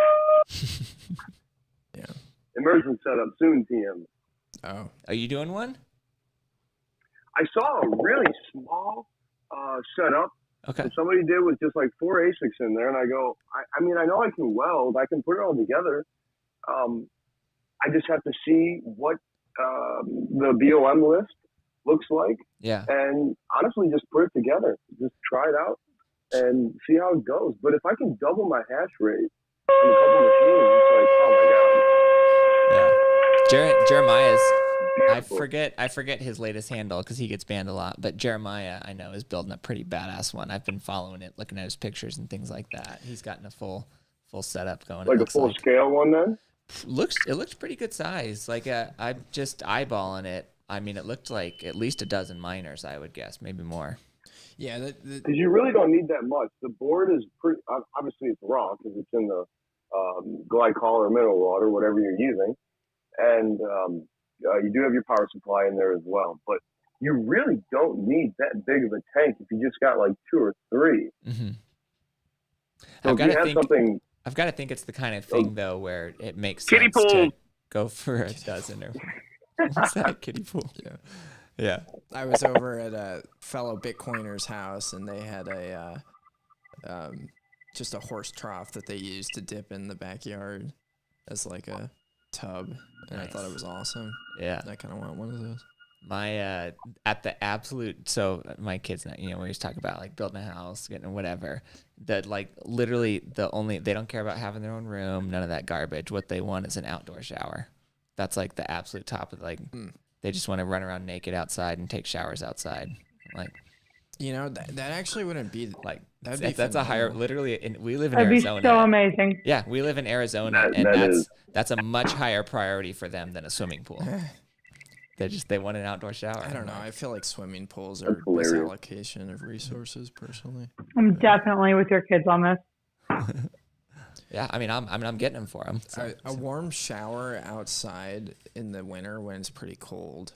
Yeah. Immersion setup soon, TM. Oh. Are you doing one? I saw a really small setup. Okay. that somebody did with just like 4 ASICs in there, and I go, I mean, I know I can weld. I can put it all together. I just have to see what the BOM list looks like. Yeah. And honestly, just put it together. Just try it out and see how it goes. But if I can double my hash rate on a couple machines, it's like, oh my God. Yeah. Jeremiah's. I forget his latest handle because he gets banned a lot. But Jeremiah, I know, is building a pretty badass one. I've been following it, looking at his pictures and things like that. He's gotten a full setup going. Like a full scale one, then. It looks pretty good size. Like I'm just eyeballing it. I mean, it looked like at least a dozen miners, I would guess, maybe more. Yeah, because you really don't need that much. The board is pretty. Obviously, it's raw because it's in the glycol or mineral water, whatever you're using, and you do have your power supply in there as well. But you really don't need that big of a tank if you just got like 2 or 3. Mm-hmm. So I've got to think it's the kind of thing though where it makes kiddie sense pool. go for a dozen or what's that, kiddie pool? Yeah. Yeah. I was over at a fellow Bitcoiner's house, and they had a just a horse trough that they used to dip in the backyard as like a tub, and I thought it was awesome. Yeah. I kind of want one of those. My at the absolute, so my kids, we always talk about like building a house, getting whatever. That like literally they don't care about having their own room, none of that garbage. What they want is an outdoor shower. That's like the absolute top of they just want to run around naked outside and take showers outside. Like, that actually wouldn't be like that's a higher, literally. We live in That'd Arizona. be so amazing. Yeah, we live in Arizona, and that's a much higher priority for them than a swimming pool. They want an outdoor shower. I don't know. I feel like swimming pools are hilarious. misallocation of resources, personally. I'm definitely with your kids on this. Yeah, I'm getting them for them. So. A warm shower outside in the winter when it's pretty cold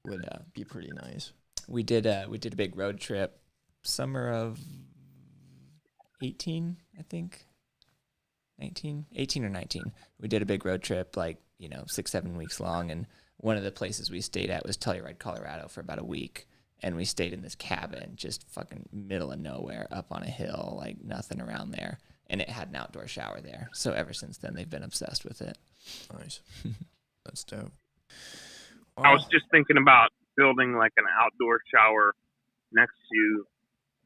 would be pretty nice. We did a big road trip, summer of 18, I think. 18 or 19. We did a big road trip, 6-7 weeks long, and one of the places we stayed at was Telluride, Colorado for about a week. And we stayed in this cabin, just fucking middle of nowhere, up on a hill, like nothing around there. And it had an outdoor shower there. So ever since then, they've been obsessed with it. Nice. That's dope. I was just thinking about building like an outdoor shower next to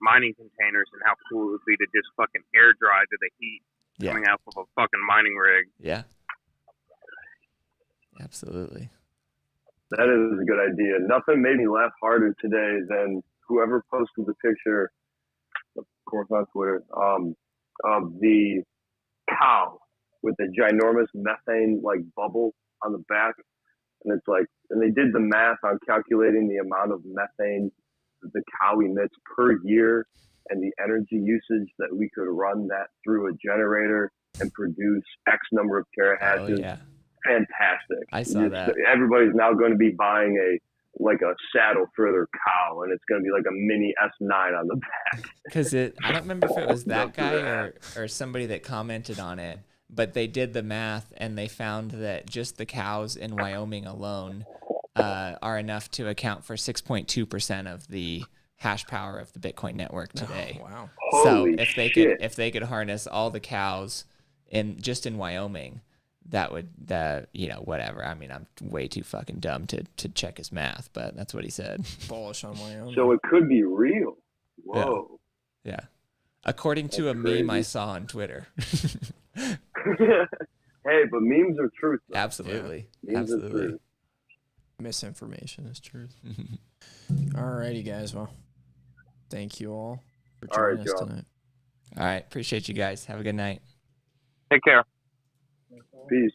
mining containers and how cool it would be to just fucking air dry to the heat coming out of a fucking mining rig. Yeah. Absolutely. That is a good idea. Nothing made me laugh harder today than whoever posted the picture, of course on Twitter, of the cow with the ginormous methane bubble on the back. And it's and they did the math on calculating the amount of methane that the cow emits per year and the energy usage that we could run that through a generator and produce X number of terahatches. Oh, yeah. Fantastic. I saw that. Everybody's now going to be buying a saddle for their cow, and it's going to be like a mini S9 on the back. Because I don't remember if it was that guy or somebody that commented on it, but they did the math and they found that just the cows in Wyoming alone are enough to account for 6.2% of the hash power of the Bitcoin network today. Oh, wow. So Holy if they could harness all the cows in Wyoming, that would, whatever. I mean, I'm way too fucking dumb to check his math, but that's what he said. Bullish on Wyoming. So it could be real. Whoa. Yeah. According to a meme I saw on Twitter. Hey, but memes are truth. Though. Absolutely. Memes Absolutely. Are truth. Misinformation is truth. Alrighty, guys. Well, thank you all for All right, joining us John. tonight. All right. Appreciate you guys. Have a good night. Take care. Peace.